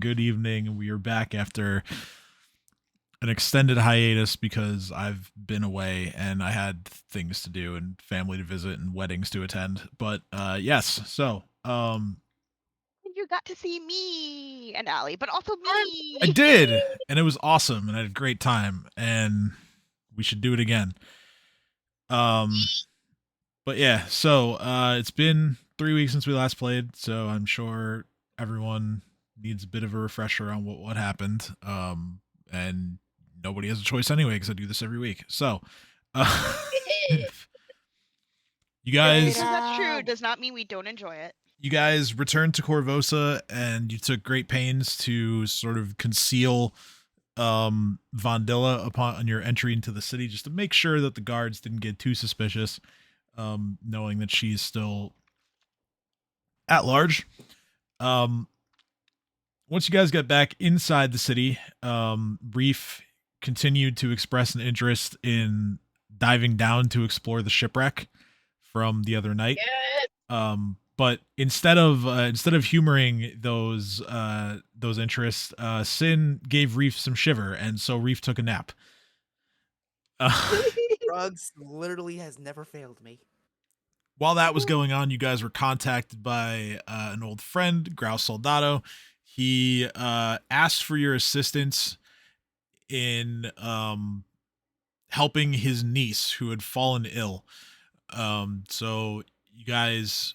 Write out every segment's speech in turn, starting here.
good evening. We are back after an extended hiatus because I've been away and I had things to do and family to visit and weddings to attend. But yes, And you got to see me and Allie, but also I me. did, and it was awesome, and I had a great time, and we should do it again. Um, but yeah, it's been 3 weeks since we last played, so I'm sure everyone needs a bit of a refresher on what happened. And nobody has a choice anyway because I do this every week. So, uh, you Just guys because that's true Yeah. does not mean we don't enjoy it. you guys returned to Corvosa and you took great pains to sort of conceal Vondilla upon your entry into the city just to make sure that the guards didn't get too suspicious, knowing that she's still at large. Um, Once you guys got back inside the city, Reef continued to express an interest in diving down to explore the shipwreck from the other night. Yes. But instead of humoring those interests, Sin gave Reef some shiver, and so Reef took a nap. Uh, Drugs literally has never failed me. while that was going on, you guys were contacted by an old friend, Grouse Soldado. He asked for your assistance in helping his niece who had fallen ill. So you guys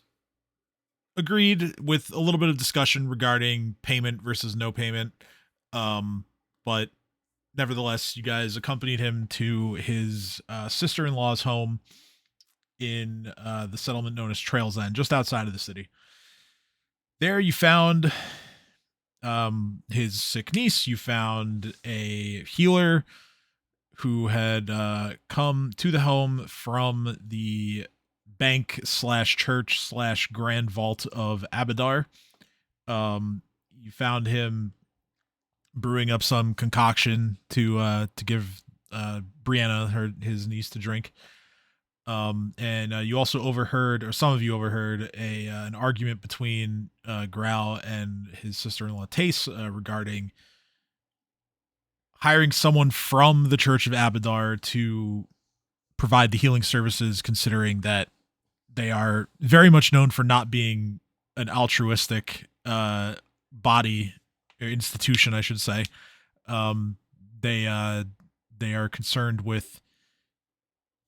agreed with a little bit of discussion regarding payment versus no payment. But nevertheless, you guys accompanied him to his sister-in-law's home in the settlement known as Trails End, just outside of the city. There you found his sick niece. You found a healer who had come to the home from the bank slash church slash grand vault of Abadar. You found him brewing up some concoction to give Brianna his niece to drink. And you also overheard, or some of you overheard, an argument between Growl and his sister-in-law Tace regarding hiring someone from the Church of Abadar to provide the healing services, considering that they are very much known for not being an altruistic body or institution, I should say. Um, they are concerned with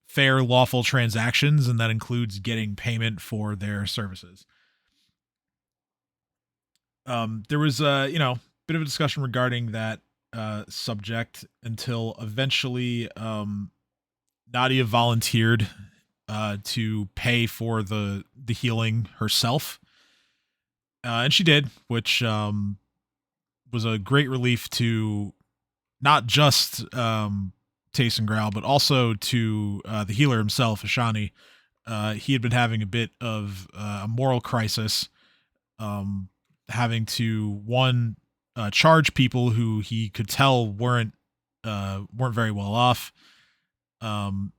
fair, lawful transactions, and that includes getting payment for their services. There was bit of a discussion regarding that subject until eventually Nadia volunteered to pay for the healing herself, and she did, which was a great relief to not just Tace and Growl, but also to the healer himself, Ashani. He had been having a bit of a moral crisis, having to one charge people who he could tell weren't very well off, um,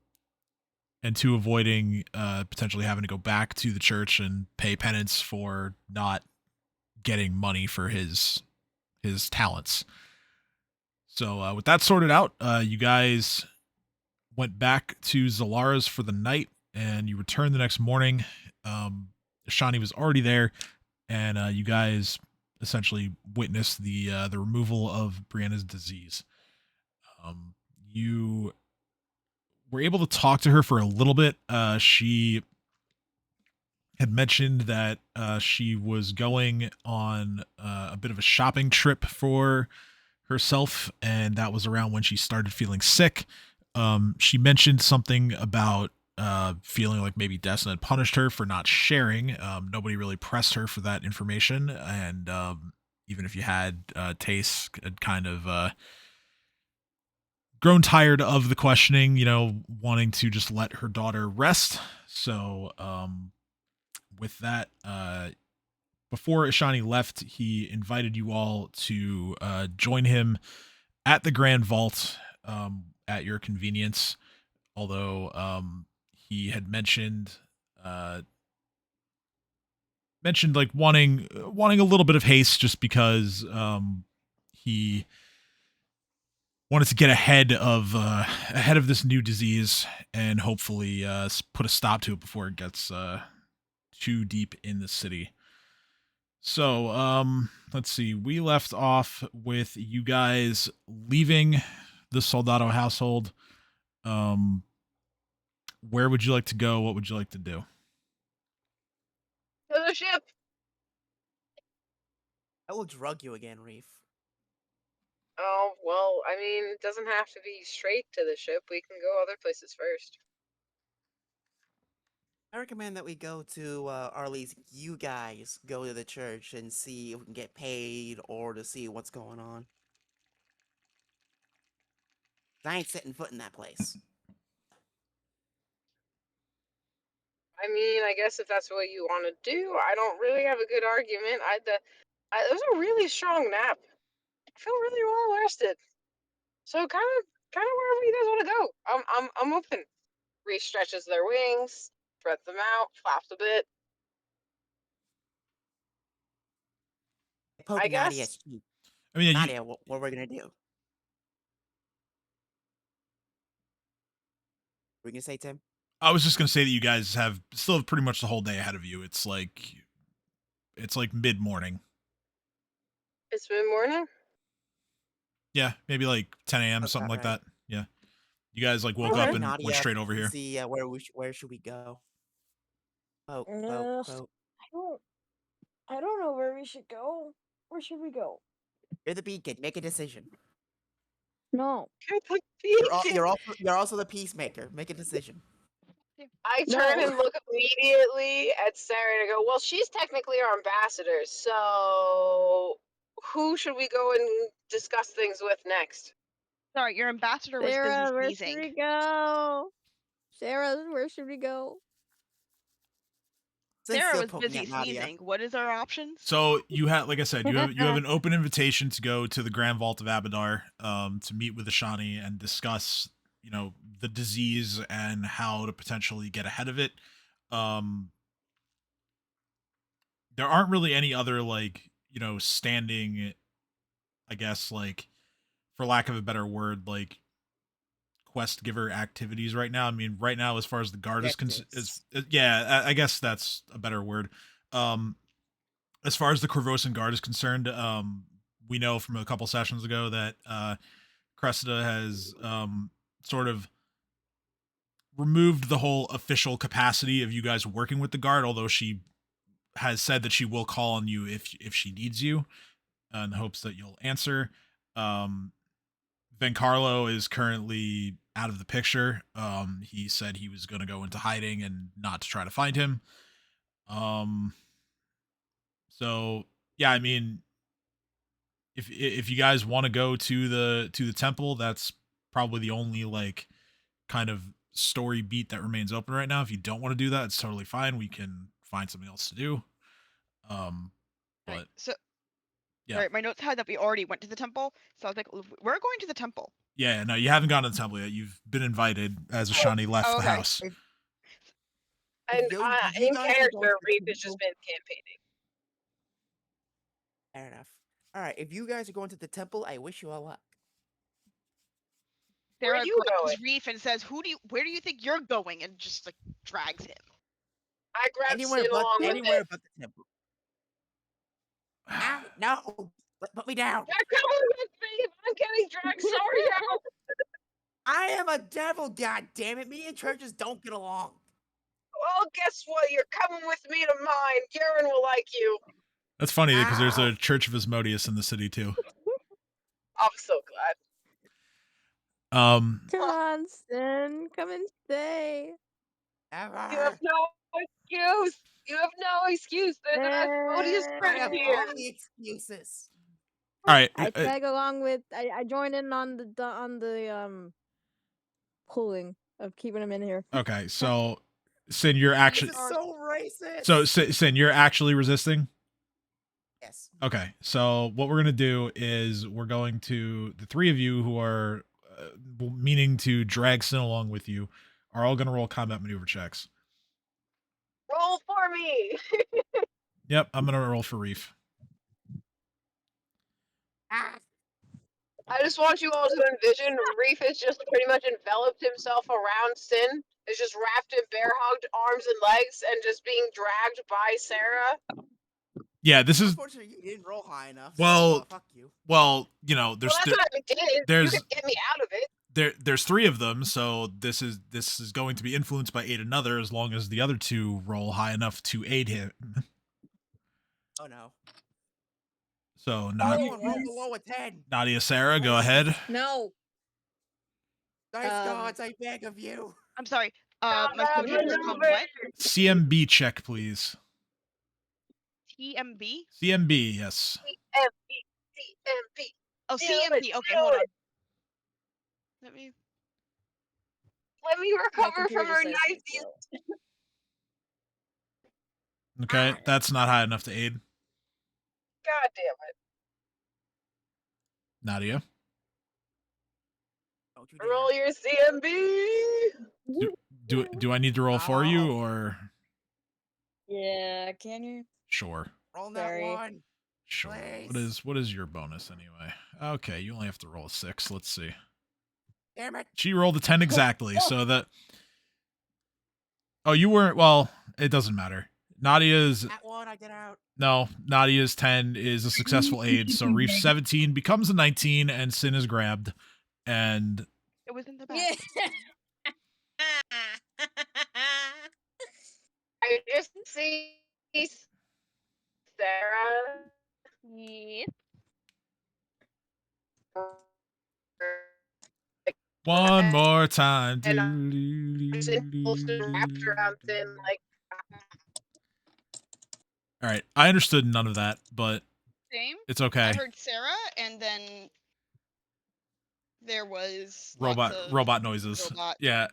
and two, avoiding potentially having to go back to the church and pay penance for not getting money for his talents. So with that sorted out, you guys went back to Zalara's for the night, and you returned the next morning. Shani was already there, and you guys essentially witnessed the removal of Brianna's disease. You were able to talk to her for a little bit. She had mentioned that she was going on a bit of a shopping trip for herself, and that was around when she started feeling sick. She mentioned something about feeling like maybe Destin had punished her for not sharing. Nobody really pressed her for that information, and even if you had, Tace had kind of grown tired of the questioning, wanting to just let her daughter rest. So with that, before Ishani left, he invited you all to join him at the Grand Vault at your convenience. Although he had mentioned mentioned like wanting a little bit of haste just because he wanted to get ahead of this new disease and hopefully put a stop to it before it gets too deep in the city. So, let's see. We left off with you guys leaving the Soldado household. Um, where would you like to go? What would you like to do? To the ship. I will drug you again, Reef. Oh, well, I mean, it doesn't have to be straight to the ship. We can go other places first. I recommend that we go to, or at least you guys go to the church and see if we can get paid or to see what's going on. I ain't setting foot in that place. I mean, I guess if that's what you want to do, I don't really have a good argument. It was a really strong nap. I feel really well rested. So kind of wherever you guys want to go. I'm open. Reef stretches their wings, spreads them out, flaps a bit. Poke I Nadia's guess. cheek. I mean, Nadia, what we're gonna do? What are you gonna say, Tim? I was just gonna say that you guys still have pretty much the whole day ahead of you. It's like mid morning. It's mid-morning. Yeah, maybe like 10 a.m. That's something about like right. that. Yeah, you guys like woke Okay. up and Nadia, went straight over here. see where should we go? Oh, I don't know where we should go. Where should we go? you're the beacon. Make a decision. No. You're also the peacemaker. Make a decision. I turn No. and look immediately at Sarah and I go, well, she's technically our ambassador, so who should we go and discuss things with next? Sorry, your ambassador was Sarah, busy where should sneezing. we go? Sarah, where should we go? Since Sarah they're was poking busy at Nadia, sneezing. What is our options? So you have, like I said, you have an open invitation to go to the Grand Vault of Abadar, to meet with Ashani and discuss, the disease and how to potentially get ahead of it. There aren't really any other standing, I guess, like, for lack of a better word, like quest giver activities right now. I mean, right now, as far as the guard is objectives. yeah, I guess that's a better word. As far as the Corvosan guard is concerned, we know from a couple sessions ago that Cressida has sort of removed the whole official capacity of you guys working with the guard, although she has said that she will call on you if she needs you, in hopes that you'll answer. Vencarlo is currently out of the picture. He said he was going to go into hiding and not to try to find him. So yeah, I mean, if you guys want to go to the temple, that's probably the only like kind of story beat that remains open right now. If you don't want to do that, it's totally fine. We can find something else to do. But Right, so, yeah. Right, my notes had that we already went to the temple, so I was like, we're going to the temple. Yeah, no, you haven't gone to the temple yet. You've been invited as Ashani left the okay. house. And you in guys are going character, to the Reef has just temple- been campaigning. Fair enough. Alright, if you guys are going to the temple, I wish you all luck. Where are Sarah you grabs going? Reef and says, where do you think you're going? And just like drags him. I grabbed Anywhere Sin but along with anywhere it. but the temple. Ow, no! Put me down! You're coming with me! I'm getting dragged sorry out! I am a devil, god damn it! Me and churches don't get along. Well, guess what? You're coming with me to mine. Garen will like you. That's funny because there's Ow. a Church of Asmodeus in the city too. I'm so glad. Um, Come on, Sin. Come and stay. You have Ever. no excuse. You have no excuse. There's an Asmodeus I friend have here. all the excuses. all right. I tag along with. I join in on the pulling of keeping him in here. Okay, so Sin, you're actually This is so racist. so Sin, you're actually resisting. Yes. Okay, so what we're gonna do is we're going to the three of you who are meaning to drag Sin along with you are all gonna roll combat maneuver checks. Roll for me. Yep, I'm gonna roll for Reef. I just want you all to envision Reef has just pretty much enveloped himself around Sin. Is just wrapped in bear-hugged arms and legs and just being dragged by Sarah. Yeah, this is Unfortunately, you didn't roll high enough. Well- so, fuck you. well, you know, Well, that's what I did. You there's- could get me out of it. there's 3 of them, so this is going to be influenced by aid another as long as the other 2 roll high enough to aid him. Oh no. So Everyone roll below a 10. Nadia, Sarah, go ahead. No. Dice gods, I beg of you. I'm sorry. No, My no, computer's no, called no. what? CMB check, please. TMB? CMB, yes. CMP. Oh, Do CMB. it, Okay, do hold on. it. Let me. Let me My recover from computer her says knife. it's slow. Okay, that's not high enough to aid. God damn it. Nadia. Don't you dare. Roll your CMB. Do I need to roll for you or Yeah, can you? sure? Roll that Sorry. one. Sure. Please. What is your bonus anyway? Okay, you only have to roll a 6. Let's see. Damn it. She rolled a 10 exactly, so that. Oh, you weren't. Well, it doesn't matter. Nadia's That one, I get out. no. Nadia's 10 is a successful aid, so Reef's 17 becomes a 19, and Sin is grabbed, and It was in the back. Yeah. I just see Sarah. Yeah. one more time. And I'm wrapped around Sin like All right, I understood none of that, but Same. it's okay. I heard Sarah, and then there was lots of Robot noises. robot. Yeah.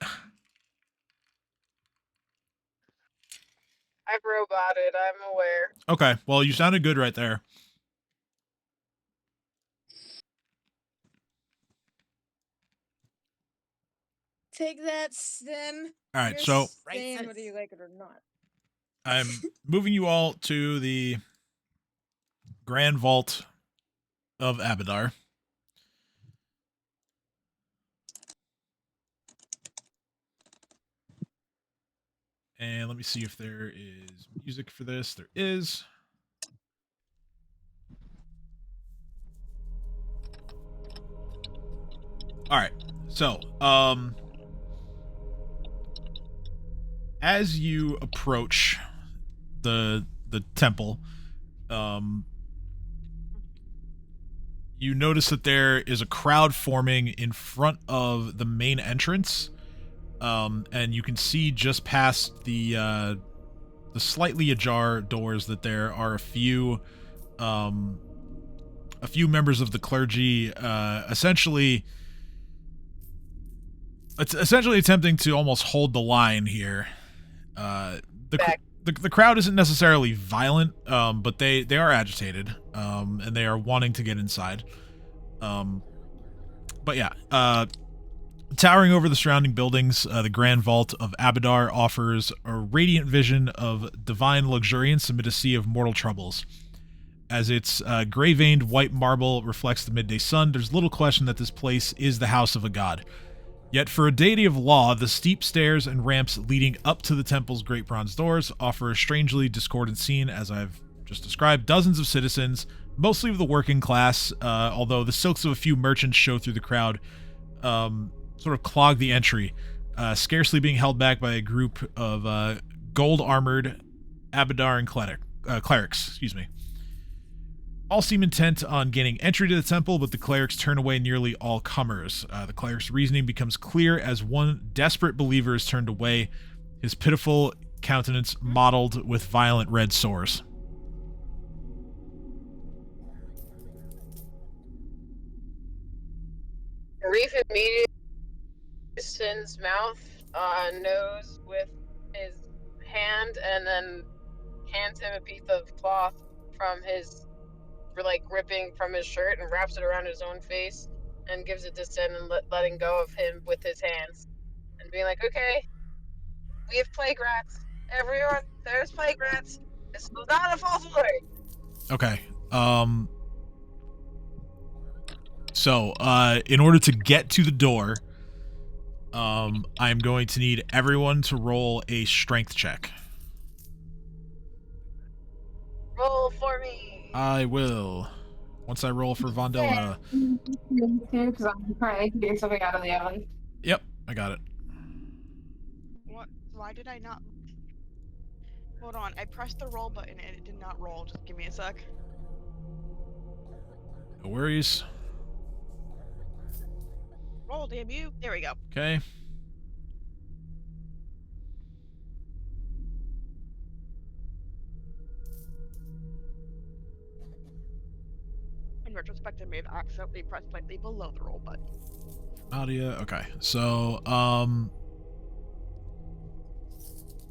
I've roboted, I'm aware. Okay. Well, you sounded good right there. Take that, Sin. All right. You're So staying Racist. whether you like it or not. I'm moving you all to the Grand Vault of Abadar. And let me see if there is music for this. There is. All right. So, as you approach the temple, you notice that there is a crowd forming in front of the main entrance, and you can see just past the slightly ajar doors that there are a few members of the clergy, essentially attempting to almost hold the line here. The crowd isn't necessarily violent, but they are agitated, and they are wanting to get inside. But yeah, towering over the surrounding buildings, the Grand Vault of Abadar offers a radiant vision of divine luxuriance amid a sea of mortal troubles. As its gray-veined white marble reflects the midday sun, there's little question that this place is the house of a god. Yet for a deity of law, the steep stairs and ramps leading up to the temple's great bronze doors offer a strangely discordant scene, as I've just described. Dozens of citizens, mostly of the working class, although the silks of a few merchants show through the crowd, sort of clog the entry, scarcely being held back by a group of gold-armored Abadaran clerics. Excuse me. All seem intent on gaining entry to the temple, but the clerics turn away nearly all comers. The cleric's reasoning becomes clear as one desperate believer is turned away, his pitiful countenance mottled with violent red sores. Reef immediately Sin's mouth, nose with his hand, and then hands him a piece of cloth from his, like, ripping from his shirt and wraps it around his own face and gives it to Sin and letting go of him with his hands and being like, okay, we have plague rats. Everyone, there's plague rats. This was not a false alert. Okay. So, in order to get to the door, I'm going to need everyone to roll a strength check. Roll for me. I will. Once I roll for Vondella. Because I'm trying to get something out of the oven. Yep, I got it. What? Why did I not? Hold on, I pressed the roll button and it did not roll. Just give me a sec. No worries. Roll, damn you. There we go. Okay. In retrospect, I may have accidentally pressed slightly below the roll button. Nadia. Okay. So,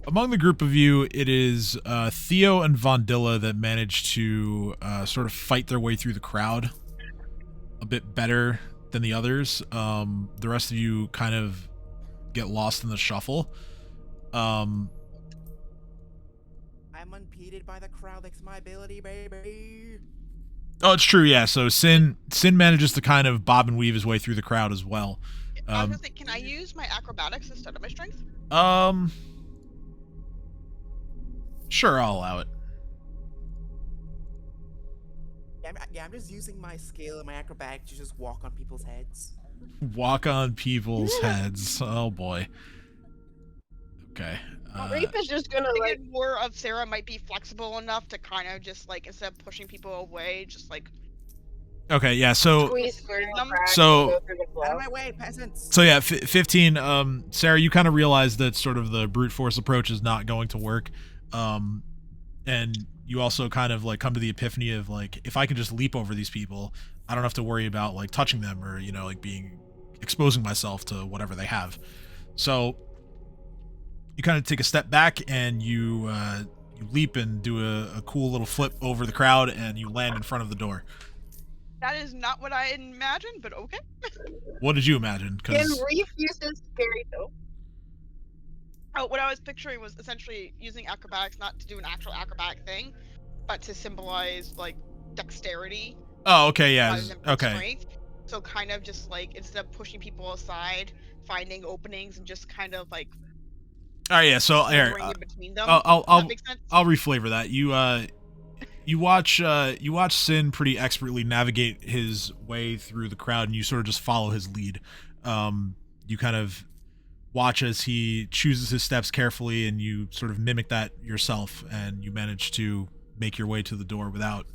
among the group of you, it is Theo and Vondilla that managed to sort of fight their way through the crowd a bit better than the others. The rest of you kind of get lost in the shuffle. I'm unimpeded by the crowd. That's my ability, baby. Oh, it's true, yeah. So Sin manages to kind of bob and weave his way through the crowd as well. I was gonna say, can I use my acrobatics instead of my strength? Sure, I'll allow it. I'm just using my skill and my acrobatics to just walk on people's heads. Walk on people's heads. Oh boy. Okay. Reef is just gonna I like. think more of Sarah might be flexible enough to kind of just like, instead of pushing people away, just like Okay, yeah. So Squeeze through the cracks So- and go through the Out flow. of my way, peasants! So yeah, 15. Sarah, you kind of realize that sort of the brute force approach is not going to work, and you also kind of like come to the epiphany of like, if I can just leap over these people, I don't have to worry about like touching them or like exposing myself to whatever they have. So you kind of take a step back and you leap and do a cool little flip over the crowd and you land in front of the door. that is not what I imagined, but okay. What did you imagine? Can Reef use his scary though? Oh, what I was picturing was essentially using acrobatics not to do an actual acrobatic thing, but to symbolize like dexterity. Oh, okay, yeah. rather than Okay. strength. So kind of just like, instead of pushing people aside, finding openings and just kind of like All right, yeah. So here, maneuvering in between them. I'll Does that make sense? I'll reflavor that. You watch Sin pretty expertly navigate his way through the crowd, and you sort of just follow his lead. You kind of watch as he chooses his steps carefully, and you sort of mimic that yourself, and you manage to make your way to the door without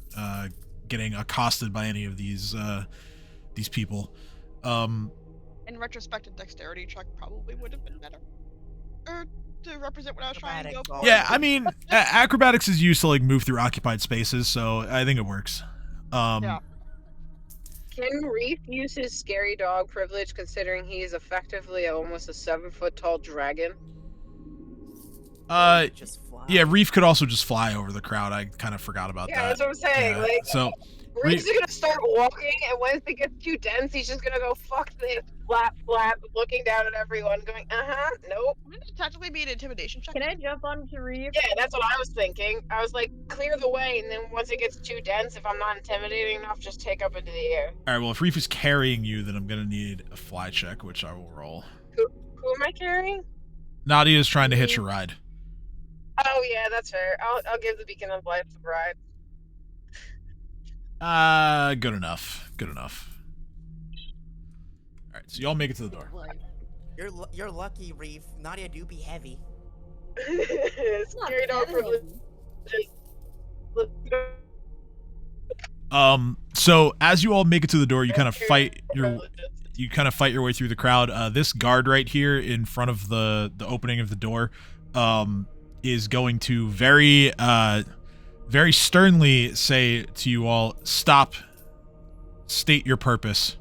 getting accosted by any of these people. In retrospect, a dexterity check probably would have been better. Or to represent what I was trying to go Acrobatics, for. Yeah, I mean, acrobatics is used to like move through occupied spaces, so I think it works. Yeah. Can Reef use his scary dog privilege considering he's effectively almost a 7-foot tall dragon? Just fly. Yeah, Reef could also just fly over the crowd. I kind of forgot about Yeah, that. that's what I'm saying. Yeah, Like, so Reef's gonna start walking, and once it gets too dense, he's just gonna go fuck this, flap, flap, looking down at everyone, going, nope. Wouldn't it technically be an intimidation check? Can I jump onto Reef? Yeah, that's what I was thinking. I was like, clear the way, and then once it gets too dense, if I'm not intimidating enough, just take up into the air. all right, well, if Reef is carrying you, then I'm gonna need a fly check, which I will roll. Who am I carrying? Nadia is trying to hitch a ride. Oh yeah, that's fair. I'll give the beacon of light a ride. Good enough. Good enough. All right, so y'all make it to the door. You're lucky, Reef. Nadia do be heavy. Not Scary dog privilege. So as you all make it to the door, you kind of fight your way through the crowd. This guard right here in front of the opening of the door, is going to very sternly say to you all, "Stop. State your purpose."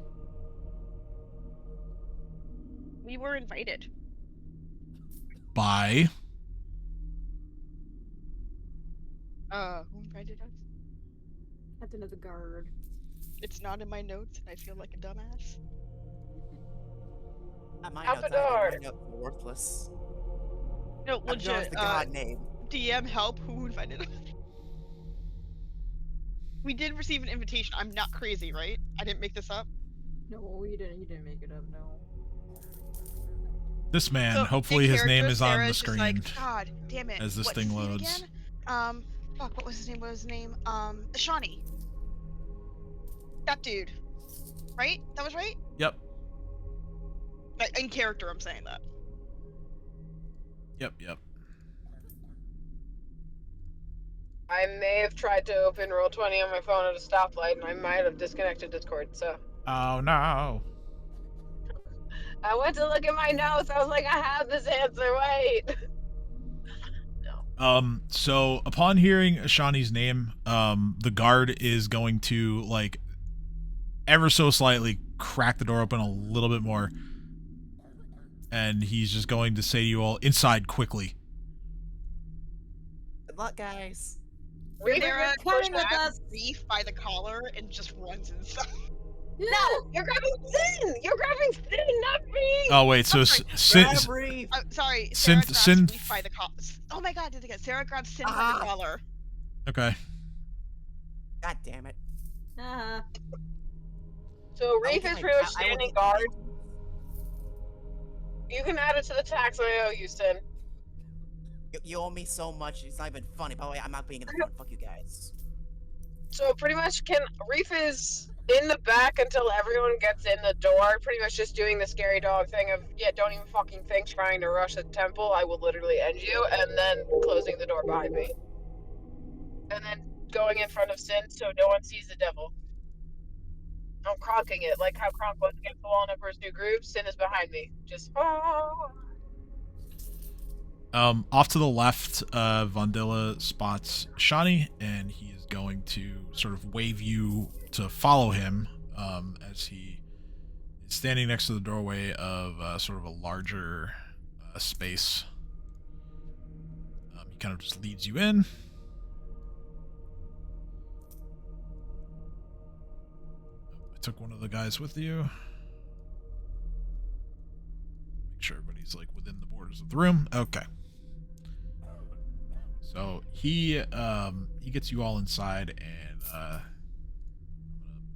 We were invited. By Who invited us? Captain of the guard. It's not in my notes, and I feel like a dumbass. My Out the notes, door. my notes are worthless. No, I'm going with legit. the god name. DM help. Who invited us? We did receive an invitation. I'm not crazy, right? I didn't make this up. No, you didn't make it up. No. This man, So, hopefully in his name character, is on the Sarah's just screen like, God damn it. as this What's thing his name loads. again? Fuck, what was his name? Shawnee. That dude. Right? That was right? Yep. In character, I'm saying that. Yep. I may have tried to open Roll20 on my phone at a stoplight, and I might have disconnected Discord. So Oh no. I went to look at my notes. I was like, I have this answer. Wait. So upon hearing Ashani's name, the guard is going to, like, ever so slightly crack the door open a little bit more. And he's just going to say to you all, inside quickly. Good luck, guys. Sarah coming with grabs us. Reef by the collar and just runs inside. No, you're grabbing Sin. You're grabbing Sin, not me. Oh wait, so Grab Reef. Sorry, Sarah grabs Sin. Reef by the collar. Oh my god, did it get Sarah grabs Sin by Ah. the collar. Okay. God damn it. Uh-huh. So Reef get is my pretty much ta- I will standing get- guard. You can add it to the tax I owe you, Sin. You owe me so much. It's not even funny. By the way, I'm not being in the front. Fuck you guys. So pretty much, Reef is in the back until everyone gets in the door. Pretty much just doing the scary dog thing of, yeah, don't even fucking think trying to rush the temple. I will literally end you, and then closing the door behind me, and then going in front of Sin so no one sees the devil. I'm cronking it like how Kronk was against the wall in Emperor's New Groove. Sin is behind me. Just Off to the left, Vondilla spots Shani, and he is going to sort of wave you to follow him, as he is standing next to the doorway of sort of a larger space. He kind of just leads you in. I took one of the guys with you. Make sure everybody's, like, within the borders of the room. Okay. So he gets you all inside, and I'm gonna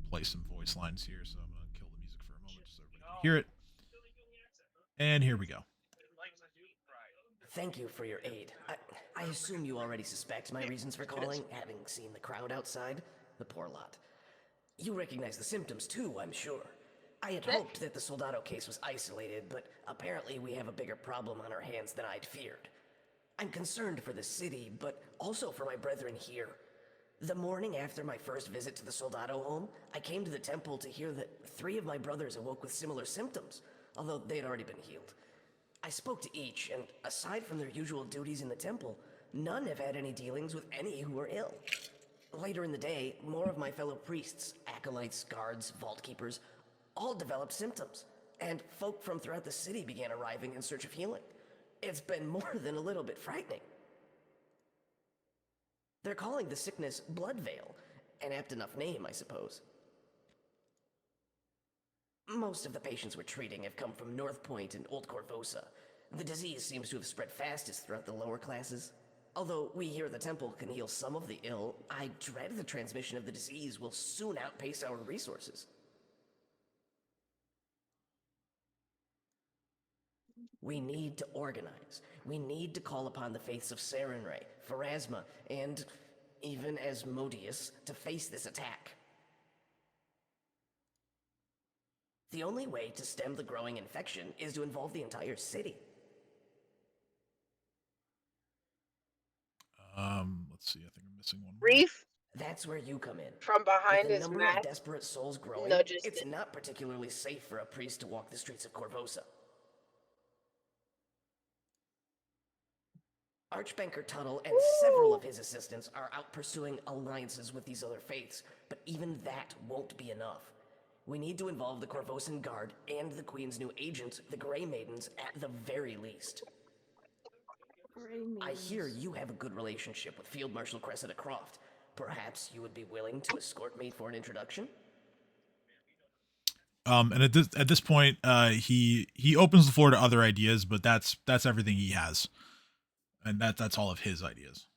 play some voice lines here. So I'm gonna kill the music for a moment just so everybody can hear it. And here we go. Thank you for your aid. I assume you already suspect my reasons for calling, having seen the crowd outside. The poor lot. You recognize the symptoms too, I'm sure. I had hoped that the Soldado case was isolated, but apparently we have a bigger problem on our hands than I'd feared. I'm concerned for the city, but also for my brethren here. The morning after my first visit to the Soldado home, I came to the temple to hear that 3 of my brothers awoke with similar symptoms, although they had already been healed. I spoke to each, and aside from their usual duties in the temple, none have had any dealings with any who were ill. Later in the day, more of my fellow priests, acolytes, guards, vault keepers, all developed symptoms, and folk from throughout the city began arriving in search of healing. It's been more than a little bit frightening. They're calling the sickness blood veil, an apt enough name, I suppose. Most of the patients we're treating have come from North Point and Old Corvosa. The disease seems to have spread fastest throughout the lower classes. Although we here at the temple can heal some of the ill, I dread the transmission of the disease will soon outpace our resources. We need to organize. We need to call upon the faiths of Sarenrae, Pharasma, and even Asmodeus to face this attack. The only way to stem the growing infection is to involve the entire city. Let's see. I think I'm missing one. Reef That's where you come in. from behind With the his number mat of desperate souls growing, nudges it's it. not particularly safe for a priest to walk the streets of Corvosa. Archbanker Tuttle and several of his assistants are out pursuing alliances with these other faiths, but even that won't be enough. We need to involve the Corvosan Guard and the Queen's new agent, the Grey Maidens, at the very least. I hear you have a good relationship with Field Marshal Cressida Croft. Perhaps you would be willing to escort me for an introduction? And at this point, he opens the floor to other ideas, but that's everything he has, and that's all of his ideas.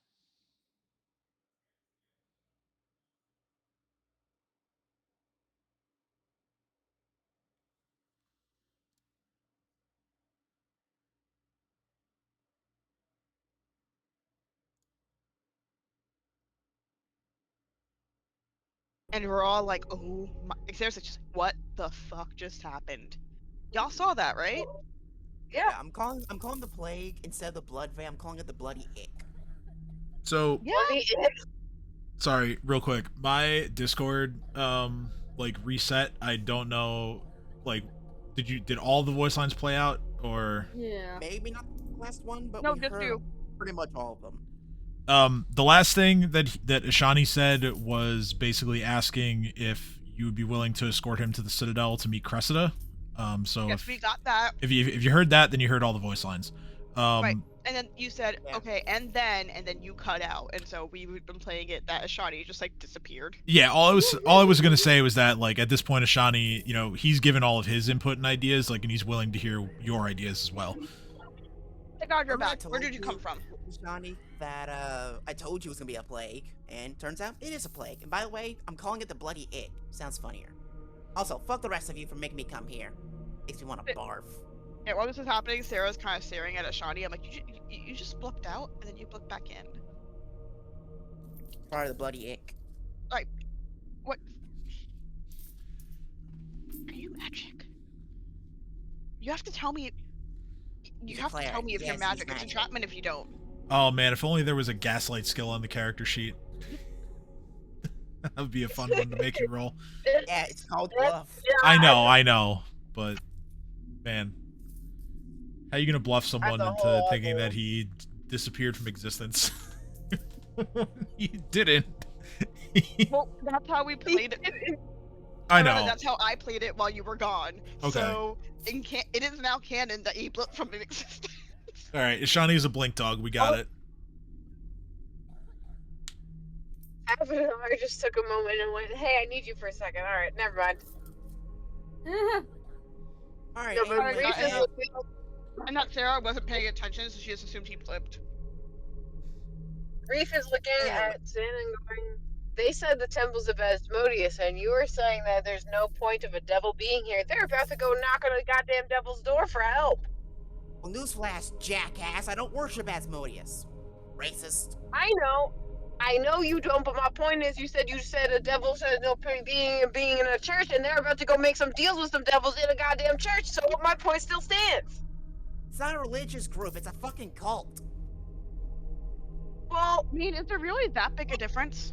And we're all like, oh my, Sarah's just, what the fuck just happened? Y'all saw that, right? Yeah, I'm calling the plague instead of the blood vein. I'm calling it the bloody ick. So Yeah. sorry, real quick. My Discord like reset. I don't know, like, did all the voice lines play out, or Yeah. Maybe not the last one, but No, we just heard you. pretty much all of them. the last thing that Ashani said was basically asking if you would be willing to escort him to the Citadel to meet Cressida. So Yes, we got that. if you heard that, then you heard all the voice lines. Right. And then you said, Yeah. okay, and then you cut out, and so we've been playing it that Ashani just like disappeared. Yeah, all I was gonna say was that, like, at this point, Ashani, you know, he's given all of his input and ideas, like, and he's willing to hear your ideas as well. I got your Remember I back. Where told did you come from? Johnny, that I told you it was gonna be a plague, and turns out it is a plague. And by the way, I'm calling it the bloody ick. Sounds funnier. Also, fuck the rest of you for making me come here. Makes me want to barf. Yeah, while this is happening, Sarah's kind of staring at Ashani. I'm like, you just blipped out, and then you blipped back in. Part of the bloody ick. What? Are you magic? You have to tell me. You He's a have to tell cleric. me if Yes, you're he's magic. It's magic. entrapment if you don't. Oh man, if only there was a gaslight skill on the character sheet. That would be a fun one to make you roll. Yeah, it's called bluff. I know, but man, how are you gonna bluff someone That's a into whole thinking other- that he disappeared from existence? He didn't. Well, that's how we played it. I Rather, know. That's how I played it while you were gone. Okay. So it is now canon that he blipped from existence. All right, Ishani is a blink dog. We got it. Avatar just took a moment and went, "Hey, I need you for a second." All right, never mind. All right. No, but Alright, Reef is I- looking- And that Sarah wasn't paying attention, so she just assumed he blipped. Reef is looking Yeah. at Sin and going, "They said the temples of Asmodeus, and you were saying that there's no point of a devil being here. They're about to go knock on a goddamn devil's door for help." Well, newsflash, jackass. I don't worship Asmodeus. Racist. I know you don't, but my point is, you said a devil said no point being in a church, and they're about to go make some deals with some devils in a goddamn church. So my point still stands. It's not a religious group. It's a fucking cult. Well, I mean, is there really that big a difference?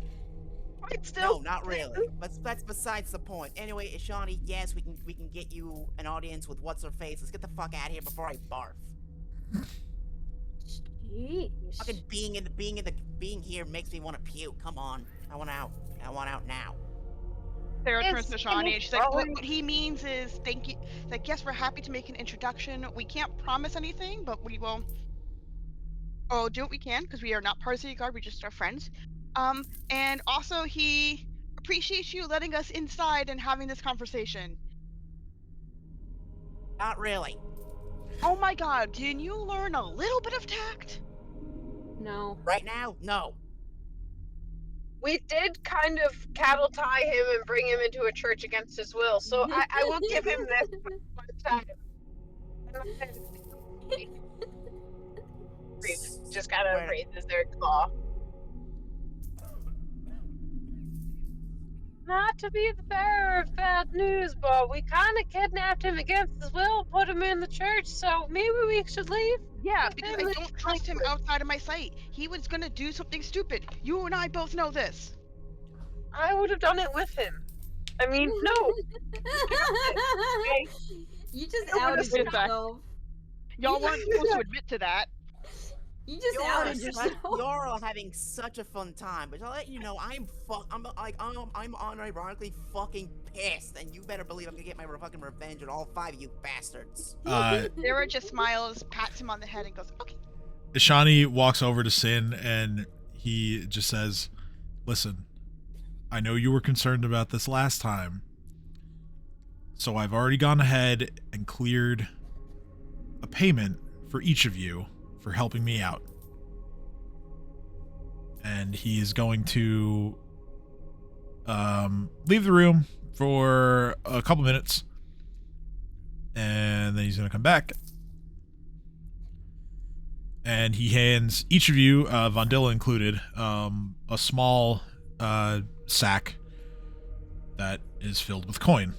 it's still No, not really. But that's besides the point. Anyway, Ishani, yes, we can get you an audience with what's her face. Let's get the fuck out of here before I barf. Jeez. Fucking being here makes me want to puke. Come on, I want out. I want out now. Sarah Yes, turns to Shawnee and she's like, probably- what he means is, thank you. Like, yes, we're happy to make an introduction. We can't promise anything, but we will do what we can, because we are not part of City Guard, we just are friends. And also he appreciates you letting us inside and having this conversation. Not really. Oh my god, didn't you learn a little bit of tact? No. Right now, no. We did kind of cattle tie him and bring him into a church against his will, so I will give him this one time. Just kind of raises their claw. Not to be the bearer of bad news, but we kind of kidnapped him against his will, put him in the church, so maybe we should leave. Yeah, because I don't trust him outside of my sight. He was gonna do something stupid. You and I both know this. I would have done it with him. I mean, no. Okay? You just You outed would've did that. yourself. Y'all weren't supposed to admit to that. You just outed yourself. You're all having such a fun time, but I'll let you know I'm unironically fucking pissed, and you better believe I'm gonna get my fucking revenge on all 5 of you bastards. Sarah just smiles, pats him on the head, and goes, okay. Ishani walks over to Sin and he just says, "Listen, I know you were concerned about this last time, so I've already gone ahead and cleared a payment for each of you for helping me out." And he is going to leave the room for a couple minutes, and then he's going to come back. And he hands each of you, Vondilla included, a small sack that is filled with coin.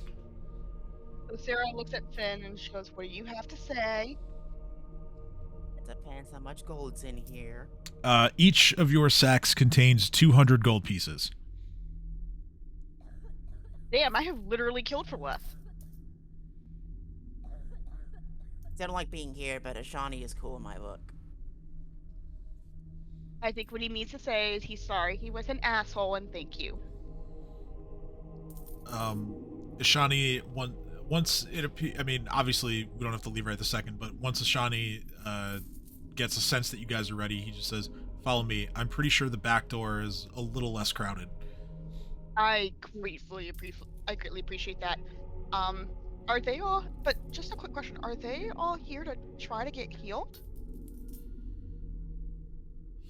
So Sarah looks at Finn and she goes, "What do you have to say?" It depends how much gold's in here. Each of your sacks contains 200 gold pieces. Damn, I have literally killed for less. I don't like being here, but Ashani is cool in my book. I think what he means to say is he's sorry he was an asshole and thank you. Ashani, once I mean, obviously we don't have to leave right this second, but once Ashani gets a sense that you guys are ready, he just says, "Follow me. I'm pretty sure the back door is a little less crowded." I greatly appreciate that. Are they all? But just a quick question: are they all here to try to get healed?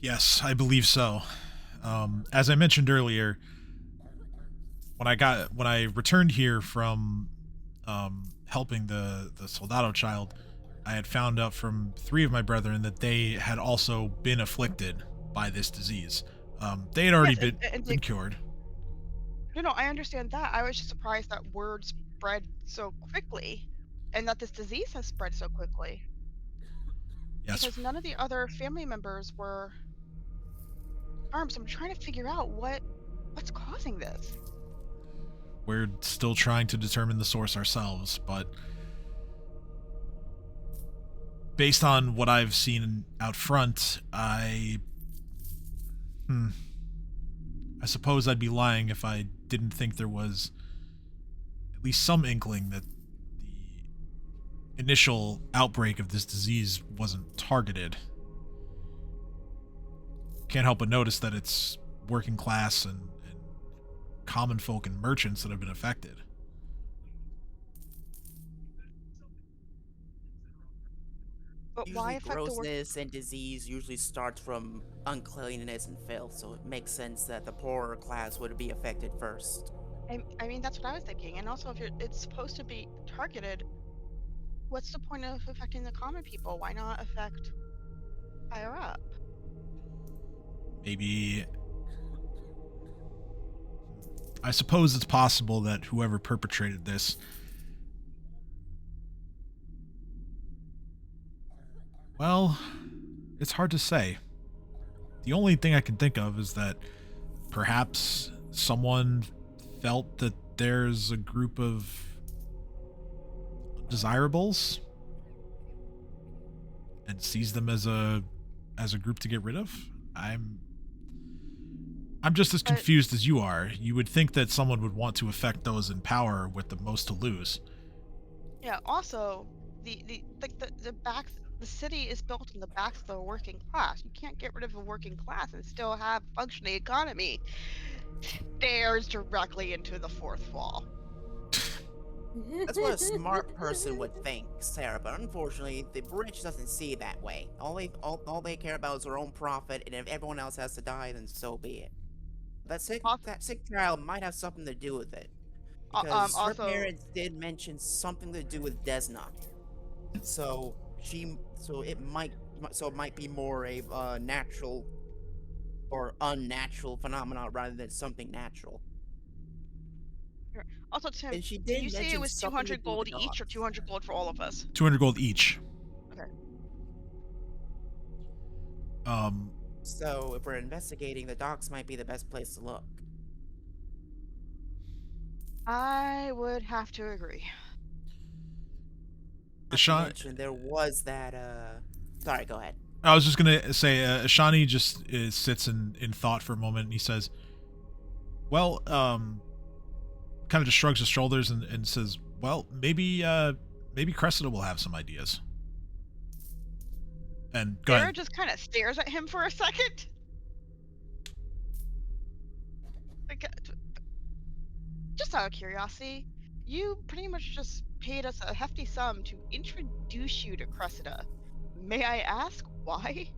Yes, I believe so. As I mentioned earlier, when I returned here from helping the soldado child, I had found out from 3 of my brethren that they had also been afflicted by this disease. They had already been cured. No, I understand that. I was just surprised that word spread so quickly, and that this disease has spread so quickly. Yes. Because none of the other family members were harmed. So I'm trying to figure out what's causing this. We're still trying to determine the source ourselves, but based on what I've seen out front, I suppose I'd be lying if I didn't think there was at least some inkling that the initial outbreak of this disease wasn't targeted. Can't help but notice that it's working class and common folk and merchants that have been affected. But why Usually affect the work? grossness and disease usually starts from uncleanliness and filth, so it makes sense that the poorer class would be affected first. I mean, that's what I was thinking. And also, if it's supposed to be targeted, what's the point of affecting the common people? Why not affect higher up? Maybe... I suppose it's possible that whoever perpetrated this well, it's hard to say. The only thing I can think of is that perhaps someone felt that there's a group of desirables and sees them as a group to get rid of. I'm just as confused as you are. You would think that someone would want to affect those in power with the most to lose. Yeah. Also, the city is built on the backs of the working class. You can't get rid of a working class and still have functioning economy. Stares directly into the fourth wall. That's what a smart person would think, Sarah, but unfortunately, the rich doesn't see it that way. All they care about is their own profit, and if everyone else has to die, then so be it. That sick child might have something to do with it. Because her parents did mention something to do with Desna. So it might be more a natural or unnatural phenomenon rather than something natural. Also, Tim, and she did you say it was 200 gold each or 200 gold for all of us? 200 gold each. Okay. So if we're investigating, the docks might be the best place to look. I would have to agree. Ashani, there was that sorry, go ahead. I was just gonna say Ashani just sits in thought for a moment and he says, well, kind of just shrugs his shoulders and says, well, maybe Cressida will have some ideas. And go Sarah ahead. just kind of stares at him for a second. Like, just out of curiosity, you pretty much just paid us a hefty sum to introduce you to Cressida. May I ask why?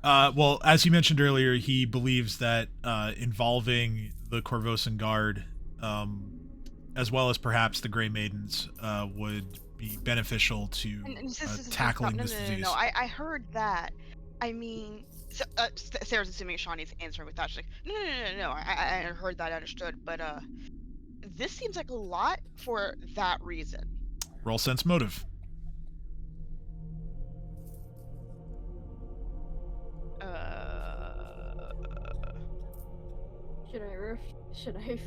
Well, as he mentioned earlier, he believes that involving the Corvosan Guard, as well as perhaps the Grey Maidens, would be beneficial to tackling this disease. No, I heard that. I mean, Sarah's assuming Shawnee's answering with that. She's like, no. I heard that, I understood, but this seems like a lot for that reason. Roll sense motive. Should I?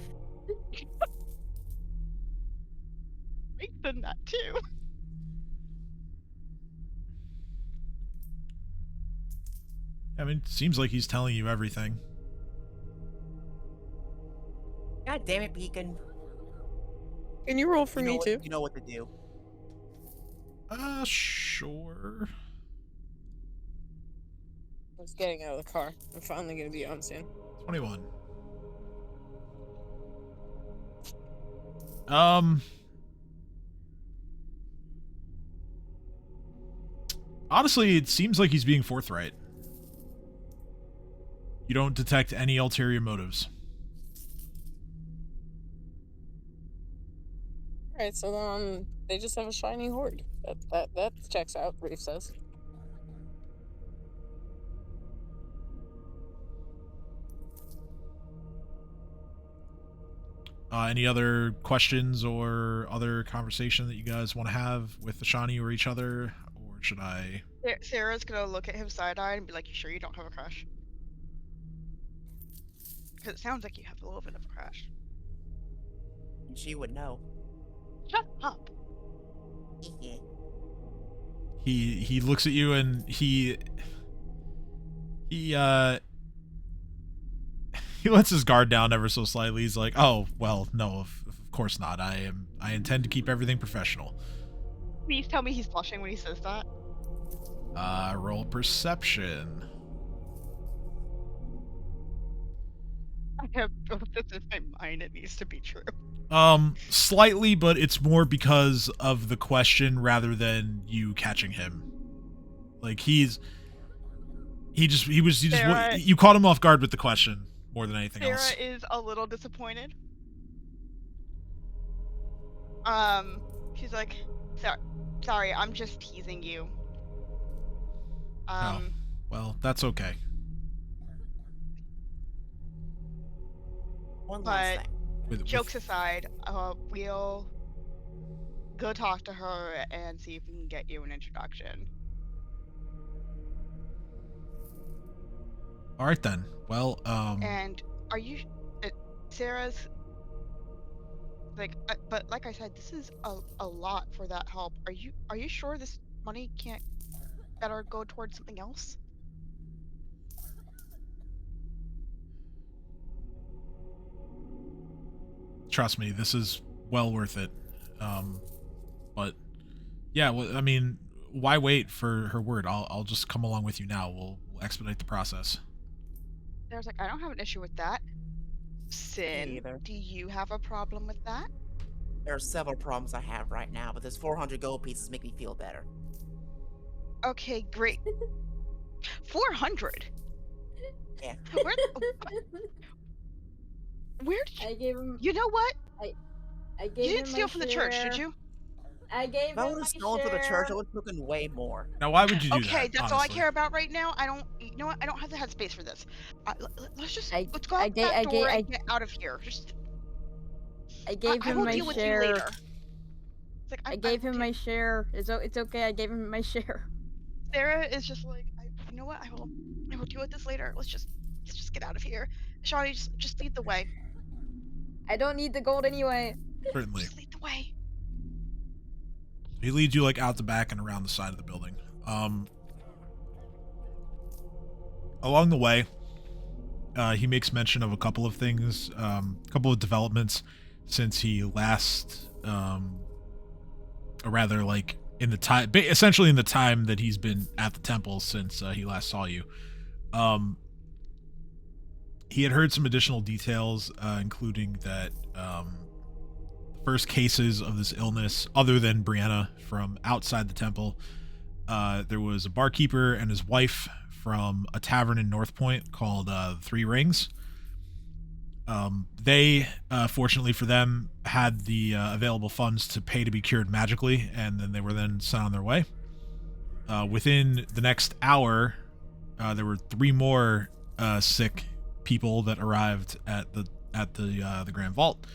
Make them that too. I mean, seems like he's telling you everything. God damn it, Beacon. Can you roll for You know me what- too? You know what to do. Sure. I was getting out of the car. I'm finally gonna be on soon. 21. Honestly, it seems like he's being forthright. You don't detect any ulterior motives. Alright, so then they just have a shiny hoard. That checks out, Reef says. Any other questions or other conversation that you guys want to have with the Shawnee or each other? Or should I... Sarah's gonna look at him side-eyed and be like, you sure you don't have a crush? Because it sounds like you have a little bit of a crush. She would know. Shut up. He looks at you and he lets his guard down ever so slightly. He's like, "Oh, well, no, of course not. I intend to keep everything professional." Please tell me he's blushing when he says that. Roll perception. I have built this in my mind. It needs to be true. Slightly, but it's more because of the question rather than you catching him. Like he Sarah- you caught him off guard with the question more than anything Sarah else. is a little disappointed. She's like, sorry, I'm just teasing you. Well, that's okay. One But- last thing. Jokes aside, we'll go talk to her and see if we can get you an introduction. All right then. Well, And are you, Sarah's, like, but like I said, this is a lot for that help. Are you sure this money can't better go towards something else? trust me, this is well worth it. But yeah, well, I mean, why wait for her word? I'll just come along with you now. We'll expedite the process. Sarah's like, I don't have an issue with that. Sin, either. do you have a problem with that? There are several problems I have right now, but this 400 gold pieces make me feel better. Okay, great. 400? Yeah. Where did you... I gave him. You know what? I gave You him didn't steal my from the church, did share. you? I gave If I him would my have stolen for the church, I share. would have taken way more. Now, why would you do that? Okay, that's all I honestly? care about right now. I don't... You know what? I don't have the headspace for this. Let's just... Let's go I out ga- that I door ga- and get out of here. Just... I gave I him will my deal with you share. later. It's like, I gave him my share. It's okay. I gave him my share. Sarah is just like, you know what? I will deal with this later. Let's just get out of here. Shawnee, just lead the way. I don't need the gold anyway. Certainly. Just lead the way. He leads you like out the back and around the side of the building. Along the way, he makes mention of a couple of things, a couple of developments since he last, or rather, like in the time, essentially in the time that he's been at the temple since he last saw you. He had heard some additional details, including that first cases of this illness, other than Brianna, from outside the temple. There was a barkeeper and his wife from a tavern in North Point called Three Rings. They, fortunately for them, had the available funds to pay to be cured magically, and then they were then sent on their way. Within the next hour, there were 3 more sick people that arrived at the Grand Vault.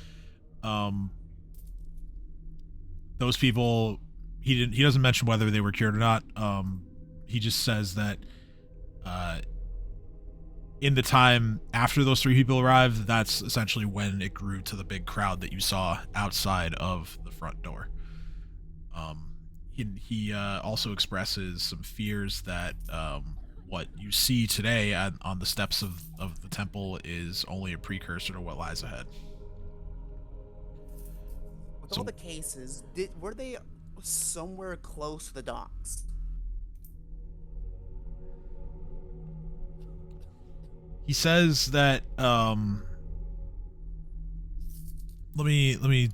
Those people, he doesn't mention whether they were cured or not. He just says that in the time after those 3 people arrived, that's essentially when it grew to the big crowd that you saw outside of the front door. He also expresses some fears that what you see today on the steps of the temple is only a precursor to what lies ahead. With all the cases, were they somewhere close to the docks? He says that let me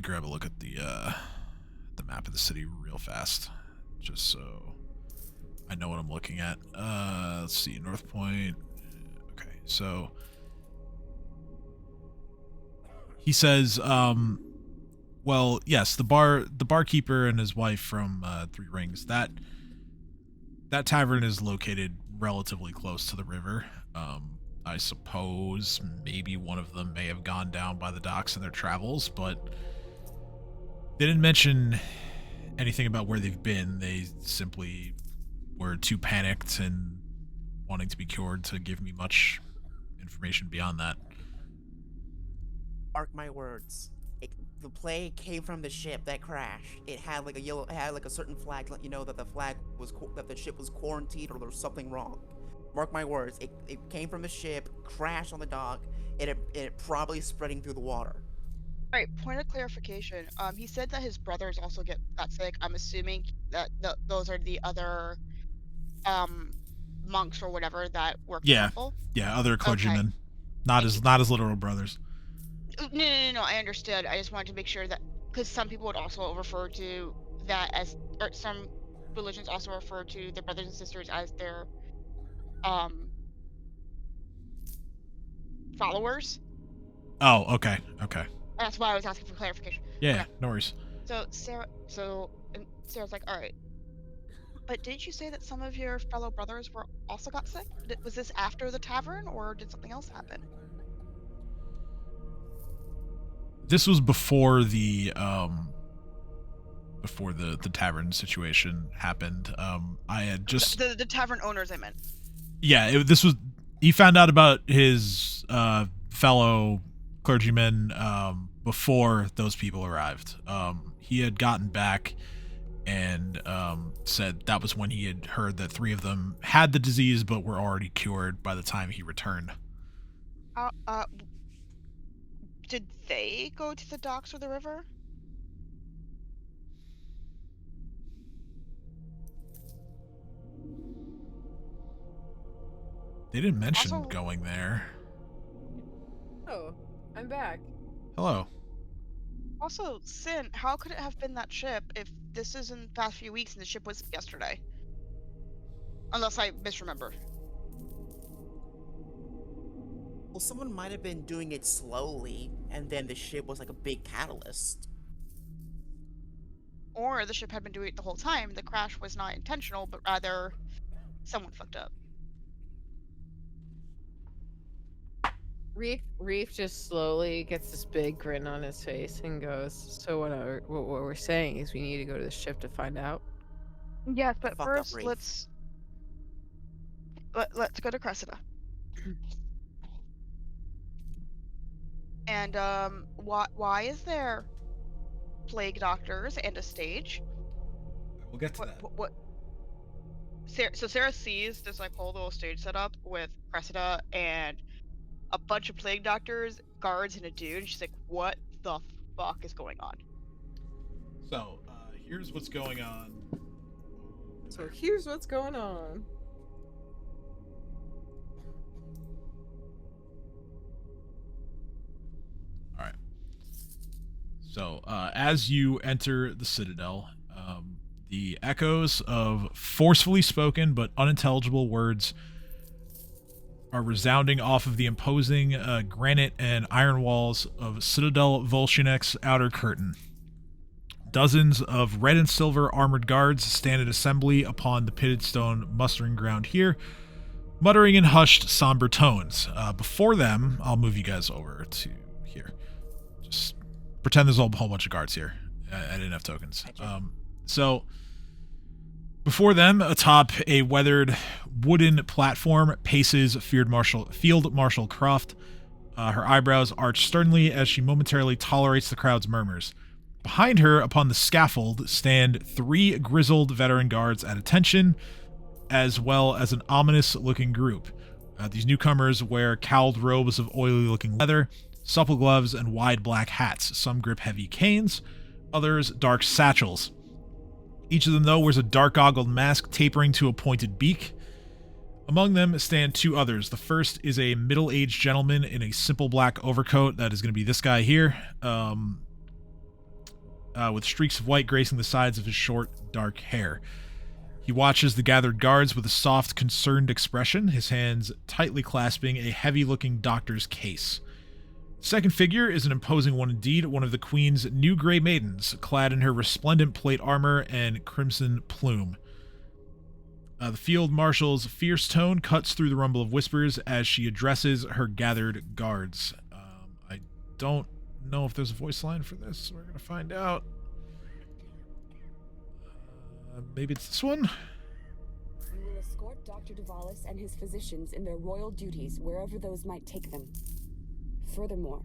grab a look at the map of the city real fast, just so I know what I'm looking at. Let's see, North Point. Okay, so he says, well, yes, the barkeeper and his wife from 3 Rings. That tavern is located relatively close to the river. I suppose maybe one of them may have gone down by the docks in their travels, but they didn't mention anything about where they've been. They simply were too panicked and wanting to be cured to give me much information beyond that. Mark my words. The plague came from the ship that crashed. It had like a certain flag to let you know that that the ship was quarantined or there was something wrong. Mark my words. It came from the ship, crashed on the dock, and it probably spreading through the water. Right. Point of clarification. He said that his brothers also got sick. I'm assuming that those are the other monks or whatever that work the temple. Yeah, other clergymen. Okay. Not as literal brothers. No, I understood. I just wanted to make sure that, because some people would also refer to that as, or some religions also refer to their brothers and sisters as their followers. Oh, okay. That's why I was asking for clarification. Yeah, Okay. no worries. So Sarah's like, all right. But didn't you say that some of your fellow brothers also got sick? Was this after the tavern, or did something else happen? This was before the tavern situation happened. I had just the tavern owners, I meant. Yeah, he found out about his fellow clergymen before those people arrived. He had gotten back and said that was when he had heard that 3 of them had the disease but were already cured by the time he returned. Did they go to the docks or the river? They didn't mention Also, going there. Oh, I'm back. Hello. Also, Sin, how could it have been that ship if this is in the past few weeks and the ship was yesterday? Unless I misremember. Well, someone might have been doing it slowly, and then the ship was like a big catalyst. Or the ship had been doing it the whole time. The crash was not intentional, but rather someone fucked up. Reef just slowly gets this big grin on his face and goes, so what we're saying is we need to go to the ship to find out? Yes, but Fuck first up, Reef. let's go to Cressida. And why is there plague doctors and a stage? We'll get to that. What? So Sarah sees this like whole little stage set up with Cressida and a bunch of plague doctors, guards, and a dude. And she's like, "What the fuck is going on?" So here's what's going on. So here's what's going on. All right. So as you enter the Citadel, the echoes of forcefully spoken but unintelligible words are resounding off of the imposing granite and iron walls of Citadel Volshinek's outer curtain. Dozens of red and silver armored guards stand at assembly upon the pitted stone mustering ground here, muttering in hushed, somber tones. Before them, I'll move you guys over to here. Just pretend there's a whole bunch of guards here. I didn't have tokens. So before them, atop a weathered wooden platform, paces Field Marshal Croft. Her eyebrows arch sternly as she momentarily tolerates the crowd's murmurs. Behind her, upon the scaffold, stand 3 grizzled veteran guards at attention, as well as an ominous-looking group. These newcomers wear cowled robes of oily-looking leather, supple gloves, and wide black hats. Some grip heavy canes, others dark satchels. Each of them, though, wears a dark-goggled mask tapering to a pointed beak. Among them stand 2 others. The first is a middle-aged gentleman in a simple black overcoat. That is going to be this guy here, with streaks of white gracing the sides of his short, dark hair. He watches the gathered guards with a soft, concerned expression, his hands tightly clasping a heavy-looking doctor's case. The second figure is an imposing one indeed, one of the Queen's new Grey Maidens, clad in her resplendent plate armor and crimson plume. The Field Marshal's fierce tone cuts through the rumble of whispers as she addresses her gathered guards. I don't know if there's a voice line for this, so we're going to find out. Maybe it's this one? You will escort Dr. Davalis and his physicians in their royal duties wherever those might take them. Furthermore,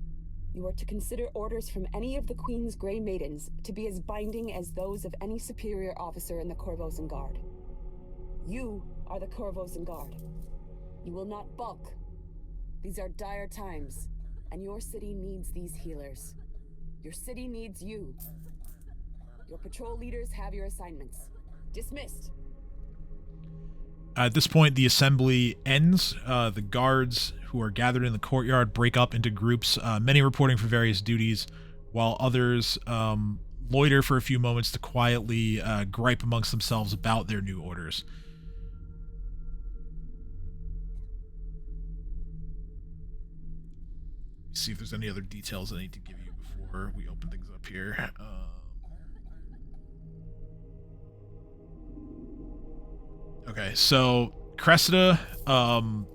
you are to consider orders from any of the Queen's Grey Maidens to be as binding as those of any superior officer in the Corvosan Guard. You are the Corvosan Guard. You will not balk. These are dire times, and your city needs these healers. Your city needs you. Your patrol leaders have your assignments. Dismissed. At this point, the assembly ends. The guards who are gathered in the courtyard break up into groups, many reporting for various duties, while others loiter for a few moments to quietly gripe amongst themselves about their new orders. See if there's any other details I need to give you before we open things up here. Okay, so Cressida and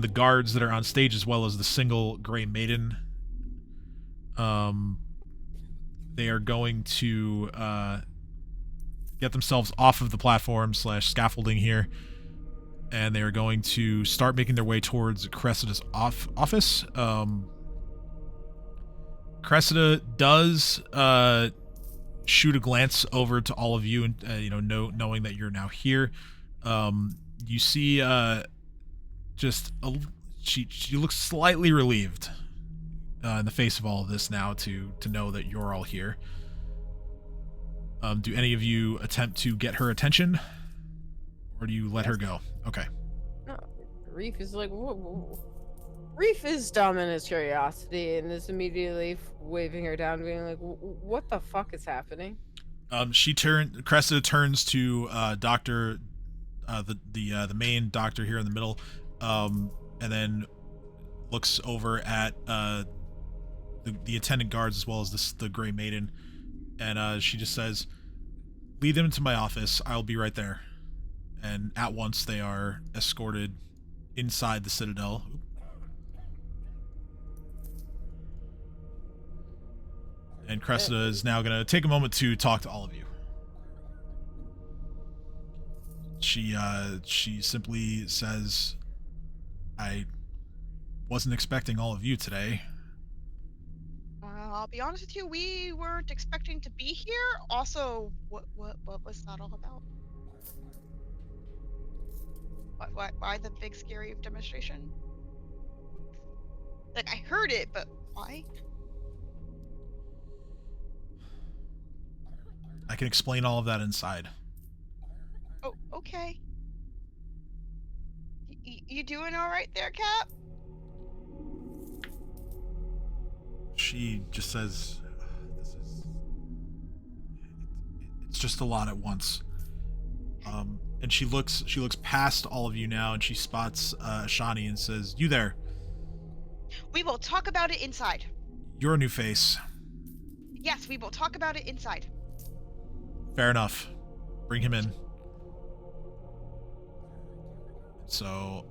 the guards that are on stage, as well as the single Grey Maiden, they are going to get themselves off of the platform / scaffolding here, and they are going to start making their way towards Cressida's office. Cressida does shoot a glance over to all of you, and knowing that you're now here. You see, she looks slightly relieved in the face of all of this now to know that you're all here. Do any of you attempt to get her attention, or do you let her go? Okay. No, Reef is like, whoa. Reef is dumb in his curiosity and is immediately waving her down, being like, "What the fuck is happening?" Cressida turns to Doctor, the main doctor here in the middle, and then looks over at the attendant guards as well as the Grey Maiden, and she just says, "Lead them to my office. I'll be right there." And at once they are escorted inside the Citadel. And Cressida is now going to take a moment to talk to all of you. She simply says, "I wasn't expecting all of you today." I'll be honest with you, we weren't expecting to be here. Also, what was that all about? Why the big scary demonstration? Like, I heard it, but why? I can explain all of that inside. Oh, okay. You doing all right there, Cap? She just says, it's just a lot at once. And she looks past all of you now, and she spots Shani and says, "You there? We will talk about it inside." You're a new face. Yes, we will talk about it inside. Fair enough. Bring him in. So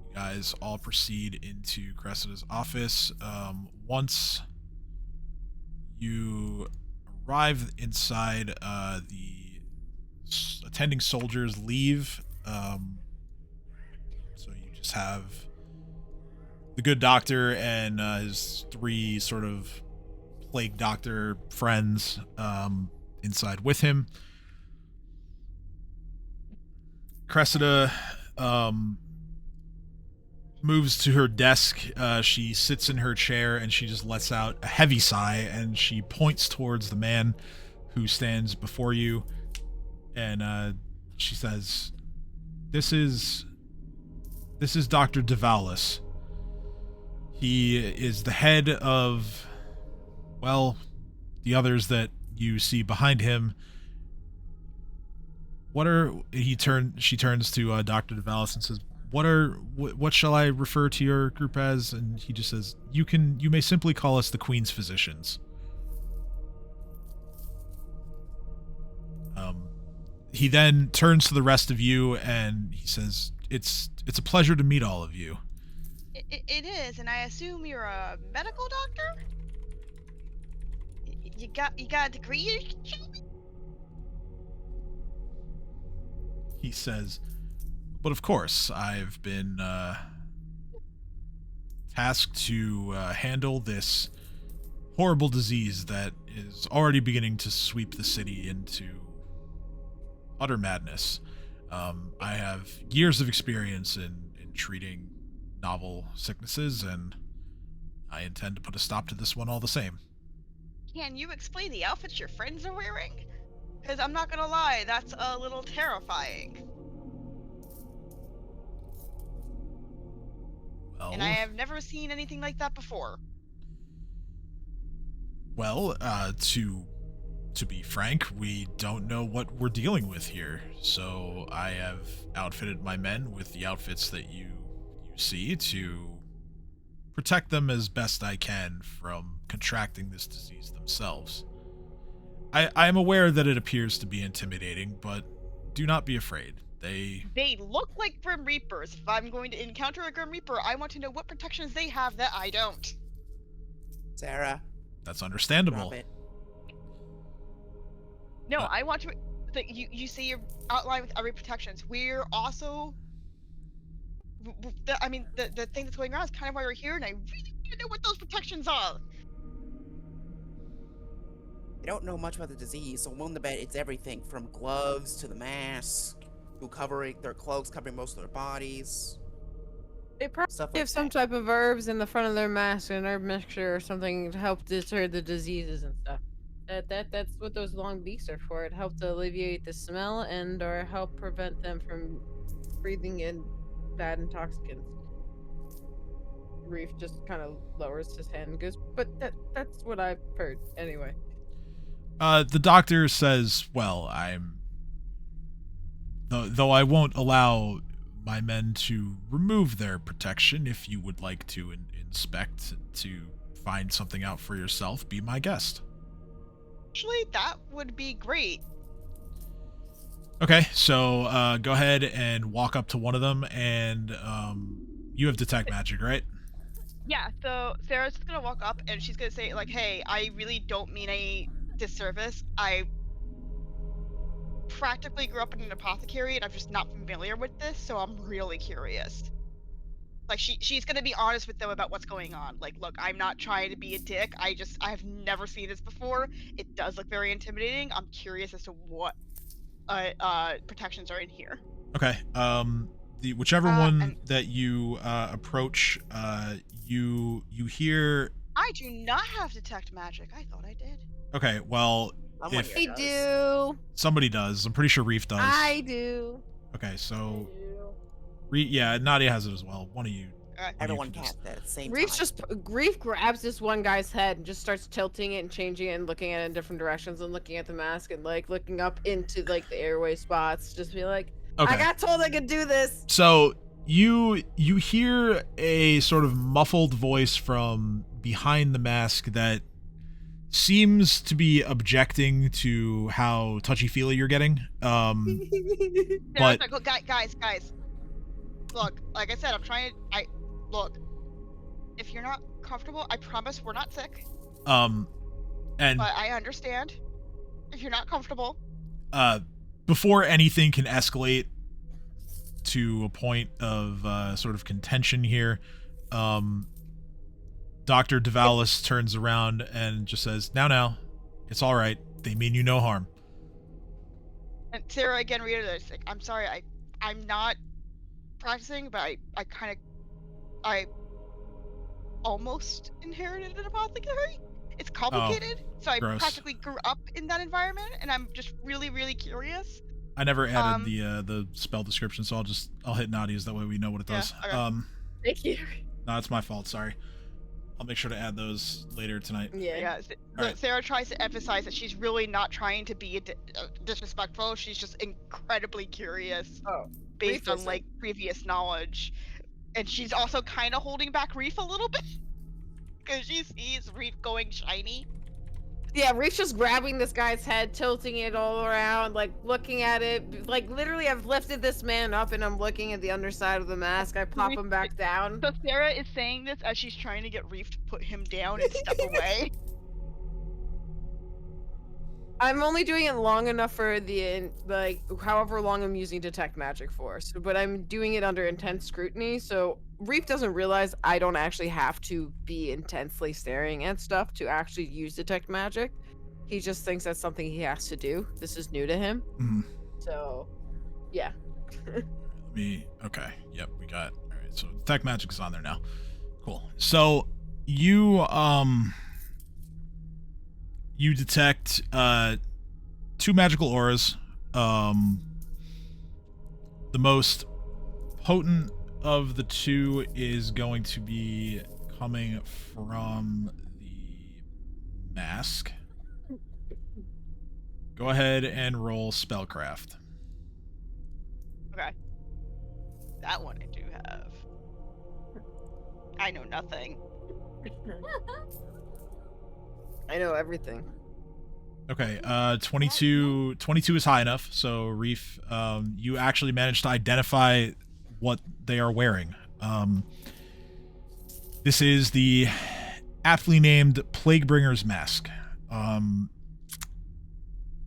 you guys all proceed into Cressida's office. Once you arrive inside, the attending soldiers leave. So you just have the good doctor and his 3 sort of plague doctor friends inside with him. Cressida moves to her desk. She sits in her chair and she just lets out a heavy sigh, and she points towards the man who stands before you, and she says, This is Dr. Davalis. He is the head of, well, the others that you see behind him. She turns to Dr. Davalis and says, what shall I refer to your group as? And he just says, you may simply call us the Queen's Physicians. He then turns to the rest of you and he says, it's a pleasure to meet all of you. It is, and I assume you're a medical doctor? You got a degree you can show me? He says, but of course, I've been tasked to handle this horrible disease that is already beginning to sweep the city into utter madness. I have years of experience in treating novel sicknesses, and I intend to put a stop to this one all the same. Can you explain the outfits your friends are wearing? Because I'm not gonna lie, that's a little terrifying. Well, and I have never seen anything like that before. Well, to be frank, we don't know what we're dealing with here, so I have outfitted my men with the outfits that you see to protect them as best I can from contracting this disease themselves. I am aware that it appears to be intimidating, but do not be afraid. They look like Grim Reapers. If I'm going to encounter a Grim Reaper, I want to know what protections they have that I don't. Sarah. That's understandable. Drop it. No, I want to. You see your outline with every protections. We're also. The thing that's going on is kind of why we're here, and I really want to know what those protections are. They don't know much about the disease, so I'm willing to bet it's everything from gloves to the mask, to covering their cloaks, covering most of their bodies. They probably Stuff like have some that. type of herbs in the front of their mask, an herb mixture or something to help deter the diseases and stuff. That's what those long beaks are for. It helps to alleviate the smell and or help prevent them from breathing in bad intoxicants. Reef just kind of lowers his hand and goes, but that's what I've heard anyway. The doctor says, well, though I won't allow my men to remove their protection, if you would like to inspect to find something out for yourself, be my guest. Actually, that would be great. Okay, so go ahead and walk up to one of them, and you have detect magic, right? Yeah, so Sarah's just gonna walk up and she's gonna say, like, hey, I really don't mean any disservice. I practically grew up in an apothecary and I'm just not familiar with this, so I'm really curious. Like, she's gonna be honest with them about what's going on. Like, look, I'm not trying to be a dick. I've never seen this before. It does look very intimidating. I'm curious as to what protections are in here. Okay. Whichever one that you approach, you hear. I do not have detect magic. I thought I did. Okay, well, if I do. somebody does, I'm pretty sure Reef does. I do. Okay, so yeah, Nadia has it as well. One of you. Everyone cast that at the same Reef time. Reef grabs this one guy's head and just starts tilting it and changing it and looking at it in different directions and looking at the mask and like looking up into like the airway spots. Just be like, Okay. I got told I could do this. So you hear a sort of muffled voice from behind the mask that seems to be objecting to how touchy-feely you're getting. But guys, look, like I said, I'm trying to. Look. If you're not comfortable, I promise we're not sick. And But I understand if you're not comfortable. Before anything can escalate to a point of sort of contention here, Dr. Davalis turns around and just says, now, it's all right. They mean you no harm. And Sarah again reiterates, like, I'm sorry, I'm not practicing, but I almost inherited an apothecary. It's complicated, so I gross. practically grew up in that environment, and I'm just really, really curious. I never added the spell description, so I'll hit Nadia's, that way we know what it does. Yeah, okay. Thank you. No, it's my fault, sorry. I'll make sure to add those later tonight. Yeah. Right. Sarah tries to emphasize that she's really not trying to be disrespectful. She's just incredibly curious, based on like previous knowledge, and she's also kind of holding back Reef a little bit because she sees Reef going shiny. Yeah, Reef's just grabbing this guy's head, tilting it all around, like looking at it. Like literally, I've lifted this man up and I'm looking at the underside of the mask. I pop him back down. So Sarah is saying this as she's trying to get Reef to put him down and step away. I'm only doing it long enough for the however long I'm using detect magic for. So, but I'm doing it under intense scrutiny. So Reef doesn't realize I don't actually have to be intensely staring at stuff to actually use detect magic. He just thinks that's something he has to do. This is new to him. Mm-hmm. So, yeah. Okay. Yep, we got. All right. So detect magic is on there now. Cool. So you detect two magical auras. The most potent of the two is going to be coming from the mask. Go ahead and roll spellcraft. Okay. That one I do have. I know nothing. I know everything. Okay, 22 is high enough. So Reef, you actually managed to identify what they are wearing. This is the aptly named Plaguebringer's mask.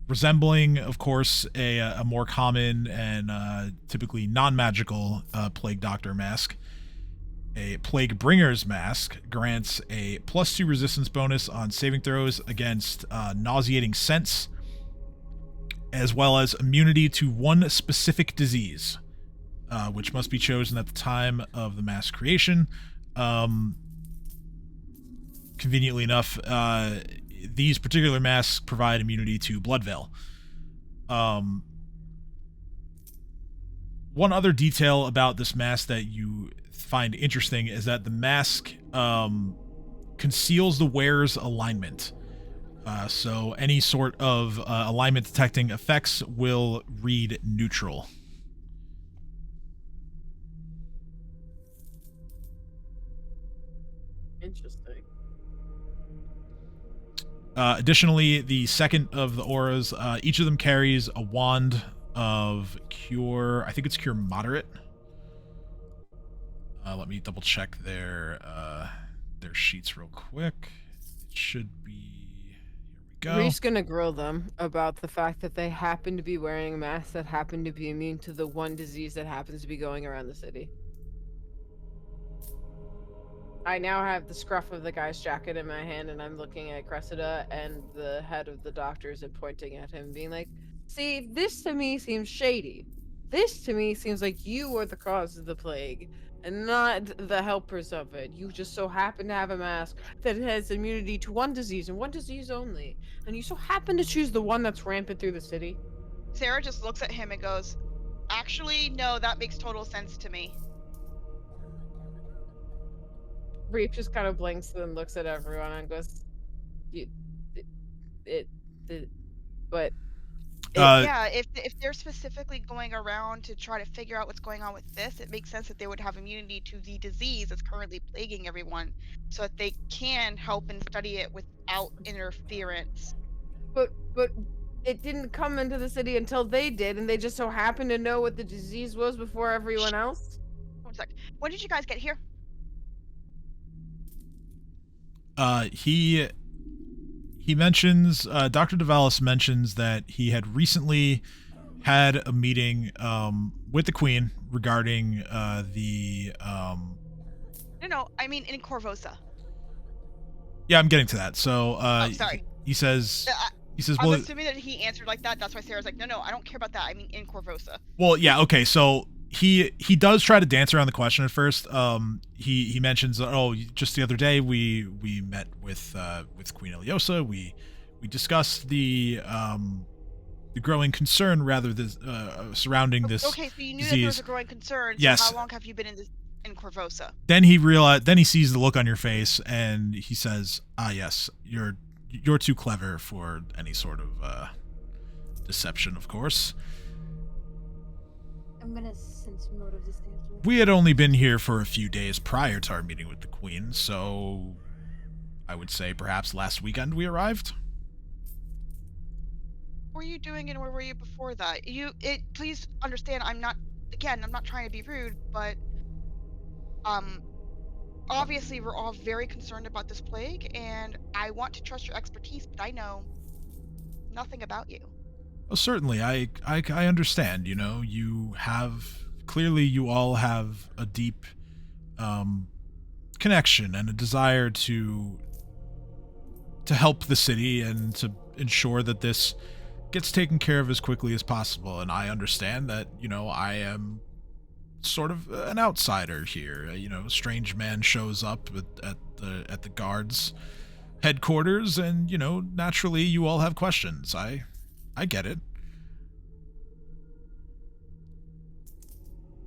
Resembling, of course, a more common and typically non-magical Plague Doctor mask. A Plaguebringer's mask grants a +2 resistance bonus on saving throws against nauseating scents, as well as immunity to one specific disease, which must be chosen at the time of the mask creation. Conveniently enough, these particular masks provide immunity to Bloodveil. One other detail about this mask that you find interesting is that the mask conceals the wearer's alignment. So any sort of alignment detecting effects will read neutral. Interesting. Additionally, the second of the auras, each of them carries a wand of cure. I think it's cure moderate. Let me double check their sheets real quick. It should be. Here we go. Reef's gonna grill them about the fact that they happen to be wearing a mask that happen to be immune to the one disease that happens to be going around the city. I now have the scruff of the guy's jacket in my hand, and I'm looking at Cressida and the head of the doctors and pointing at him, being like, see, this to me seems shady. This to me seems like you are the cause of the plague, and not the helpers of it. You just so happen to have a mask that has immunity to one disease, and one disease only. And you so happen to choose the one that's rampant through the city. Sarah just looks at him and goes, actually, no, that makes total sense to me. Reef just kind of blinks and looks at everyone and goes, yeah, if they're specifically going around to try to figure out what's going on with this, it makes sense that they would have immunity to the disease that's currently plaguing everyone, so that they can help and study it without interference. But it didn't come into the city until they did, and they just so happened to know what the disease was before everyone else. When did you guys get here? He mentions, Dr. DeValis mentions that he had recently had a meeting with the Queen regarding the No, I mean in Corvosa. yeah, I'm getting to that. So Oh, sorry. he says I'm well, assuming that he answered like that. That's why Sarah's like, no, I don't care about that. I mean in Corvosa. well, yeah, okay. So he does try to dance around the question at first. He mentions, oh, just the other day we met with Queen Iliosa. We discussed the growing concern rather surrounding this Okay, so you knew disease. that there was a growing concern. So yes. how long have you been in Corvosa? Then he sees the look on your face and he says, "Ah, yes, you're too clever for any sort of deception, of course. I'm gonna sense motive this answer. We had only been here for a few days prior to our meeting with the Queen, so I would say perhaps last weekend we arrived." What were you doing and where were you before that? Please understand, I'm not trying to be rude, but obviously we're all very concerned about this plague, and I want to trust your expertise, but I know nothing about you. Well, certainly, I understand. You know, you all have a deep connection and a desire to help the city and to ensure that this gets taken care of as quickly as possible. And I understand that, you know, I am sort of an outsider here. You know, a strange man shows up at the guards headquarters, and, you know, naturally you all have questions. I get it.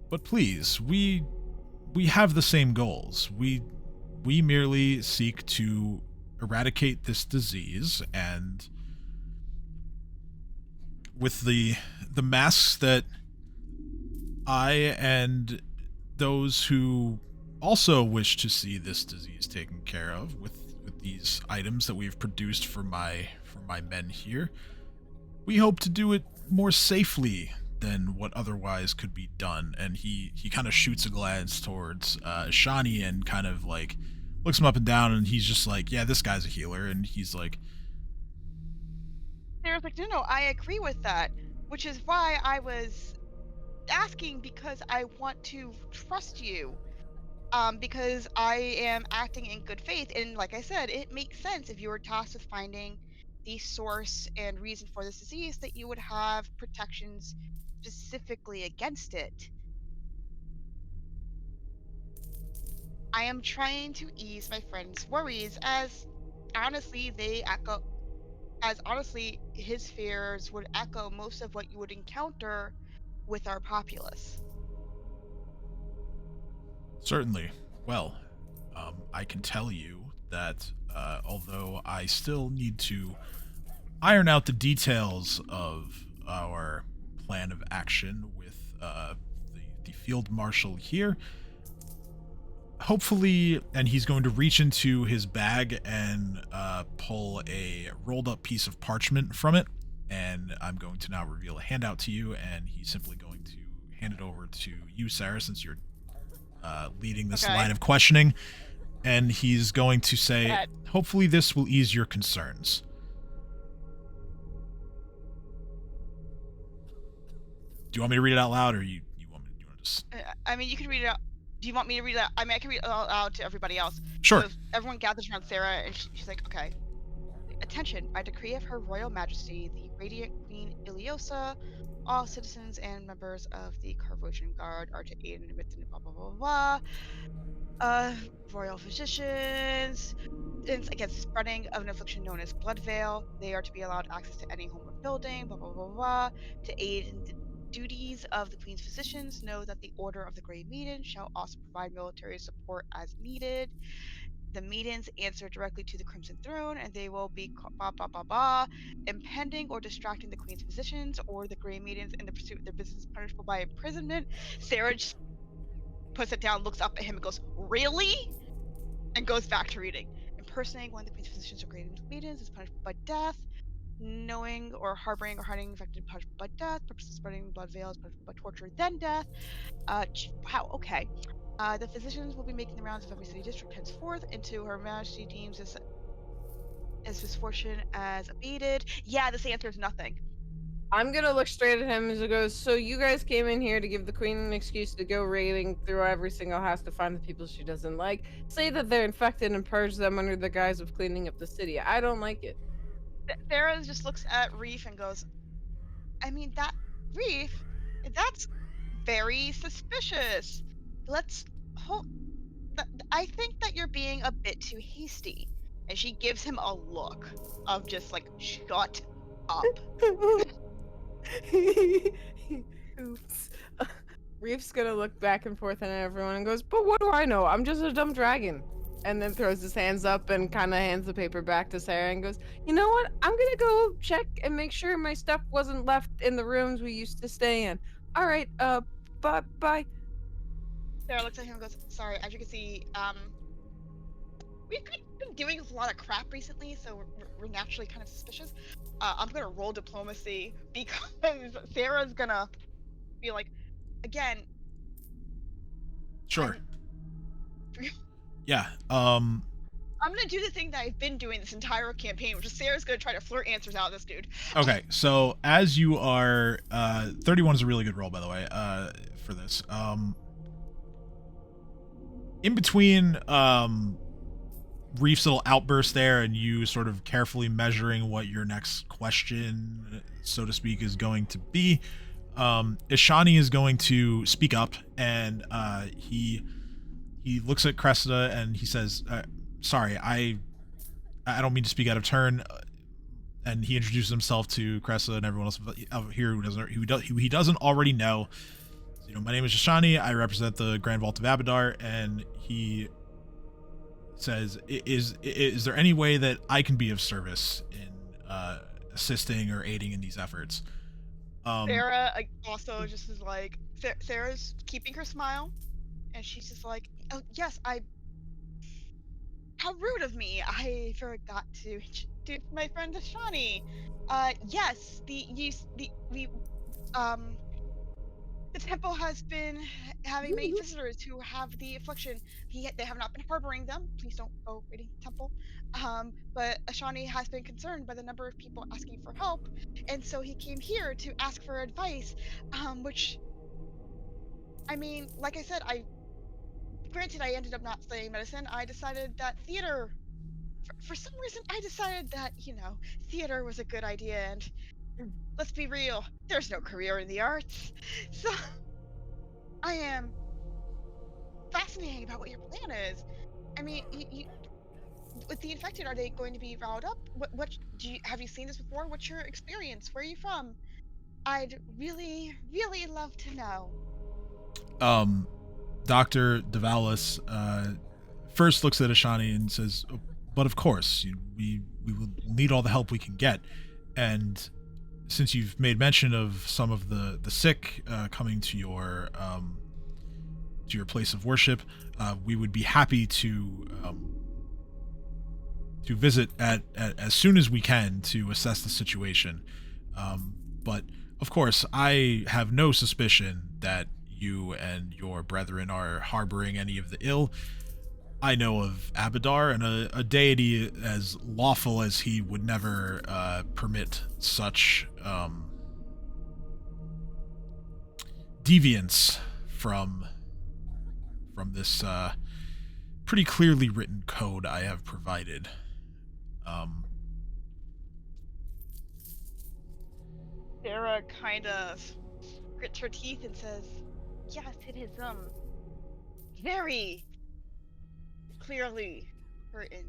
But please, we have the same goals. We merely seek to eradicate this disease, and with the masks that I and those who also wish to see this disease taken care of, with these items that we've produced for my men here, we hope to do it more safely than what otherwise could be done. And he kind of shoots a glance towards Shani and kind of like looks him up and down, and he's just like, yeah, this guy's a healer. And he's like, Sarah's like, no, I agree with that, which is why I was asking, because I want to trust you. Because I am acting in good faith, and like I said, it makes sense if you were tasked with finding the source and reason for this disease that you would have protections specifically against it. I am trying to ease my friend's worries, as honestly his fears would echo most of what you would encounter with our populace. certainly. Well, I can tell you that although I still need to iron out the details of our plan of action with the field marshal here, hopefully, and he's going to reach into his bag and pull a rolled up piece of parchment from it, and I'm going to now reveal a handout to you, and he's simply going to hand it over to you, Sarah, since you're leading this line of questioning, and he's going to say, hopefully this will ease your concerns. Do you want me to read it out loud, or you want to just... I mean, you can read it out. Do you want me to read it out? I mean, I can read it out to everybody else. Sure. So everyone gathers around Sarah, and she's like, okay. Attention, by decree of Her Royal Majesty, the Radiant Queen Iliosa, all citizens and members of the Carvosian Guard are to aid in admitting blah blah blah blah. Royal physicians, against the spreading of an affliction known as blood veil, they are to be allowed access to any home or building, blah blah blah blah. To aid in the duties of the Queen's physicians, know that the Order of the Grey Maiden shall also provide military support as needed. The maidens answer directly to the Crimson Throne, and they will be impeding or distracting the Queen's physicians or the Grey Maidens in the pursuit of their business punishable by imprisonment. Sarah just puts it down, looks up at him, and goes, "Really?" and goes back to reading. Impersonating one of the Queen's physicians or Grey Maidens is punishable by death. Knowing or harboring or hiding infected is punishable by death. Purposely spreading blood veil is punishable by torture, then death. Wow, okay. The physicians will be making the rounds of every city district henceforth until Her Majesty deems this as misfortune as abated. Yeah, this answer is nothing. I'm gonna look straight at him as it goes, so you guys came in here to give the queen an excuse to go raiding through every single house to find the people she doesn't like, say that they're infected and purge them under the guise of cleaning up the city. I don't like it. Sarah just looks at Reef and goes, I mean, Reef, that's very suspicious. Let's hold. I think that you're being a bit too hasty. And she gives him a look of just like, shut up. Oops. Reef's gonna look back and forth at everyone and goes, but what do I know? I'm just a dumb dragon. And then throws his hands up and kind of hands the paper back to Sarah and goes, you know what? I'm gonna go check and make sure my stuff wasn't left in the rooms we used to stay in. All right, bye. Sarah looks at him and goes, sorry, as you can see, we've been doing a lot of crap recently, so we're naturally kind of suspicious. I'm gonna roll diplomacy because Sarah's gonna be like, again. Sure. Yeah. I'm gonna do the thing that I've been doing this entire campaign, which is Sarah's gonna try to flirt answers out of this dude. Okay, so as you are, 31 is a really good roll, by the way, for this. In between, Reef's little outburst there and you sort of carefully measuring what your next question, so to speak, is going to be, Ishani is going to speak up, and he looks at Cressida and he says, sorry, I don't mean to speak out of turn, and he introduces himself to Cressida and everyone else out here who he doesn't already know. You know, my name is Ishani, I represent the Grand Vault of Abadar, and he says, is there any way that I can be of service in assisting or aiding in these efforts? Sarah also just is like, Sarah's keeping her smile, and she's just like, oh yes, how rude of me, I forgot to introduce my friend Ashani. Yes, the temple has been having many visitors who have the affliction. They have not been harboring them. Please don't go raiding the temple. But Ashani has been concerned by the number of people asking for help, and so he came here to ask for advice. Which, I mean, like I said, granted I ended up not studying medicine. I decided that theater, for some reason, I decided that theater was a good idea, and let's be real, there's no career in the arts. So I am fascinated about what your plan is. I mean, you with the infected, are they going to be riled up? What have you seen this before? What's your experience? Where are you from? I'd really, really love to know. Dr. Davalis first looks at Ashani and says, oh, but of course, we will need all the help we can get. And since you've made mention of some of the sick coming to your place of worship, we would be happy to visit at as soon as we can to assess the situation. But of course, I have no suspicion that you and your brethren are harboring any of the ill. I know of Abadar, and a deity as lawful as he would never permit such deviance from this pretty clearly written code I have provided. Sarah kind of grits her teeth and says, yes, it is very clearly written.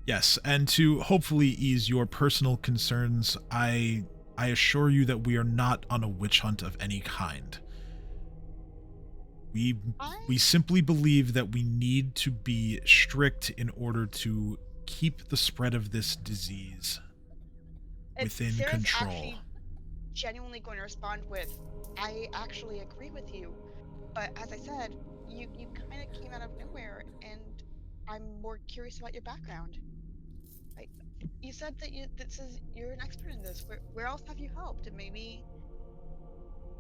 Yes, and to hopefully ease your personal concerns, I assure you that we are not on a witch hunt of any kind. We simply believe that we need to be strict in order to keep the spread of this disease within Sarah's control. Actually genuinely going to respond with, I actually agree with you, but as I said, you kind of came out of nowhere, and I'm more curious about your background. You said that you're an expert in this. Where else have you helped? And maybe,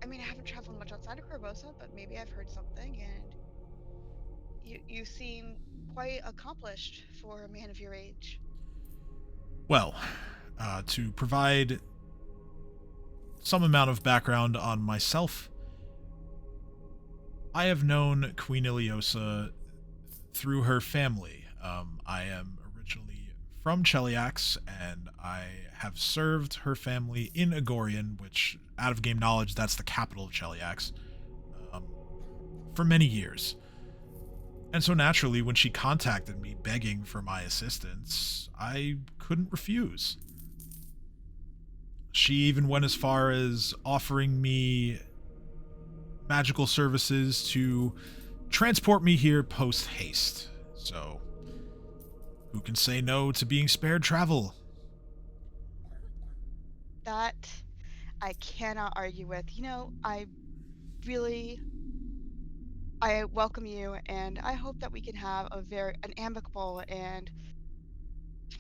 I mean, I haven't traveled much outside of Corvosa, but maybe I've heard something, and You seem quite accomplished for a man of your age. Well, to provide some amount of background on myself, I have known Queen Iliosa through her family. I am originally from Cheliax, and I have served her family in Agorian, which, out of game knowledge, that's the capital of Cheliax, for many years. And so naturally, when she contacted me begging for my assistance, I couldn't refuse. She even went as far as offering me magical services to transport me here post haste. So, who can say no to being spared travel? That I cannot argue with. I welcome you, and I hope that we can have an amicable and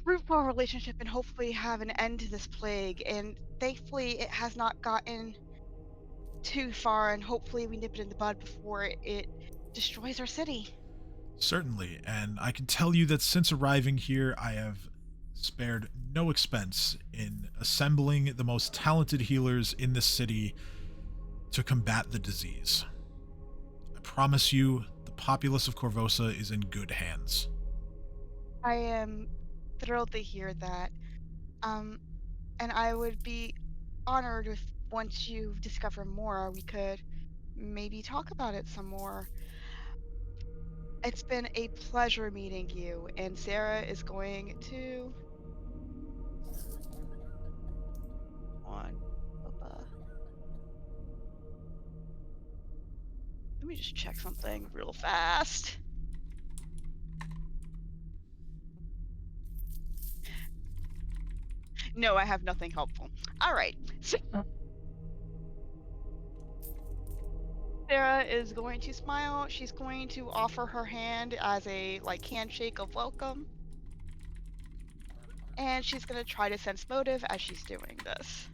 fruitful relationship, and hopefully have an end to this plague. And thankfully, it has not gotten too far, and hopefully, we nip it in the bud before it destroys our city. Certainly, and I can tell you that since arriving here, I have spared no expense in assembling the most talented healers in this city to combat the disease. I promise you, the populace of Corvosa is in good hands. I am thrilled to hear that. And I would be honored if once you discover more, we could maybe talk about it some more. It's been a pleasure meeting you, and Sarah is going to let me just check something real fast. No, I have nothing helpful. All right. So Sarah is going to smile. She's going to offer her hand as a handshake of welcome. And she's going to try to sense motive as she's doing this.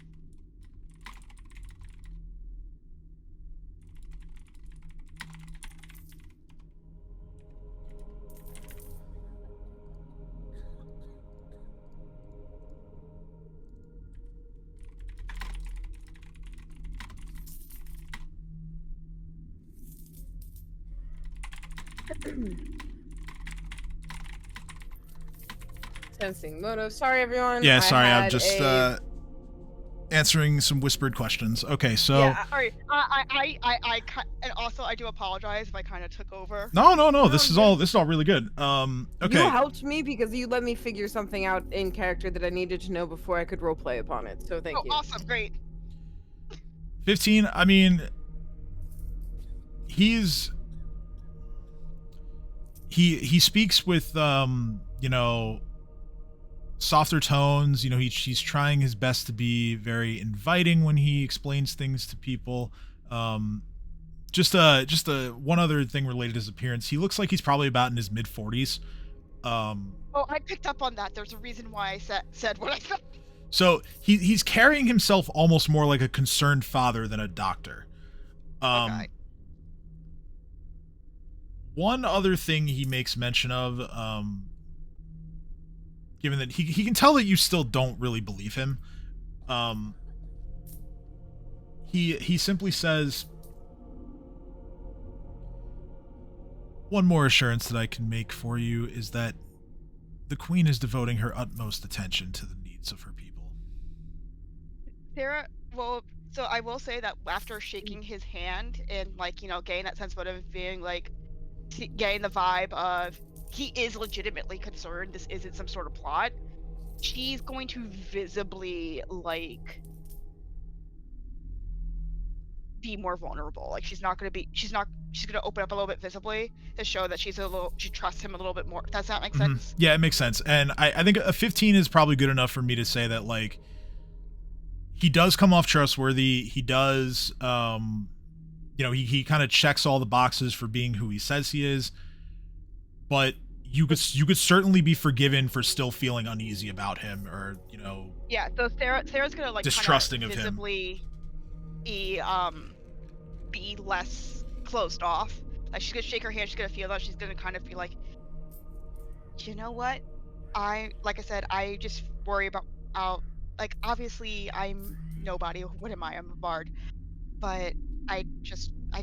Sensing motive. Sorry, everyone. Yeah, sorry, I'm just answering some whispered questions. Okay, so Yeah, sorry. And also I do apologize if I kind of took over. No. This is all really good. Okay. You helped me because you let me figure something out in character that I needed to know before I could roleplay upon it. So thank you. Awesome, great. 15. I mean, he speaks with softer tones. He's trying his best to be very inviting when he explains things to people. Just one other thing related to his appearance. He looks like he's probably about in his mid-40s. Oh, I picked up on that. There's a reason why I said what I said. So he's carrying himself almost more like a concerned father than a doctor. Okay. One other thing he makes mention of, given that he can tell that you still don't really believe him, he simply says, "One more assurance that I can make for you is that the Queen is devoting her utmost attention to the needs of her people." Sarah, well, so I will say that after shaking his hand and getting that sense of being getting the vibe of he is legitimately concerned, this isn't some sort of plot, she's going to visibly be more vulnerable. She's going to open up a little bit visibly to show that she trusts him a little bit more. Does that make sense? Yeah, it makes sense. And I think a 15 is probably good enough for me to say that he does come off trustworthy. He does he kind of checks all the boxes for being who he says he is, but you could certainly be forgiven for still feeling uneasy about him, or Yeah, so Sarah's gonna distrusting of visibly him. Be less closed off Like, she's gonna shake her hand, she's gonna feel that, she's gonna kind of be like, you know what? Like I said, I just worry about, like, obviously, I'm nobody. What am I? I'm a bard. But I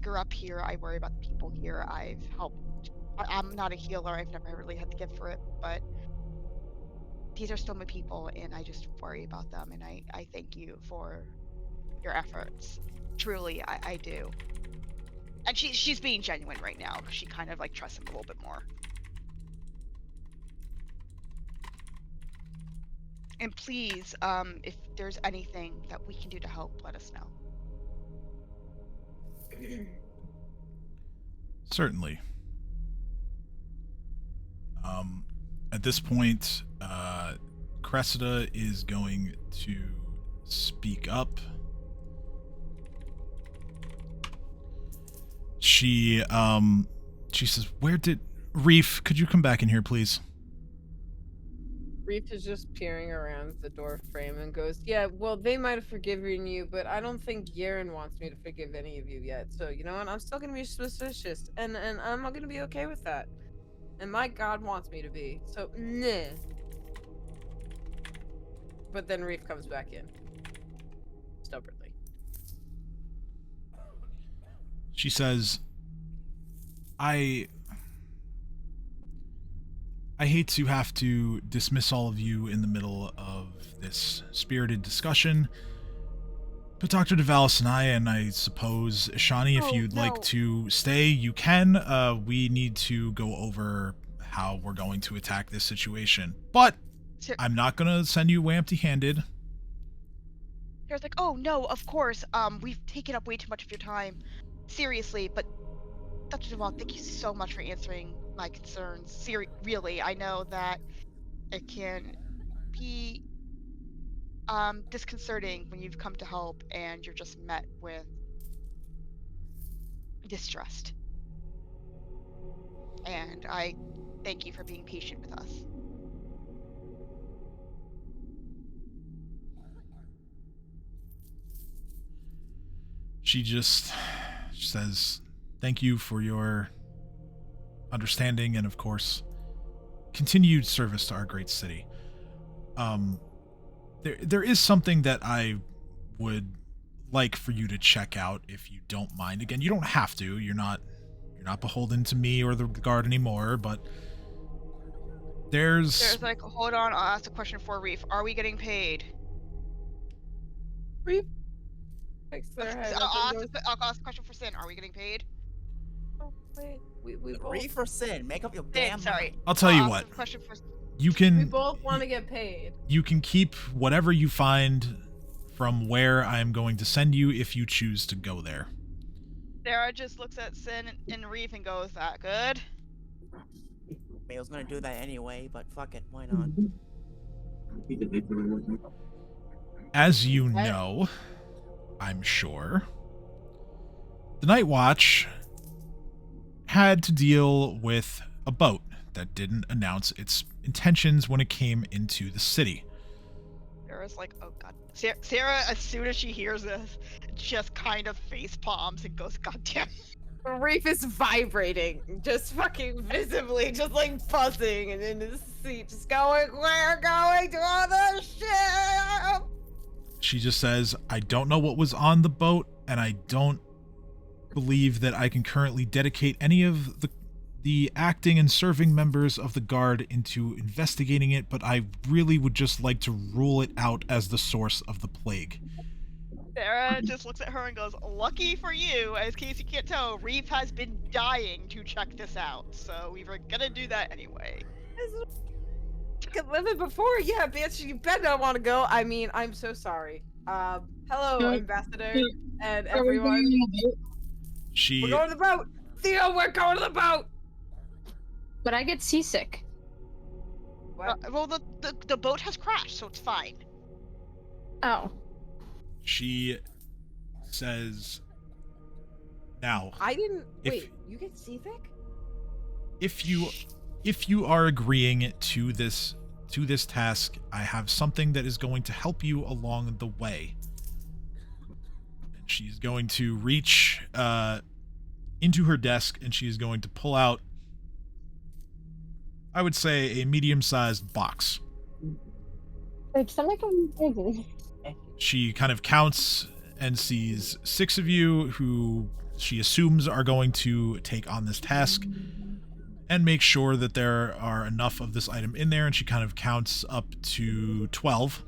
grew up here. I worry about the people here. I've helped. I'm not a healer. I've never really had the gift for it. But these are still my people, and I just worry about them. And I thank you for your efforts. Truly, I do. And she's being genuine right now, because she kind of like trusts him a little bit more. And please, if there's anything that we can do to help, let us know. Certainly. At this point, Cressida is going to speak up. She says, "Where did Reef? Could you come back in here, please?" Reef is just peering around the door frame and goes, "Yeah, well, they might have forgiven you, but I don't think Yaren wants me to forgive any of you yet. So you know what? I'm still gonna be suspicious, and I'm not gonna be okay with that. And my God wants me to be. So nah." But then Reef comes back in, stubbornly. She says, I hate to have to dismiss all of you in the middle of this spirited discussion, but Dr. DeValis and I suppose, Shani, if you'd like to stay, you can. We need to go over how we're going to attack this situation. But I'm not going to send you away empty-handed. There's like, oh no, of course. We've taken up way too much of your time. Seriously, but Dr. Duvall, thank you so much for answering my concerns. Really, I know that it can be disconcerting when you've come to help and you're just met with distrust. And I thank you for being patient with us. She just says, thank you for your understanding and, of course, continued service to our great city. There is something that I would like for you to check out, if you don't mind. Again, you don't have to. You're not beholden to me or the guard anymore, but there's like, hold on, I'll ask a question for Reef. Are we getting paid? Reef? I'll ask a question for Sin. Are we getting paid? Oh, wait. We both... Reef or Sin? Make up your damn sorry. I'll tell you what. You can... We both want to get paid. You can keep whatever you find from where I'm going to send you if you choose to go there. Sarah just looks at Sin and Reef and goes, that good? I was gonna do that anyway, but fuck it, why not? As you know, I'm sure, the Night Watch had to deal with a boat that didn't announce its intentions when it came into the city. Sarah's like, oh god. Sarah, as soon as she hears this, just kind of face palms and goes, god damn. Reef is vibrating, just fucking visibly, just like buzzing and in his seat, just going, we're going to other ship! She just says, I don't know what was on the boat, and I don't believe that I can currently dedicate any of the acting and serving members of the guard into investigating it, but I really would just like to rule it out as the source of the plague. Sarah just looks at her and goes, lucky for you, as case you can't tell, Reef has been dying to check this out, so we were gonna do that anyway. Could live it before, yeah, bitch, you better not want to go. I mean, I'm so sorry. Hello, Ambassador, and everyone. We're going to the boat! Theo, we're going to the boat! But I get seasick. Well, the boat has crashed, so it's fine. Oh. She says, now, I didn't, wait, you get seasick? If you are agreeing to this task, I have something that is going to help you along the way. And she's going to reach into her desk, and she is going to pull out, I would say, a medium-sized box. Like, something can She kind of counts and sees 6 of you who she assumes are going to take on this task, and make sure that there are enough of this item in there, and she kind of counts up to 12.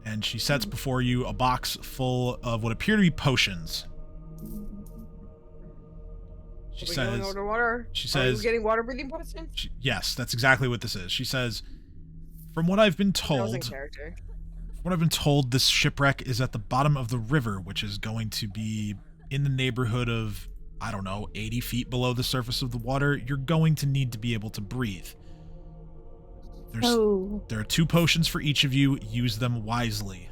And she sets before you a box full of what appear to be potions. She says, water? She Are says, you getting water breathing potions? yes, that's exactly what this is. She says, from what I've been That was in told, character. this shipwreck is at the bottom of the river, which is going to be in the neighborhood of, I don't know, 80 feet below the surface of the water. You're going to need to be able to breathe. There are 2 potions for each of you. Use them wisely.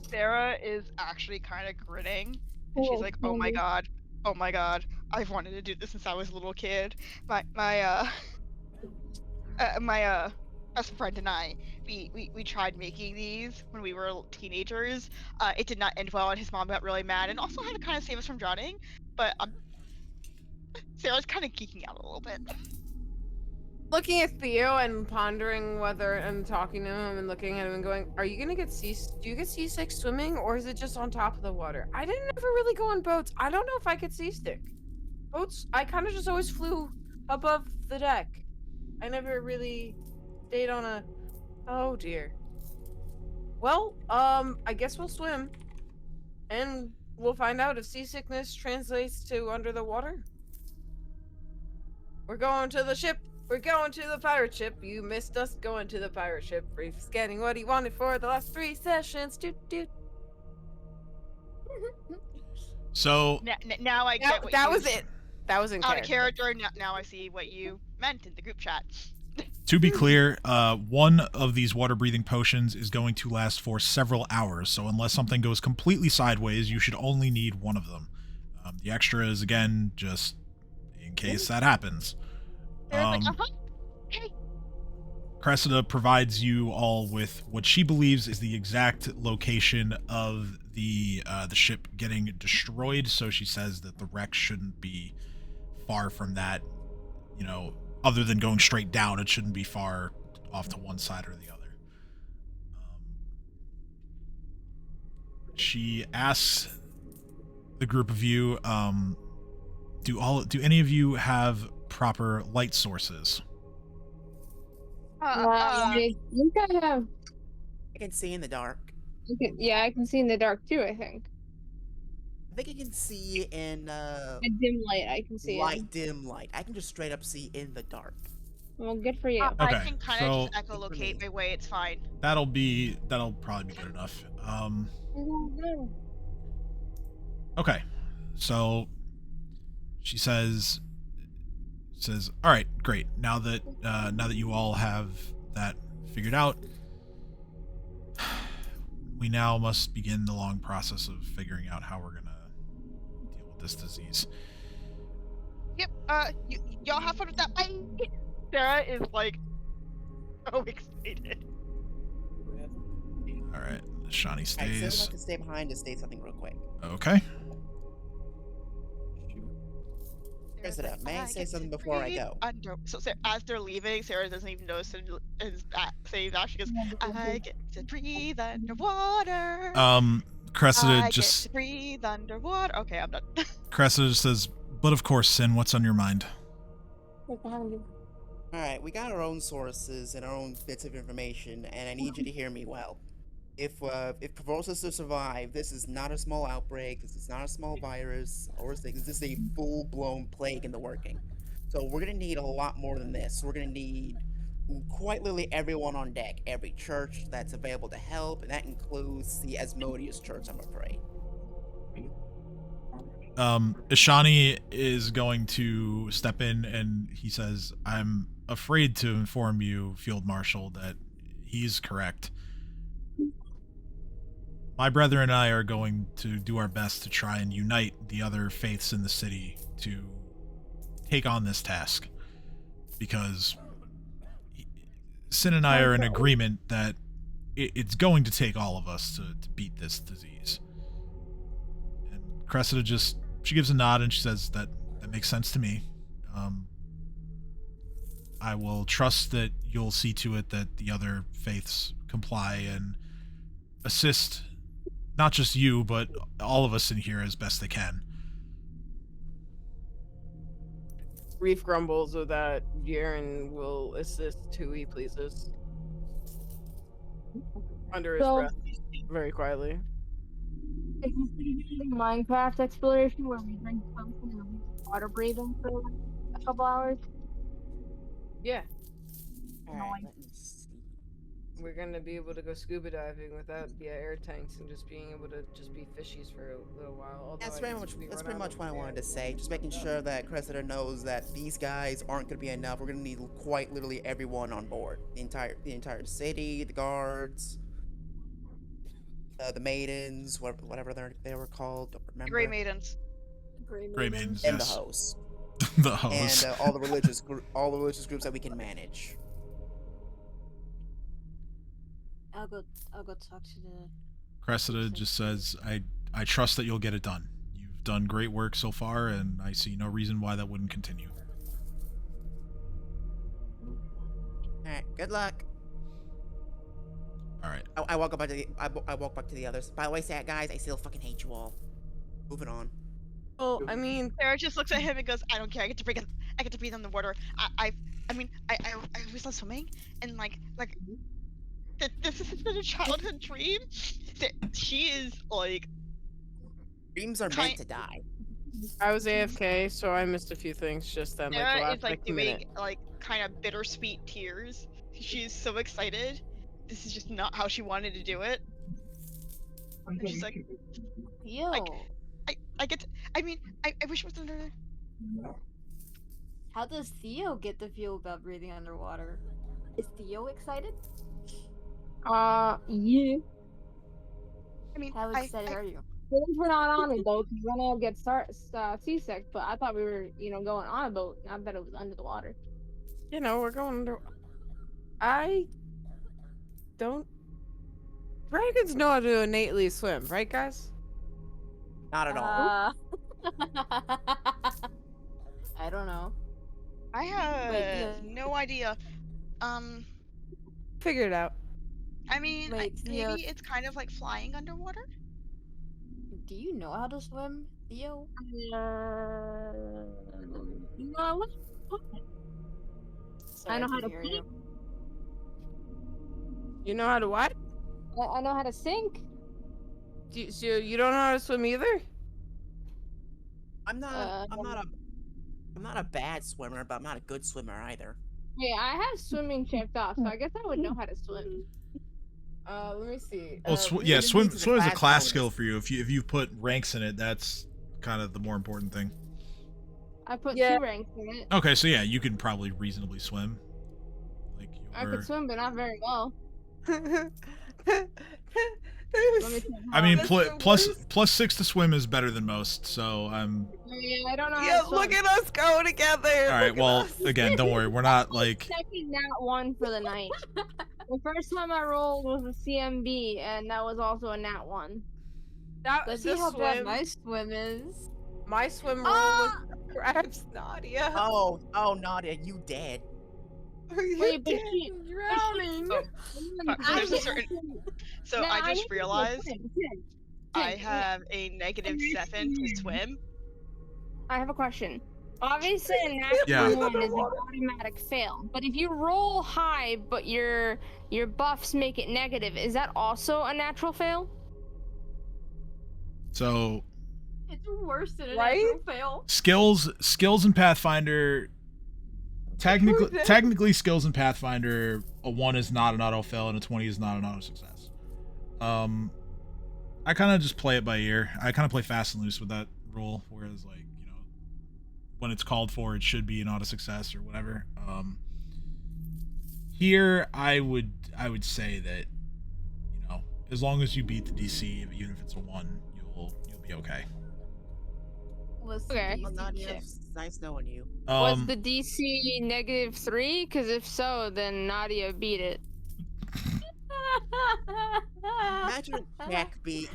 Sarah is actually kind of grinning. And she's like, oh my god. I've wanted to do this since I was a little kid. My best friend and I, we tried making these when we were teenagers. It did not end well, and his mom got really mad, and also had to kind of save us from drowning. But Sarah's kind of geeking out a little bit. Looking at Theo and pondering whether, and talking to him and looking at him and going, are you gonna get do you get seasick swimming, or is it just on top of the water? I didn't ever really go on boats. I don't know if I get seasick. Boats, I kind of just always flew above the deck. I never really stayed on a, oh dear. Well, I guess we'll swim. And we'll find out if seasickness translates to under the water. We're going to the ship. We're going to the pirate ship. You missed us going to the pirate ship. Reef's getting what he wanted for the last 3 sessions. Doot. So Now I get what that you... was it. That was in out of character. character. Now I see what you meant in the group chat. to be clear, one of these water-breathing potions is going to last for several hours, so unless something goes completely sideways, you should only need one of them. The extra is, again, just in case that happens. Sarah's like, okay. Cressida provides you all with what she believes is the exact location of the ship getting destroyed, so she says that the wreck shouldn't be far from that, other than going straight down, it shouldn't be far off to one side or the other. She asks the group of you, do any of you have proper light sources? I think I have. I can see in the dark. Yeah, I can see in the dark too, I think. I think I can see in A dim light, I can see. dim light. I can just straight up see in the dark. Well, good for you. Okay, I can kind of so- just echolocate my way. It's fine. That'll probably be good enough. Okay, so she says, all right, great. Now that you all have that figured out, we now must begin the long process of figuring out how we're gonna deal with this disease. Yep. Y'all have fun with that. Bye. Sarah is like so excited. All right, Shawnee Alright, so I'd stays. like to stay behind to say something real quick. Okay. Here's it up. May I say something before I go? So as they're leaving, Sarah doesn't even notice his saying that. She goes, I get to breathe underwater. Cressida I just get to breathe underwater. Okay, I'm done. Cressida says, but of course, Sin, what's on your mind? Alright, we got our own sources and our own bits of information, and I need you to hear me well. If Provos is to survive, this is not a small outbreak, this is not a small virus, or this is a full-blown plague in the working. So we're gonna need a lot more than this. We're gonna need quite literally everyone on deck, every church that's available to help, and that includes the Asmodeus Church, I'm afraid. Ishani is going to step in, and he says, I'm afraid to inform you, Field Marshal, that he's correct. My brother and I are going to do our best to try and unite the other faiths in the city to take on this task, because Sin and I are in agreement that it's going to take all of us to beat this disease. And Cressida she gives a nod and she says that makes sense to me. I will trust that you'll see to it that the other faiths comply and assist not just you, but all of us in here as best they can. Reef grumbles so that Jaren will assist who he pleases. Under his breath, very quietly. Is this Minecraft exploration where we drink something and we water breathing for a couple hours? Yeah. Alright, let me see. We're gonna be able to go scuba diving without air tanks and just being able to just be fishies for a little while. That's pretty much what I wanted to say. Just making sure that Cressida knows that these guys aren't gonna be enough. We're gonna need quite literally everyone on board. The entire city, the guards, the maidens, whatever they were called. Don't remember. Grey Maidens. Grey Maidens, And yes. the host. The host. And all the religious groups that we can manage. I'll go talk to the... Cressida just says, I trust that you'll get it done. You've done great work so far, and I see no reason why that wouldn't continue. Alright, good luck. Alright. I walk back to the others. By the way, guys, I still fucking hate you all. Moving on. Well, I mean, Sarah just looks at him and goes, "I don't care. I get to breathe on the water. I always love swimming, and like this has been a childhood dream. That she is like. Dreams are meant to die." I was AFK, so I missed a few things just then. Sarah like, is like doing minute. like kind of bittersweet tears. She's so excited. This is just not how she wanted to do it. And she's like, Yo. I wish it was under. How does Theo get to feel about breathing underwater? Is Theo excited? Yeah. I mean, How excited are you? We're not on a boat because then I'll get seasick. But I thought we were, going on a boat. Not that it was under the water. We're going under. I don't. Dragons know how to innately swim, right, guys? Not at all. I don't know. I have Wait, no idea. Figure it out. I mean, Wait, Theo. maybe it's kind of like flying underwater. Do you know how to swim, Theo? No. I know how to hear sink. You know how to what? I know how to sink. So you don't know how to swim either? I'm not a bad swimmer, but I'm not a good swimmer either. Yeah, I have swimming checked off, so I guess I would know how to swim. Let me see. Well, swim is a class class bonus. skill for you. If you've put ranks in it, that's kind of the more important thing. I put 2 ranks in it. Okay, so yeah, you can probably reasonably swim. Like I could swim, but not very well. I mean, plus 6 to swim is better than most. So I'm. Yeah, I don't know. Yeah, how to swim. look at us go together. All right. Well, again, don't worry. We're not like. Second nat 1 for the night. The first time I rolled was a CMB, and that was also a nat 1. Let's see how bad my swim is. My swim roll was crabs, Nadia. Oh, Nadia, you dead. Wait, but she drowning. There's a certain. So No, I need just to realized swim. I have a -7 to swim. I have a question. Obviously, a nat Yeah. 1 is an automatic fail. But if you roll high, but your buffs make it negative, is that also a natural fail? So It's worse than a Right? natural fail. skills in Pathfinder. Technically, skills in Pathfinder, a 1 is not an auto fail and a 20 is not an auto success. I kind of just play it by ear. I kind of play fast and loose with that rule, whereas like when it's called for, it should be an auto success or whatever. Here, I would say that as long as you beat the DC, even if it's a 1, you'll be okay. What's the Okay. Well, DC Nadia, check? it's nice knowing you. Was the DC -3? Because if so, then Nadia beat it. Imagine a check be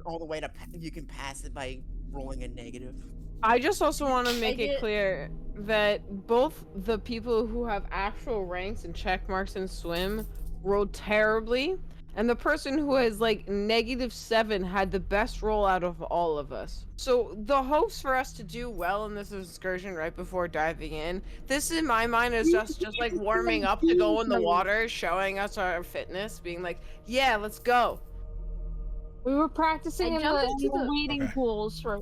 all the way to you can pass it by rolling a negative. I just also want to make it get- clear that both the people who have actual ranks and check marks in swim rolled terribly, and the person who has like -7 had the best roll out of all of us. So the hopes for us to do well in this excursion right before diving in, this in my mind is just like warming up to go in the water, showing us our fitness, being like, yeah, let's go. We were practicing in jumped the into the- wading Okay. pools for.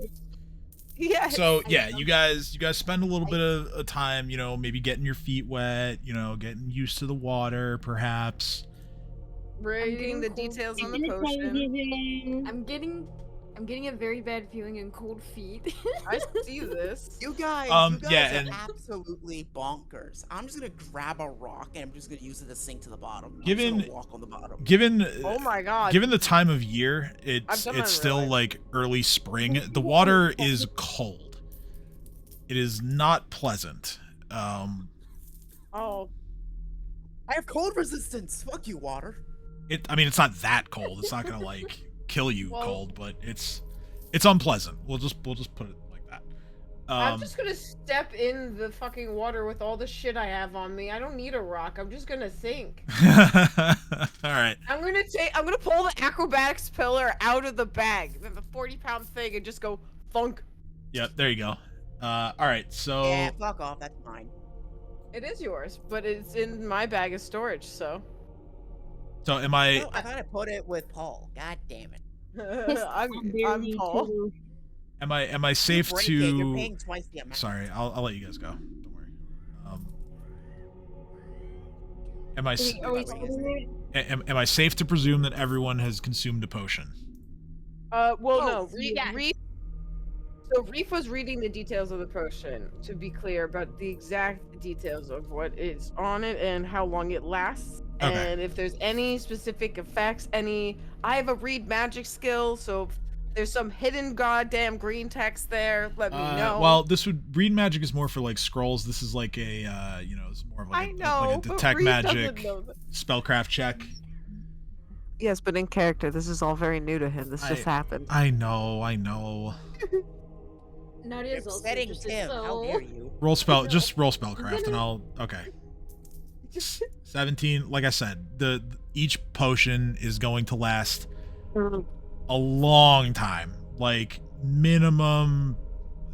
Yeah. So I yeah, know. you guys spend a little bit of time, you know, maybe getting your feet wet, you know, getting used to the water, perhaps. Reading the getting cold details on the In the potion. television. I'm getting a very bad feeling in cold feet. I see this. You guys, yeah, are and- absolutely bonkers. I'm just gonna grab a rock and I'm just gonna use it to sink to the bottom. I'm Given- just gonna walk on the bottom. Given Oh my god. given the time of year, it's done that in still real life. like early spring. The water is cold. It is not pleasant. Oh, I have cold resistance. Fuck you, water. I mean, it's not that cold. It's not gonna like kill you Well- cold, but it's unpleasant. We'll just put it like that. I'm just gonna step in the fucking water with all the shit I have on me. I don't need a rock. I'm just gonna sink. All right. I'm gonna pull the acrobatics pillar out of the bag, the 40-pound thing, and just go thunk. Yep. There you go. All right. So Yeah, fuck off. That's mine. It is yours, but it's in my bag of storage, so. am I? Oh, I thought I put it with Paul. God damn it. I'm Barely tall. too. Am I safe Break it, you're to? paying twice the amount. Sorry, I'll let you guys go. Don't worry. Am I Are we doing it? am I safe to presume that everyone has consumed a potion? Well, Oh, no. yes. So Reef was reading the details of the potion, to be clear, but the exact details of what is on it and how long it lasts, Okay. and if there's any specific effects, I have a read magic skill, so if there's some hidden goddamn green text there, let me know. Well, this would read magic is more for like scrolls. This is like a it's more of I like know, like a but detect Reef doesn't magic know that. spellcraft check. Yes, but in character, this is all very new to him. This just happened. I know. Nadia's also Upsetting just Tim. How so... dare you? Just roll spellcraft, and I'll okay. 17. Like I said, each potion is going to last a long time, like minimum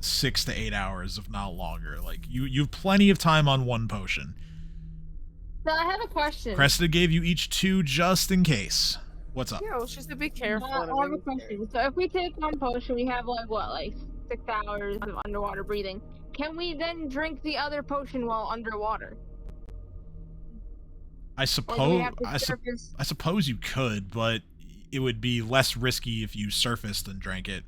6 to 8 hours, if not longer. Like you have plenty of time on one potion. So I have a question. Cressida gave you each 2 just in case. What's up? Yeah, well, she's to be careful. I have a question. So if we take one potion, we have like 6 hours of underwater breathing. Can we then drink the other potion while underwater? I Or do we suppose have to surface? I suppose you could, but it would be less risky if you surfaced and drank it.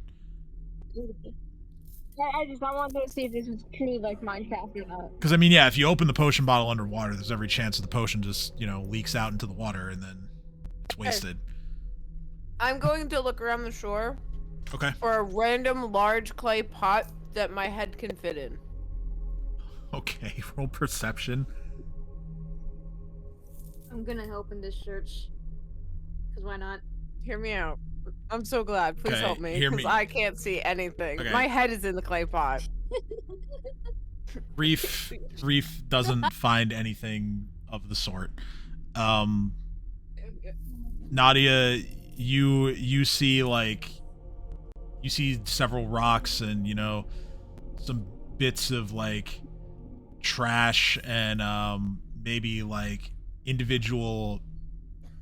I wanted to see if this was truly like Minecraft or not. Because I mean, yeah, if you open the potion bottle underwater, there's every chance that the potion just leaks out into the water and then it's wasted. I'm going to look around the shore Okay. for a random large clay pot that my head can fit in. Okay. Roll perception. I'm gonna help in this church. Cause why not? Hear me out. I'm so glad. Please Okay, help me, hear because me. I can't see anything. Okay. My head is in the clay pot. Reef doesn't find anything of the sort. Nadia, you see several rocks and some bits of like trash and maybe like individual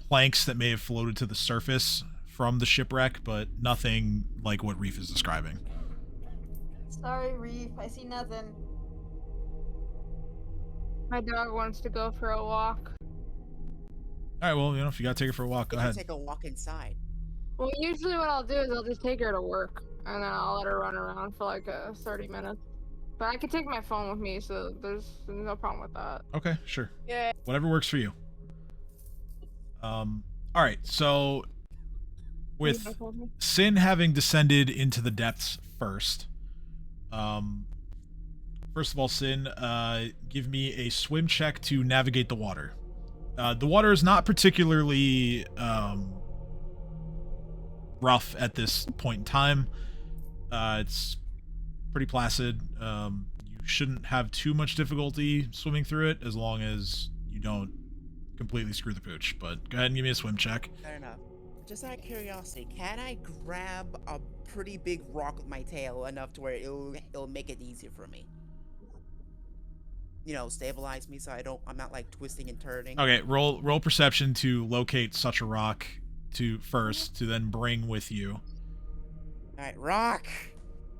planks that may have floated to the surface from the shipwreck, but nothing like what Reef is describing. Sorry, Reef. I see nothing. My dog wants to go for a walk. All right, well, if you gotta take it for a walk, go You should ahead. take a walk inside. Well, usually what I'll do is I'll just take her to work, and then I'll let her run around for like 30 minutes. But I can take my phone with me, so there's no problem with that. Okay, sure. Yeah. Whatever works for you. All right, so with Sin having descended into the depths first, first of all, Sin, give me a swim check to navigate the water. The water is not particularly rough at this point in time. It's pretty placid. You shouldn't have too much difficulty swimming through it as long as you don't completely screw the pooch. But go ahead and give me a swim check. Fair enough. Just out of curiosity, can I grab a pretty big rock with my tail enough to where it'll make it easier for me? You know, stabilize me so I'm not like twisting and turning. Okay, roll perception to locate such a rock to then bring with you. Alright, rock!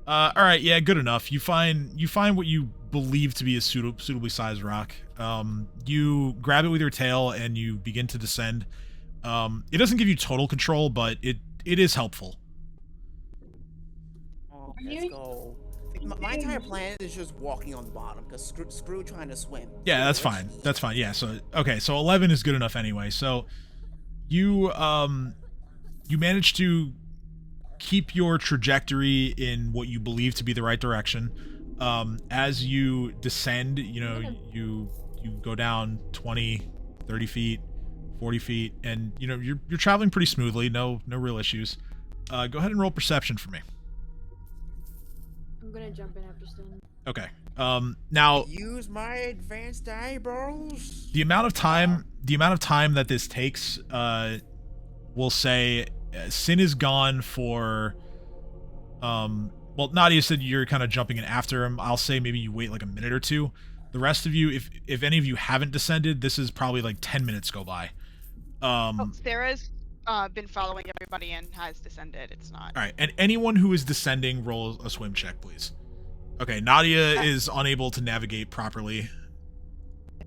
Alright, yeah, good enough. You find what you believe to be a suitably sized rock. You grab it with your tail and you begin to descend. It doesn't give you total control, but it is helpful. Oh, let's go. My entire plan is just walking on the bottom, because screw trying to swim. Yeah, that's fine. That's fine. Yeah, so, okay, so 11 is good enough anyway. So, you manage to keep your trajectory in what you believe to be the right direction. As you descend, you go down 20, 30 feet, 40 feet, and, you're traveling pretty smoothly. No real issues. Go ahead and roll perception for me. I'm gonna jump in after Sin. Okay. Now use my advanced eyeballs. The amount of time that this takes, we'll say, Sin is gone for. Well, Nadia said you're kind of jumping in after him. I'll say maybe you wait like a minute or two. The rest of you, if any of you haven't descended, this is probably like 10 minutes go by. Sarah's been following everybody and has descended. It's not. All right, and anyone who is descending, roll a swim check, please. Okay, Nadia is unable to navigate properly.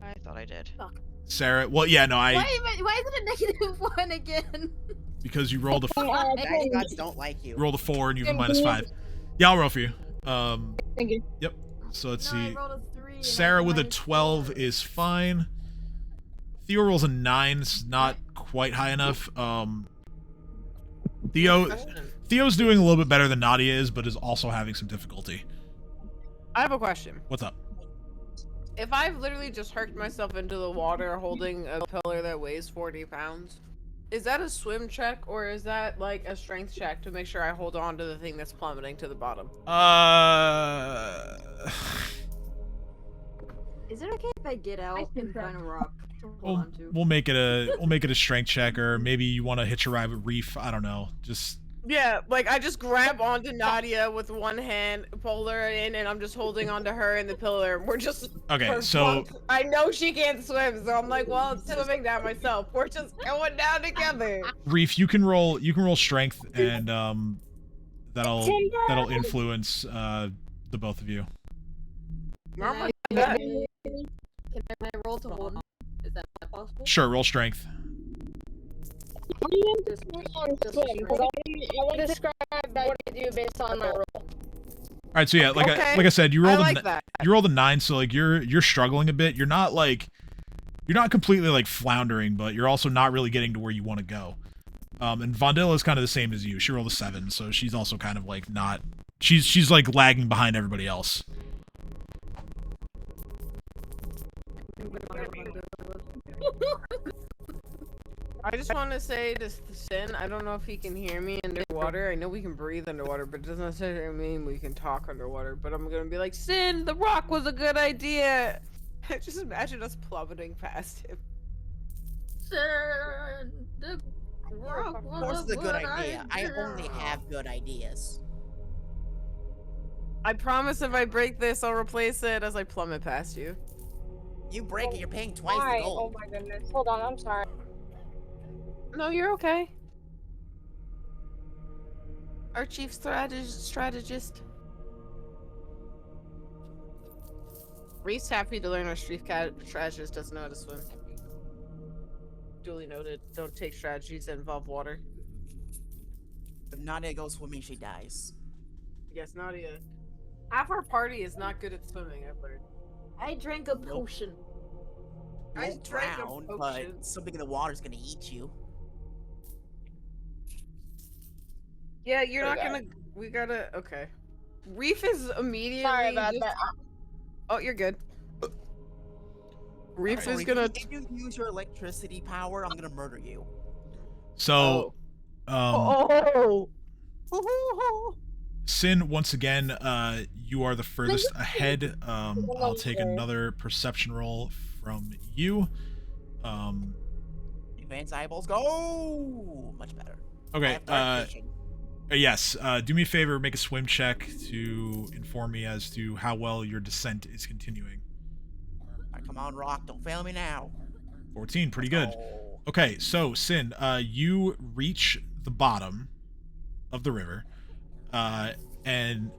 I thought I did. Fuck. Sarah, well, yeah, no, Why is it a -1 again? Because you rolled a Daddy gods don't like you. rolled a 4 and you have a -5. Yeah, I'll roll for you. Thank you. Yep. So let's No, I see. rolled a 3 and Sarah I with a -4. 12 is fine. Theo rolls a 9. It's not quite high enough. Theo's doing a little bit better than Nadia is, but is also having some difficulty. I have a question. What's up? If I've literally just hurked myself into the water holding a pillar that weighs 40 pounds, is that a swim check or is that like a strength check to make sure I hold on to the thing that's plummeting to the bottom? Is it okay if I get out and find a rock to hold on to? We'll make it a strength check, or maybe you want to hitch a ride with Reef. I don't know. Just Yeah, like I just grab onto Nadia with one hand, pull her in, and I'm just holding onto her in the pillar. We're just okay. So I know she can't swim, so I'm like, well, I'm swimming down myself. We're just going down together. Reef, you can roll strength, and that'll influence the both of you. Can I roll to hold on? Is that possible? Sure, roll strength. I want to describe what I do based on my role. All right, so yeah, like I said, you rolled a 9, so like you're struggling a bit. You're not completely like floundering, but you're also not really getting to where you want to go. And Vondilla is kind of the same as you. She rolled a 7, so she's also kind of like not. She's like lagging behind everybody else. I just want to say to Sin, I don't know if he can hear me underwater. I know we can breathe underwater, but it doesn't necessarily mean we can talk underwater. But I'm gonna be like, Sin, the rock was a good idea. Just imagine us plummeting past him. Sin, the rock Of course it's a good idea. I only have good ideas. I promise if I break this, I'll replace it as I plummet past you. You break it, you're paying twice Why? the gold. Oh my goodness. Hold on, I'm sorry. No, you're okay. Our chief strategist. Reef's happy to learn our chief strategist doesn't know how to swim. Duly noted. Don't take strategies that involve water. If Nadia goes swimming, she dies. Yes, Nadia. Half our party is not good at swimming, I've learned. I drank a potion. You I won't drank a drown, potion. but something in the water's gonna eat you. Yeah, you're not gonna. We gotta. Okay. Reef is immediately. Sorry about just- that. Oh, you're good. Reef Sorry, is gonna. If you use your electricity power, I'm gonna murder you. So, Oh. Sin, once again, you are the furthest ahead. I'll take another perception roll from you. Advanced eyeballs go! Much better. I Okay. have dark vision. Yes. Do me a favor. Make a swim check to inform me as to how well your descent is continuing. Alright, come on, Rock. Don't fail me now. 14. Pretty good. Okay. So, Sin, you reach the bottom of the river, and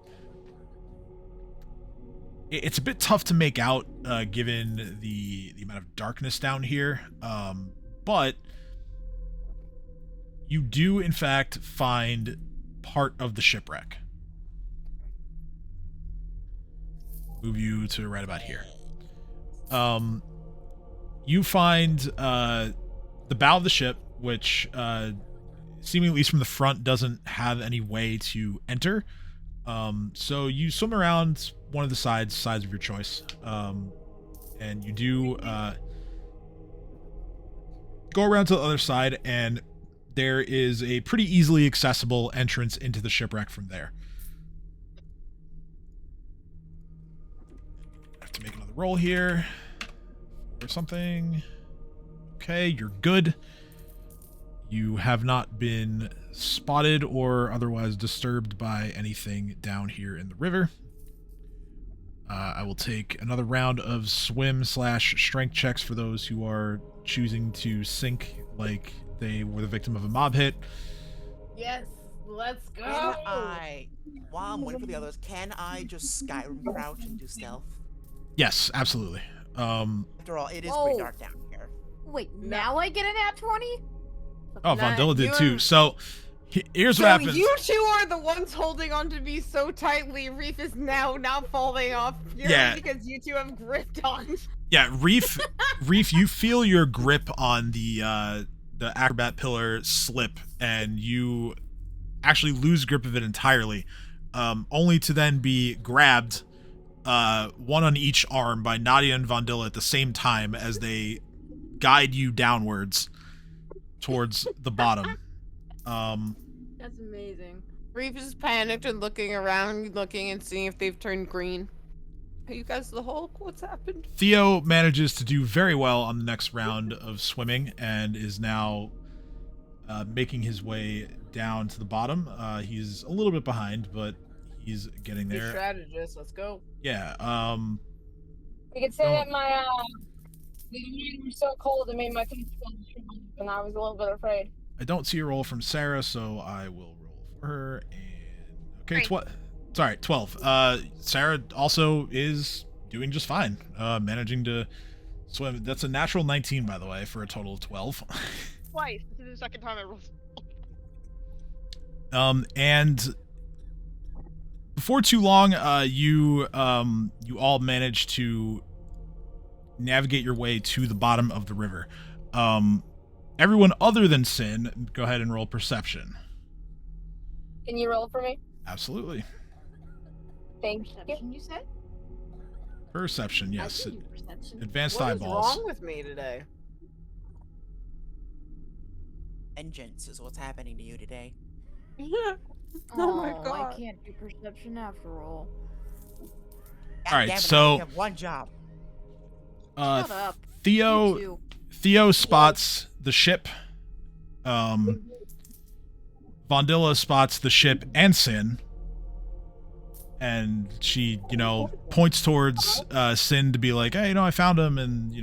it's a bit tough to make out given the amount of darkness down here, but you do in fact find part of the shipwreck. Move you to right about here. You find the bow of the ship, which seemingly, at least from the front, doesn't have any way to enter. So you swim around one of the sides of your choice, and you do go around to the other side, and there is a pretty easily accessible entrance into the shipwreck from there. I have to make another roll here or something. Okay, you're good. You have not been spotted or otherwise disturbed by anything down here in the river. I will take another round of swim/strength checks for those who are choosing to sink like they were the victim of a mob hit. Yes, let's go. While I'm waiting for the others, can I just Skyrim crouch and do stealth? Yes, absolutely. After all, it is pretty dark down here. Wait, now I get an nat 20? Oh, Vondilla did too. So here's what happens. You two are the ones holding on to me so tightly. Reef is now falling off purely because you two have gripped on. Yeah, Reef, you feel your grip on the acrobat pillar slip, and you actually lose grip of it entirely, only to then be grabbed, one on each arm, by Nadia and Vondilla at the same time as they guide you downwards towards the bottom. That's amazing. Reef is panicked and looking around, looking and seeing if they've turned green. Are you guys the Hulk? What's happened? Theo manages to do very well on the next round of swimming and is now making his way down to the bottom. He's a little bit behind, but he's getting there. Strategist, let's go. Yeah. You could say that my the wind was so cold it made my feet feel shriveled, and I was a little bit afraid. I don't see a roll from Sarah, so I will roll for her. And okay, 12. Sarah also is doing just fine, managing to swim. That's a natural 19, by the way, for a total of 12. Twice. This is the second time I rolled. And before too long, you all manage to navigate your way to the bottom of the river. Everyone other than Sin, go ahead and roll perception. Can you roll for me? Absolutely. Thank you. You said? Perception, yes. Perception. Advanced What is eyeballs. wrong with me today? Vengeance is what's happening to you today. Oh my god. I can't do perception after all. All right, Damn it, so I only have one job. Shut up. Theo You spots the ship. Vondilla spots the ship and Sin. And she, points towards Sin to be like, hey, I found him, and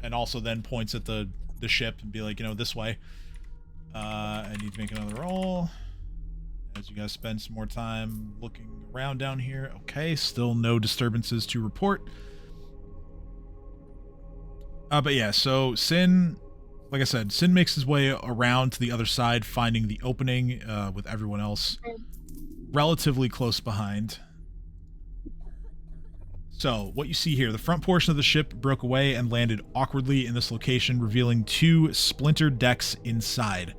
and also then points at the ship and be like, this way. I need to make another roll. As you guys spend some more time looking around down here. Okay, still no disturbances to report. But yeah, so Sin, like I said, Sin makes his way around to the other side, finding the opening with everyone else relatively close behind. So, what you see here, the front portion of the ship broke away and landed awkwardly in this location, revealing two splintered decks inside.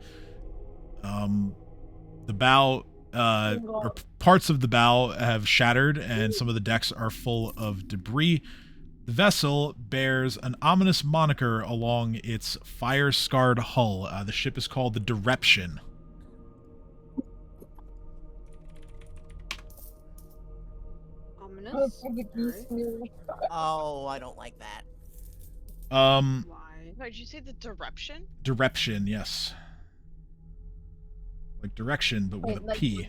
The bow, or parts of the bow have shattered, and some of the decks are full of debris. The vessel bears an ominous moniker along its fire-scarred hull. The ship is called the Direption. Oh, I don't like that. Sorry, did you say the Direption? Direption, yes. Like direction, but with a P.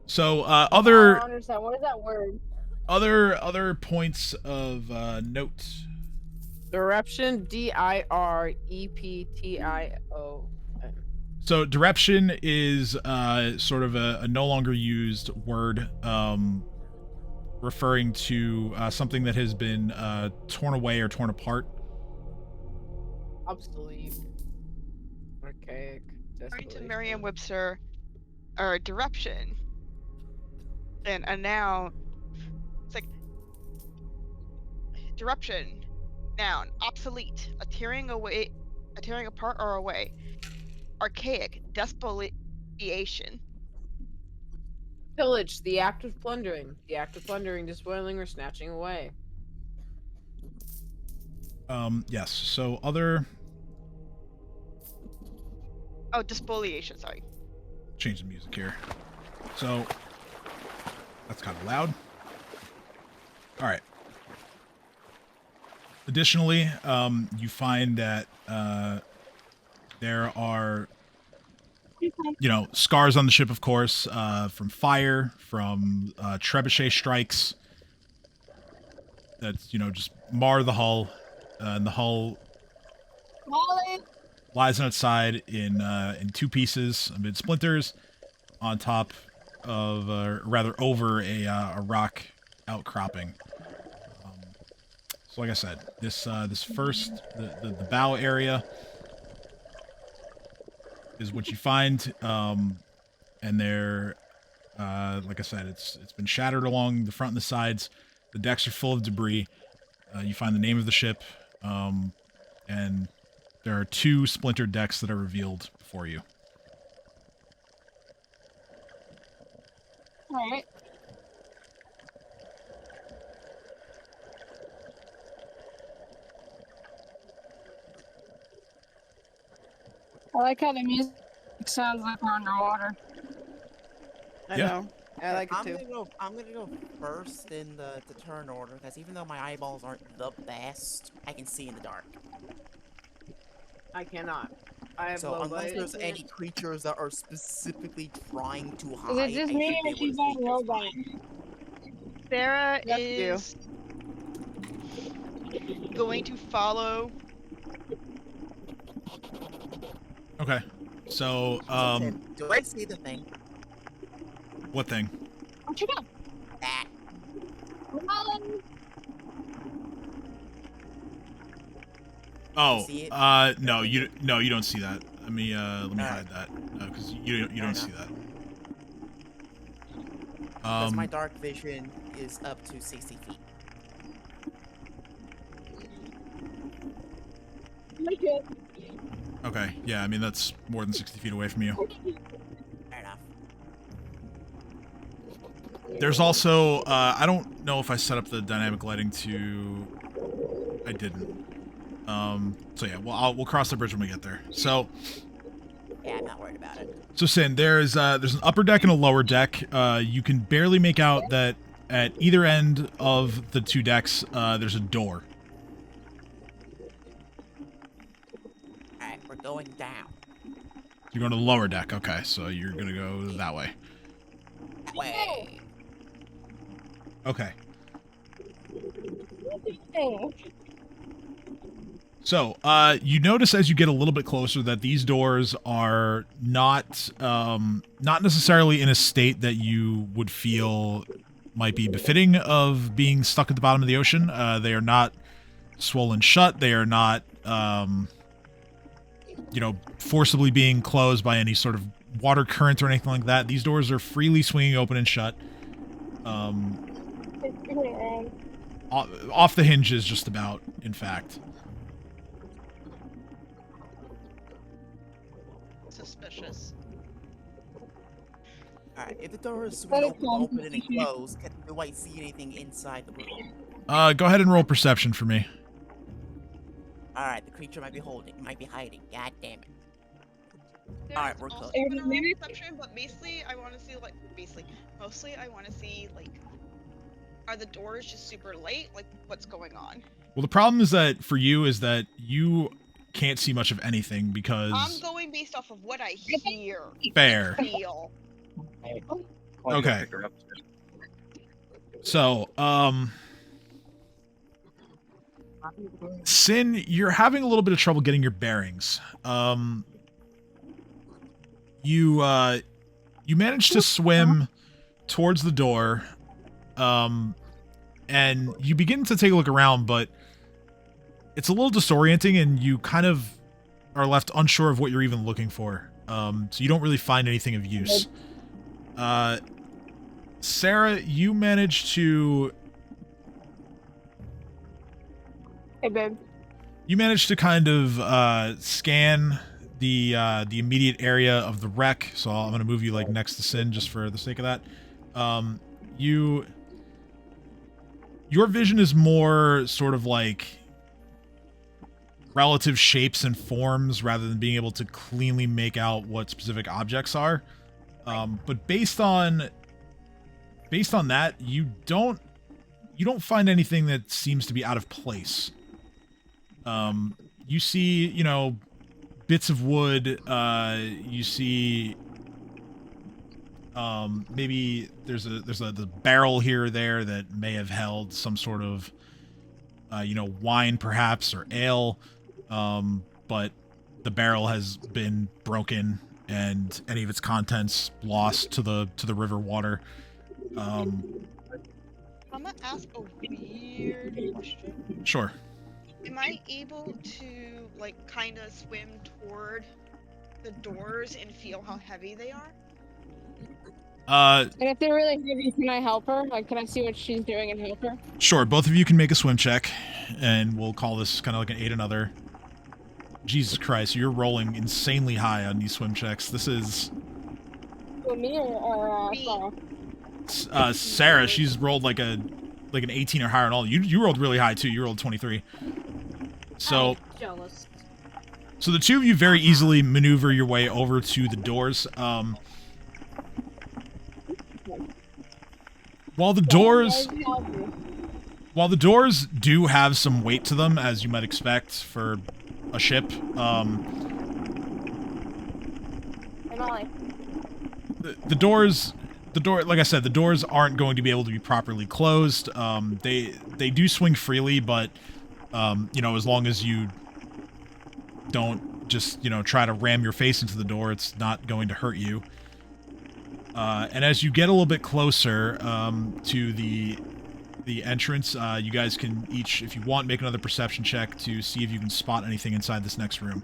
So I other don't understand. What is that word? other points of note. Direption, Direptio. So direption is sort of a no longer used word referring to something that has been torn away or torn apart. Obsolete. Archaic. According to Merriam-Webster, or Direption, and a noun, it's like Direption, noun, obsolete, a tearing apart or away, archaic, despoliation. Pillage, the act of plundering. The act of plundering, despoiling, or snatching away. Yes. So other. Oh, despoliation. Sorry. Change the music here. So that's kind of loud. All right. Additionally, you find that there are, scars on the ship, of course, from fire, from trebuchet strikes. That's just mar the hull, and the hull lies on its side in two pieces amid splinters, on top of, rather over a rock outcropping. So, like I said, this first the bow area is what you find, and there, like I said, it's been shattered along the front and the sides. The decks are full of debris. You find the name of the ship, and there are two splintered decks that are revealed before you. All right. I like how the music sounds like we're underwater. I Yeah. know. I like it I'm too. gonna go first in the turn order, because even though my eyeballs aren't the best, I can see in the dark. I cannot. I have So low unless light. there's any creatures that are specifically trying to Is hide, it just I me should be or able she's to on see just robot? fine. Sarah That's you. is going to follow. Okay. So, Tim, do I see the thing? what thing? What you got? That. Run! Oh, see it? no, you don't see that. Let me Alright. hide that, because you don't see that. Because my dark vision is up to 60 feet. Make it. Okay, yeah, I mean that's more than 60 feet away from you. Fair enough. There's also, I don't know if I set up the dynamic lighting to. I didn't. So yeah, well, we'll cross the bridge when we get there. So. Yeah, I'm not worried about it. So Sin, there's an upper deck and a lower deck. You can barely make out that at either end of the two decks, there's a door. Alright, we're going down. You're going to the lower deck. Okay, so you're gonna go that way. That way. Okay. Oh. So, you notice as you get a little bit closer that these doors are not necessarily in a state that you would feel might be befitting of being stuck at the bottom of the ocean. They are not swollen shut. They are not, forcibly being closed by any sort of water current or anything like that. These doors are freely swinging open and shut. Off the hinges, just about, in fact. Suspicious. Alright, if the door is swinging open and closed, do I see anything inside the room? Go ahead and roll perception for me. Alright, the creature might be hiding. God damn it. Alright, There's we're also cooked. gonna roll perception, but mostly I want to see like, are the doors just super late? Like, what's going on? Well, the problem is that for you is that you can't see much of anything I'm because going based off of what I hear. fair. And feel. Okay. So, Sin, you're having a little bit of trouble getting your bearings. You managed to swim towards the door, and you begin to take a look around, but it's a little disorienting, and you kind of are left unsure of what you're even looking for. So you don't really find anything of use. Sarah, you managed to... Hey, babe. You managed to kind of scan the immediate area of the wreck, so I'm going to move you like next to Sin just for the sake of that. Your vision is more sort of like relative shapes and forms rather than being able to cleanly make out what specific objects are. But based on that, you don't find anything that seems to be out of place. You see, you know, bits of wood. You see, maybe there's the barrel here or there that may have held some sort of, you know, wine perhaps or ale. But the barrel has been broken and any of its contents lost to the river water. I'm gonna ask a weird question. Sure. Am I able to, like, kind of swim toward the doors and feel how heavy they are? And if they're really heavy, can I help her? Like, can I see what she's doing and help her? Sure, both of you can make a swim check, and we'll call this kind of like an aid another. Jesus Christ, you're rolling insanely high on these swim checks. This is... For me or Sarah? Sarah, she's rolled like an 18 or higher on all. You rolled really high too. You rolled 23. So, I'm jealous. so the two of you very easily maneuver your way over to the doors. While the doors do have some weight to them, as you might expect for a ship, the doors, like I said, the doors aren't going to be able to be properly closed. They do swing freely, but you know, as long as you don't just, you know, try to ram your face into the door, it's not going to hurt you. And as you get a little bit closer to the entrance, you guys can each, if you want, make another perception check to see if you can spot anything inside this next room.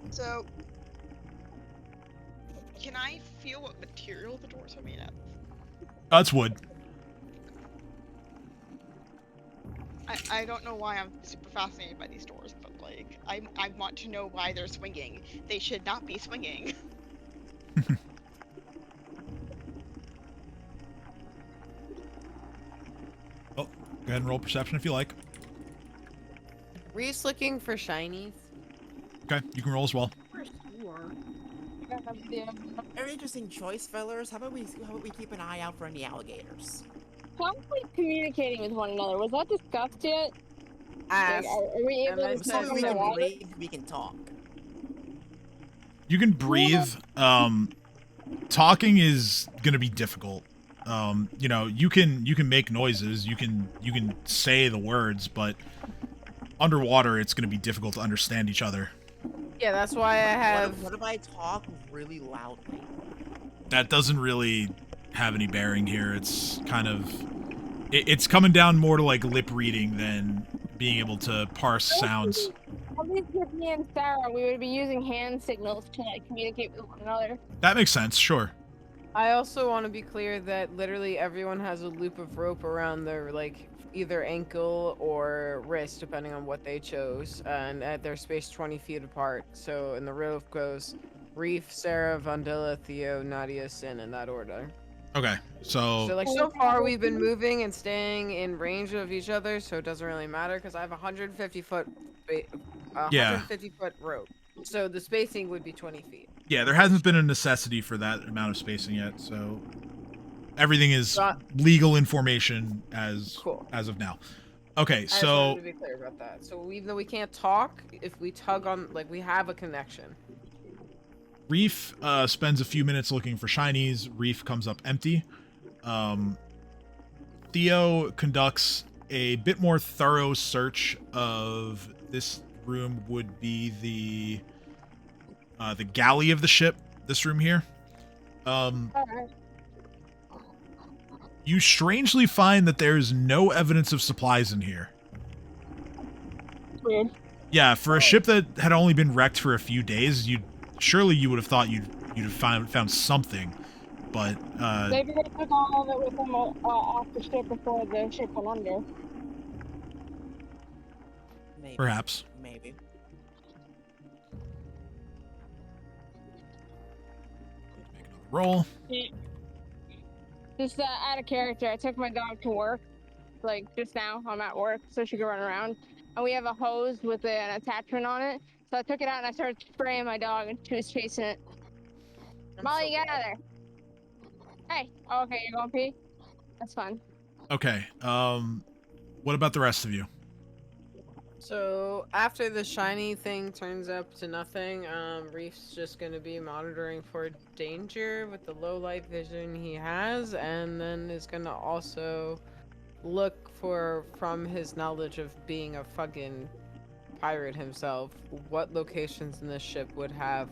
So, can I feel what material the doors are made of? That's wood. I don't know why I'm super fascinated by these doors, but, like, I want to know why they're swinging. They should not be swinging. Oh, go ahead and roll perception if you like. Reef's looking for shinies. Okay, you can roll as well. Very interesting choice, fellas. How about we keep an eye out for any alligators? How are we communicating with one another? Was that discussed yet? Ask. Like, are we able to So talk we can underwater? breathe, we can talk. You can breathe. Talking is gonna be difficult. You know, you can make noises, you can say the words, but underwater it's gonna be difficult to understand each other. Yeah, that's why I have... What if I talk really loudly? That doesn't really have any bearing here. It's kind of... It's coming down more to like lip reading than being able to parse sounds. At least with me and Sarah, we would be using hand signals to like communicate with one another. That makes sense, sure. I also want to be clear that literally everyone has a loop of rope around their, like, either ankle or wrist, depending on what they chose, and they're spaced 20 feet apart. So, in the rope goes Reef, Sarah, Vandilla, Theo, Nadia, Sin, in that order. Okay, So like so far we've been moving and staying in range of each other, so it doesn't really matter because I have 150 foot, 150 foot rope. So the spacing would be 20 feet. Yeah, there hasn't been a necessity for that amount of spacing yet, so everything is legal information as of now. Okay, I just wanted to be clear about that. So even though we can't talk, if we tug on, like, we have a connection. Reef spends a few minutes looking for shinies. Reef comes up empty. Theo conducts a bit more thorough search of this room. Would be the galley of the ship. This room here. You strangely find that there's no evidence of supplies in here. Weird. Yeah, for a ship that had only been wrecked for a few days, you would have thought you'd have found something, but maybe they took all of it with them off the ship before the ship went under. Maybe. Perhaps. Maybe. Roll. Just out of character, I took my dog to work, like just now. I'm at work, so she could run around. And we have a hose with an attachment on it. So I took it out and I started spraying my dog, and she was chasing it. Molly, get out of there. Hey. Oh, okay, you're going pee? That's fine. Okay. What about the rest of you? So after the shiny thing turns up to nothing, Reef's just gonna be monitoring for danger with the low light vision he has, and then is gonna also look for, from his knowledge of being a fucking pirate himself, what locations in the ship would have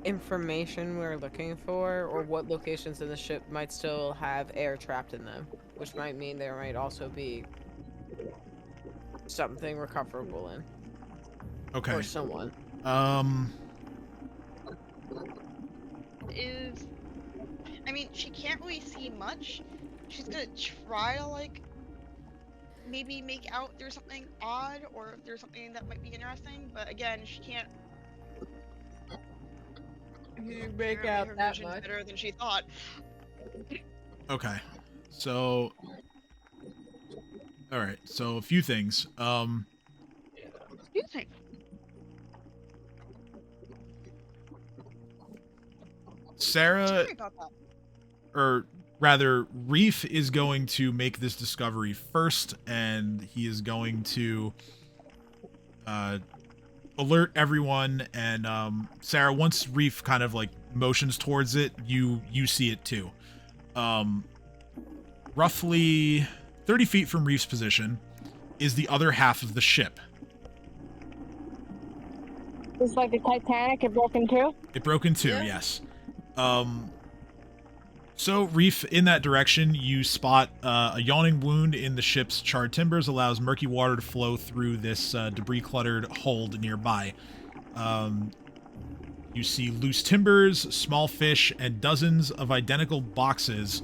information we're looking for, or what locations in the ship might still have air trapped in them, which might mean there might also be something recoverable in. Okay. Or someone. I mean, she can't really see much. She's gonna try to, like, maybe make out there's something odd or if there's something that might be interesting, but again, she can't. You make out her that vision's much. better than she thought. Okay. So all right. So a few things. You think? Sarah, Sorry about that. or rather, Reef is going to make this discovery first, and he is going to alert everyone. And Sarah, once Reef kind of like motions towards it, you see it too. Roughly 30 feet from Reef's position is the other half of the ship. It's like the Titanic, it broke in two? It broke in two, yes. So, Reef, in that direction, you spot a yawning wound in the ship's charred timbers allows murky water to flow through this debris-cluttered hold nearby. You see loose timbers, small fish, and dozens of identical boxes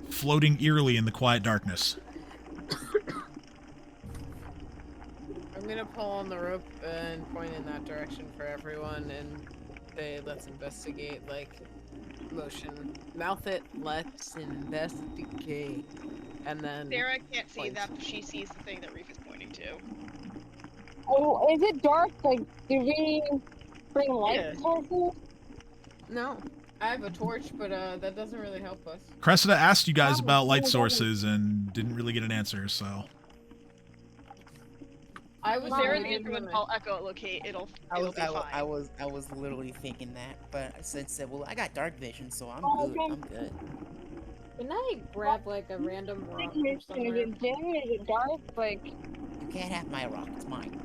floating eerily in the quiet darkness. I'm gonna pull on the rope and point in that direction for everyone and say, let's investigate, like, motion. Mouth it, let's investigate. And then Sarah can't see point. that, but she sees the thing that Reef is pointing to. Oh, is it dark? Like, do we bring light sources? No. I have a torch, but that doesn't really help us. Cressida asked you guys about light sources and didn't really get an answer, so... I was Sarah's answer when I'll echo locate, it'll be fine. I was literally thinking that, but I said, well, I got dark vision, so I'm good. I'm good. Can I grab like a random rock from Is somewhere? it dim? Is it dark? Like, You can't have my rock. It's mine.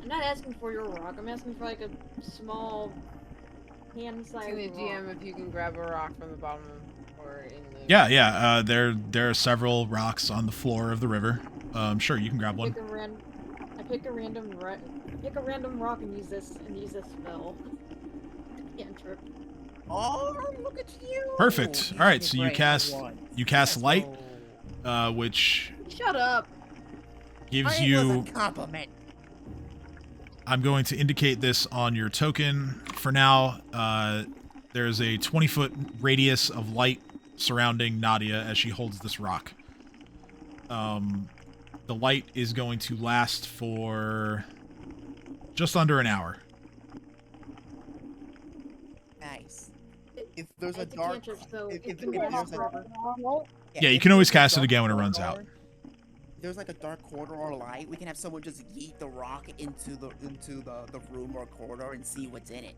I'm not asking for your rock. I'm asking for like a small hand-sized To the rock. GM if you can grab a rock from the bottom or in the... Yeah. There are several rocks on the floor of the river. Sure, you can grab one. I pick a random rock and use this spell. Cantrip. Oh, look at you! Perfect. All right, so you cast light, which Shut up. gives It you. was a compliment. I'm going to indicate this on your token for now. There's a 20-foot radius of light surrounding Nadia as she holds this rock. The light is going to last for just under an hour. Nice. If there's a It's a dark, cantrip, so if it can there's last a, forever. Yeah, you if can always there's a cast it dark again when it runs out. corridor- if there's like a dark corridor or light, we can have someone just yeet the rock into the room or corridor and see what's in it.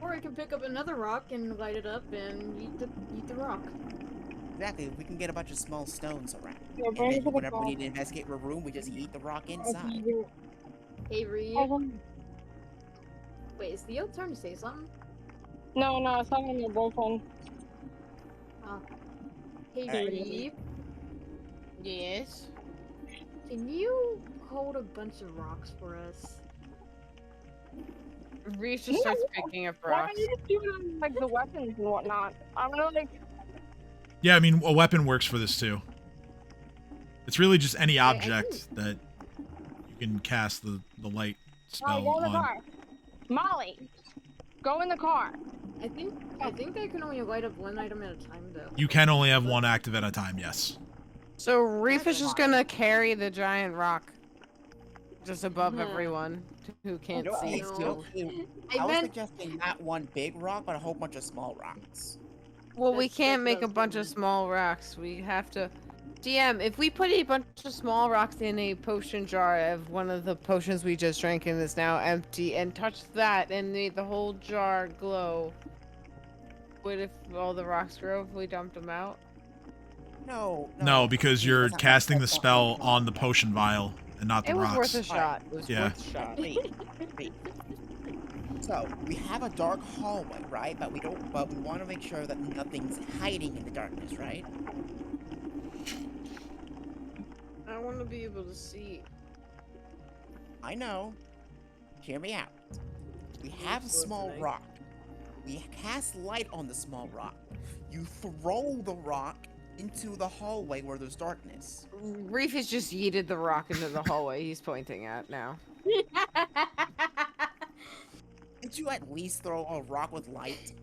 Or I can pick up another rock and light it up and eat the rock. Exactly. We can get a bunch of small stones around. Yeah, And bring it then to the whenever we car. need to investigate a room, we just eat the rock inside. Hey, Reef. Wait, is Theo trying to say something? No, it's not my boyfriend. Oh. Hey, Alright. Reef. Yes. Can you hold a bunch of rocks for us? Reef just starts picking up Why rocks. don't you just do it on like the weapons and whatnot? I'm gonna like. Yeah, I mean, a weapon works for this too. It's really just any object that you can cast the light Molly, spell go in the on. car. Molly, go in the car. I think I can only light up one item at a time, though. You can only have one active at a time, yes. So Reef is just gonna carry the giant rock just above everyone who can't No, see. No. I was suggesting not one big rock, but a whole bunch of small rocks. Well, we That's can't what make I a was bunch of small rocks. We have to. DM, if we put a bunch of small rocks in a potion jar of one of the potions we just drank and is now empty, and touch that and made the whole jar glow, what if all the rocks grow if we dumped them out? No, because you're casting the spell on the potion vial and not the It was rocks. worth a shot. It was Yeah. worth a shot. Wait. So we have a dark hallway, right? But we don't. But we want to make sure that nothing's hiding in the darkness, right? I want to be able to see. I know. Hear me out. We have a small listening. rock. We cast light on the small rock. You throw the rock into the hallway where there's darkness. Reef has just yeeted the rock into the hallway he's pointing at now. Did you at least throw a rock with light?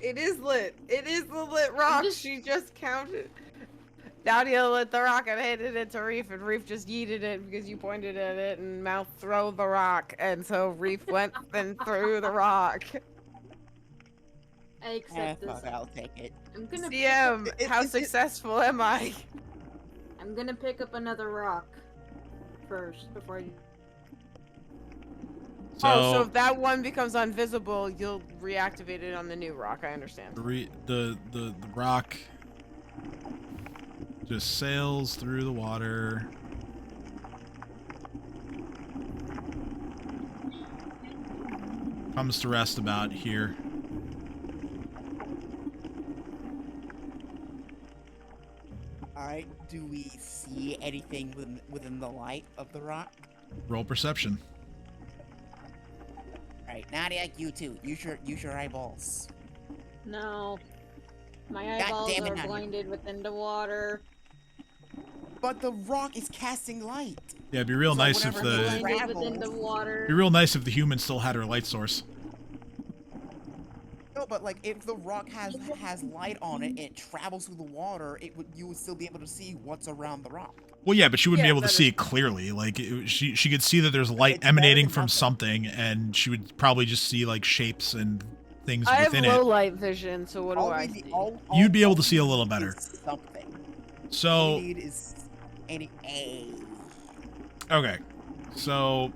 It is lit. It is the lit rock. She just counted. Nadia lit the rock and handed it to Reef, and Reef just yeeted it because you pointed at it and mouth throw the rock, and so Reef went and threw the rock. I accept this. Fuck, I'll take it. I'm gonna CM, how successful am I? I'm gonna pick up another rock first before you. So if that one becomes invisible, you'll reactivate it on the new rock. I understand. The rock just sails through the water. Comes to rest about here. Alright, do we see anything within the light of the rock? Roll perception. Alright, Nadia, you too. Use your eyeballs. No. My God eyeballs damn it, are Nadia. blinded within the water. But the rock is casting light. Yeah, it'd be real nice if whenever the Blinded within the water. be real nice if the human still had her light source. No, but like if the rock has light on it and it travels through the water, you would still be able to see what's around the rock. Well, yeah, but she wouldn't be Yeah, able to that see is- it clearly. Like she could see that there's light emanating from something, and she would probably just see like shapes and things I have within low it. light vision, so what do All I we see? need- all- You'd be all able to see a little we need better. is something. All So we need is any A. okay, so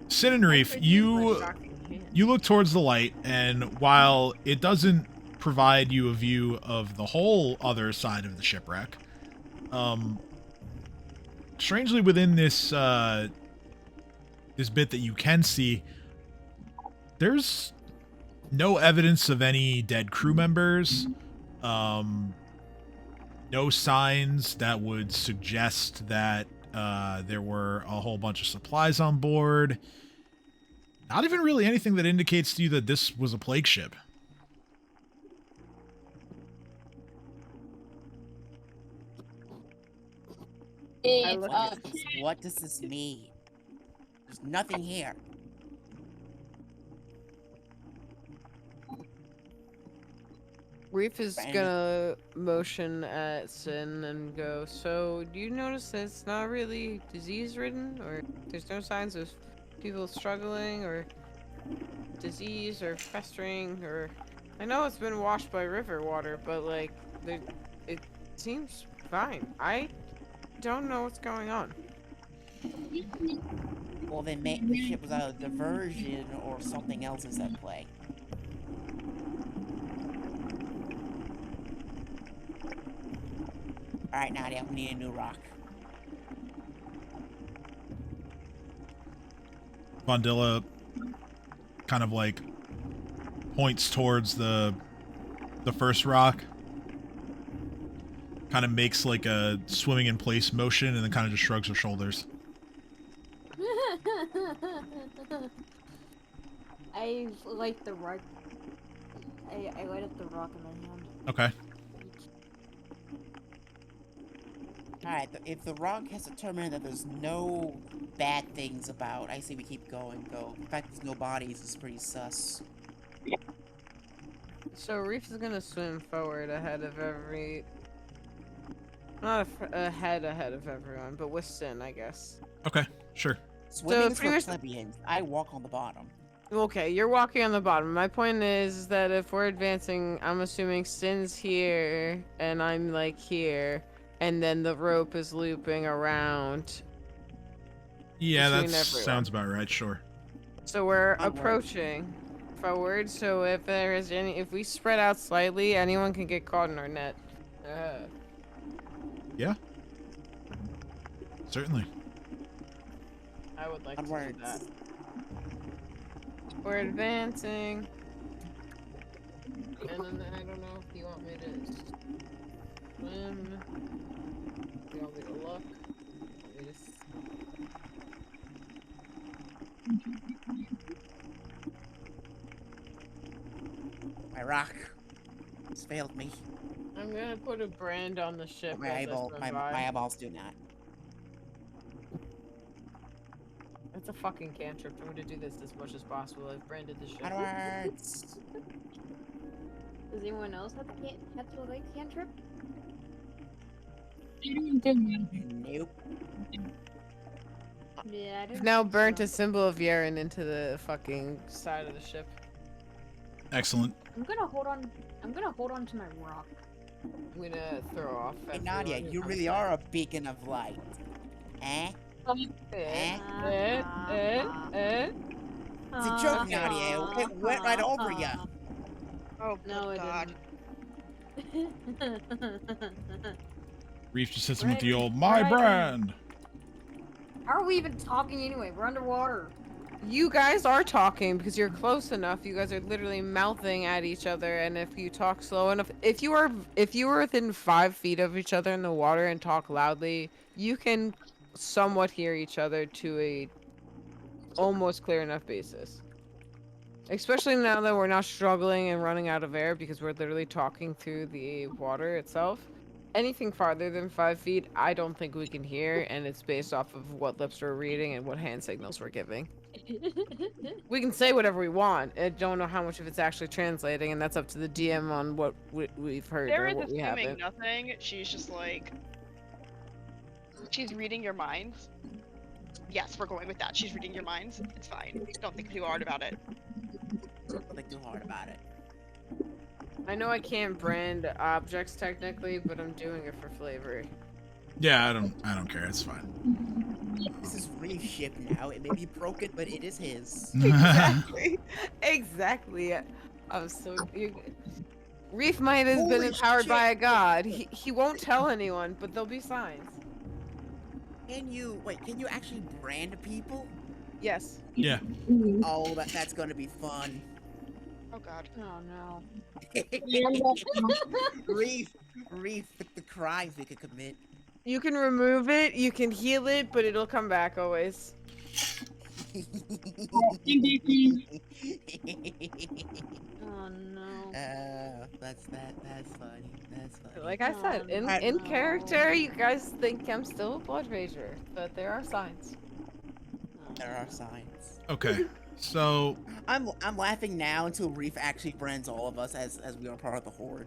Sin and Reef, you look towards the light, and while it doesn't provide you a view of the whole other side of the shipwreck, strangely within this this bit that you can see, there's no evidence of any dead crew members. No signs that would suggest that there were a whole bunch of supplies on board. Not even really anything that indicates to you that this was a plague ship. It's look up. What does this mean? There's nothing here. Reef is Brandon. gonna motion at Sin and go, so do you notice that it's not really disease-ridden? Or there's no signs of people struggling or disease or festering or... I know it's been washed by river water, but like, it seems fine. I don't know what's going on. Well, then the ship was out of diversion or something else is at play. Alright, Nadia, we need a new rock. Bondilla kind of like points towards the first rock, kind of makes like a swimming in place motion, and then kind of just shrugs her shoulders. I light the rock. I light up the rock in my hand. Okay. Alright, if the rock has determined that there's no bad things about, I say we keep going, go. The fact there's no bodies is pretty sus. So Reef is gonna swim forward ahead of every... Not ahead of everyone, but with Sin, I guess. Okay, sure. Swimming's pretty for much- plebeians. I walk on the bottom. Okay, you're walking on the bottom. My point is that if we're advancing, I'm assuming Sin's here, and I'm like here, and then the rope is looping around. Yeah, that Between everyone. sounds about right. Sure. So we're Onward. approaching forward. So if there is if we spread out slightly, anyone can get caught in our net. Yeah. Certainly. I would like to do Onwards. that. We're advancing. And then I don't know if you want me to swim. If you want me to look. Want me to My rock. It's failed me. I'm gonna put a brand on the ship. My as I eyeball, swim my by. eyeballs do not. It's a fucking cantrip. I'm gonna do this as much as possible. I've branded the ship. Onwards. Does anyone else have to light cantrip? Nope. Yeah, I I've didn't now think burnt so. a symbol of Yaren into the fucking side of the ship. Excellent. I'm gonna hold on. I'm gonna hold on to my rock. I'm gonna throw off. Hey, Nadia, everyone you who really comes are a beacon of light. Eh? back. It's a joke, Nadia. It went right over ya. Oh, No, good it God. didn't. Reef just hits him with Right. the old "my Right. brand." How are we even talking anyway? We're underwater. You guys are talking because you're close enough. You guys are literally mouthing at each other, and if you talk slow enough, if you are within 5 feet of each other in the water and talk loudly, you can somewhat hear each other to a almost clear enough basis. Especially now that we're not struggling and running out of air because we're literally talking through the water itself. Anything farther than 5 feet, I don't think we can hear, and it's based off of what lips we're reading and what hand signals we're giving. We can say whatever we want. I don't know how much of it's actually translating, and that's up to the DM on what we've heard or Sarah's what we assuming haven't. nothing. She's just like, she's reading your minds. Yes, we're going with that. She's reading your minds. It's fine. Don't think too hard about it. Don't think too hard about it. I know I can't brand objects technically, but I'm doing it for flavor. Yeah, I don't care. It's fine. This is Reef's ship now. It may be broken, but it is his. Exactly. Exactly. I'm so. Reef might have been Holy empowered shit. by a god. He won't tell anyone, but there'll be signs. Can you actually brand people? Yes. Yeah. Oh, that's gonna be fun. Oh God. Oh no. Reef, the crimes we could commit. You can remove it, you can heal it, but it'll come back always. Oh no. That's funny. That's funny. Like I said, in character, you guys think I'm still a blood rager, but there are signs. There are signs. Okay, so I'm laughing now until Reef actually friends all of us as we are part of the Hoard.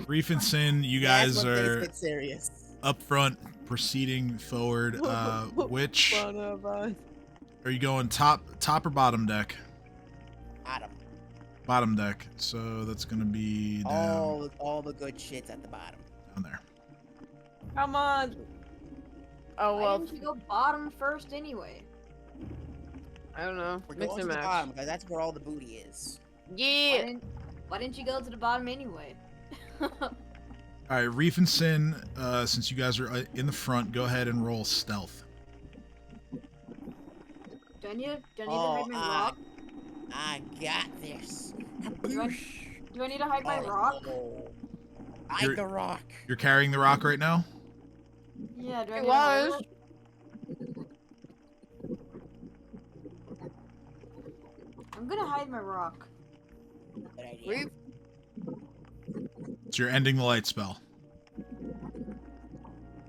Reef and Sin, you guys are get serious. up front, proceeding forward. Which One of us. are you going, top or bottom deck? Bottom. Bottom deck. So that's gonna be down, All the good shit's at the bottom. down there. Come on. Oh Why well, didn't you go bottom first anyway? I don't know. We're Mix going and to the match. bottom because that's where all the booty is. Yeah. Why didn't you go to the bottom anyway? All right, Reef and Sin, since you guys are in the front, go ahead and roll stealth. Do I need to hide my rock? I got this. Do I need to hide my rock? Hide the rock. You're carrying the rock right now? Yeah, do I It need to hide was. it? I'm gonna hide my rock. Good idea. Reef. So you're ending the light spell.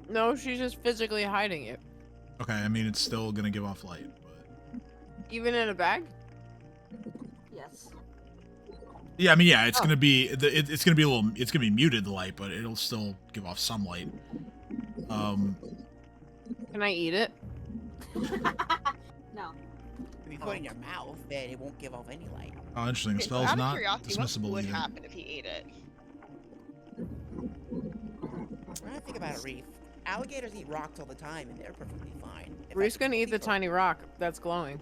No, she's just physically hiding it. Okay, I mean it's still gonna give off light, but Even in a bag? Yes. yeah, I mean yeah, it's gonna be it's gonna be muted the light, but it'll still give off some light. Can I eat it? No. If you put it in your mouth, then it won't give off any light. Oh, interesting. The Okay, so spell's out of not curiosity, what dismissible would either. happen if he ate it? When I think about it, Reef, alligators eat rocks all the time, and they're perfectly fine. If I Reef's gonna eat the think of- tiny rock that's glowing.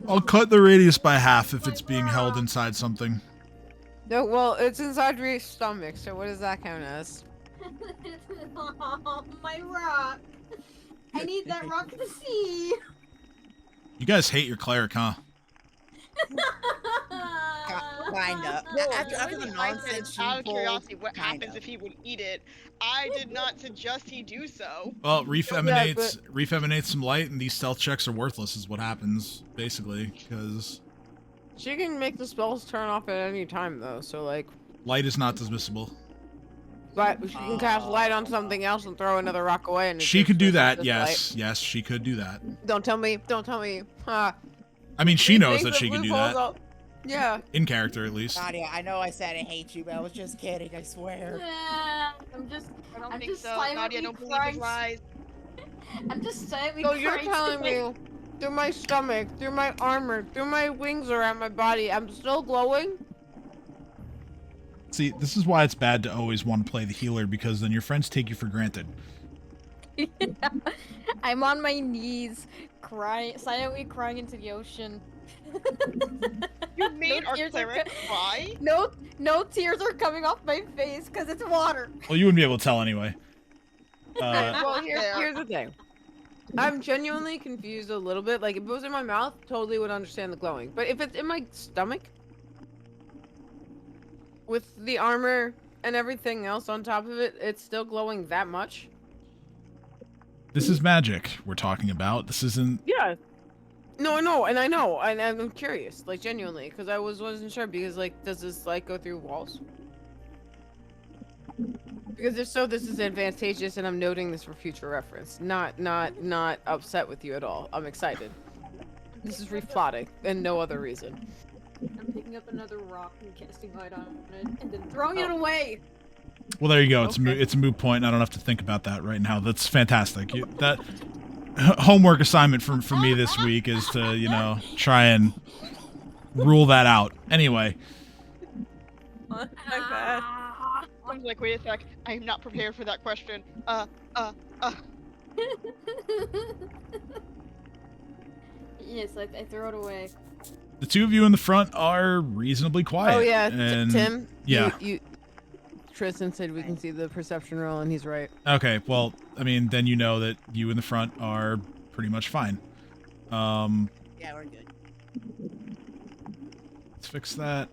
I'll cut the radius by half if it's being held inside something. No, well, it's inside Reef's stomach, so what does that count as? Oh, my rock. I need that rock to see. You guys hate your cleric, huh? Kinda. Well, After the I said, nonsense out of she curiosity, pulled, what happens kinda. if he would eat it? I did not suggest he do so. Well, Reef Yeah, emanates some light, and these stealth checks are worthless. Is what happens basically, because She can make the spells turn off at any time, though, so, like... light is not dismissible. But she can cast light on something else and throw another rock away, and it She just could do resistance that. light. Yes, she could do that. Don't tell me. I mean, she knows that she can do that Yeah. in character, at least. Nadia, I know I said I hate you, but I was just kidding, I swear. I'm just. I don't I'm think just so. silently Nadia, don't believe his crying. lies. I'm just silently So you're crying telling today. me, through my stomach, through my armor, through my wings around my body, I'm still glowing? See, this is why it's bad to always want to play the healer, because then your friends take you for granted. I'm on my knees, crying, silently crying into the ocean. You made our tears are cleric cry? No tears are coming off my face because it's water. Well, you wouldn't be able to tell anyway. Well, Fair. here's the thing. I'm genuinely confused a little bit. Like, if it was in my mouth, totally would understand the glowing. But if it's in my stomach, with the armor and everything else on top of it, it's still glowing that much? This is magic we're talking about. This isn't. Yeah. No, I know, and I'm curious, like, genuinely, because I wasn't sure, because, like, does this light go through walls? Because if so, this is advantageous, and I'm noting this for future reference. Not upset with you at all. I'm excited. This is replotting, and no other reason. I'm picking up another rock and casting light on it, and then throwing it away. Well, there you go. It's Okay. it's a moot point. I don't have to think about that right now. That's fantastic. That homework assignment for me this week is to try and rule that out. Anyway. Like that. I was like, wait a sec. I am not prepared for that question. Yes, I throw it away. The two of you in the front are reasonably quiet. Oh yeah, and Tim. Yeah. You. Tristan said we can see the perception roll, and he's right. Okay. Well, I mean, then you know that you in the front are pretty much fine. Yeah, we're good. Let's fix that.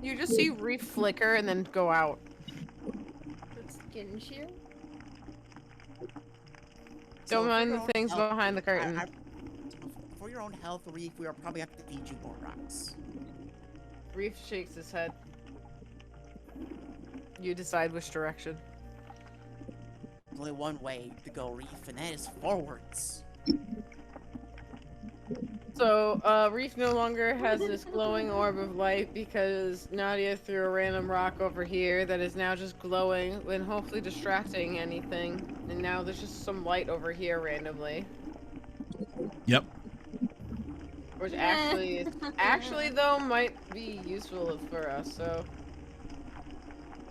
You just see Reef flicker and then go out. It's skin shear. Don't mind the things behind the curtain. Before your own health, Reef, we will probably have to feed you more rocks. Reef shakes his head. You decide which direction. There's only one way to go, Reef, and that is forwards. So, Reef no longer has this glowing orb of light because Nadia threw a random rock over here that is now just glowing and hopefully distracting anything. And now there's just some light over here randomly. Yep. Which actually though might be useful for us, so.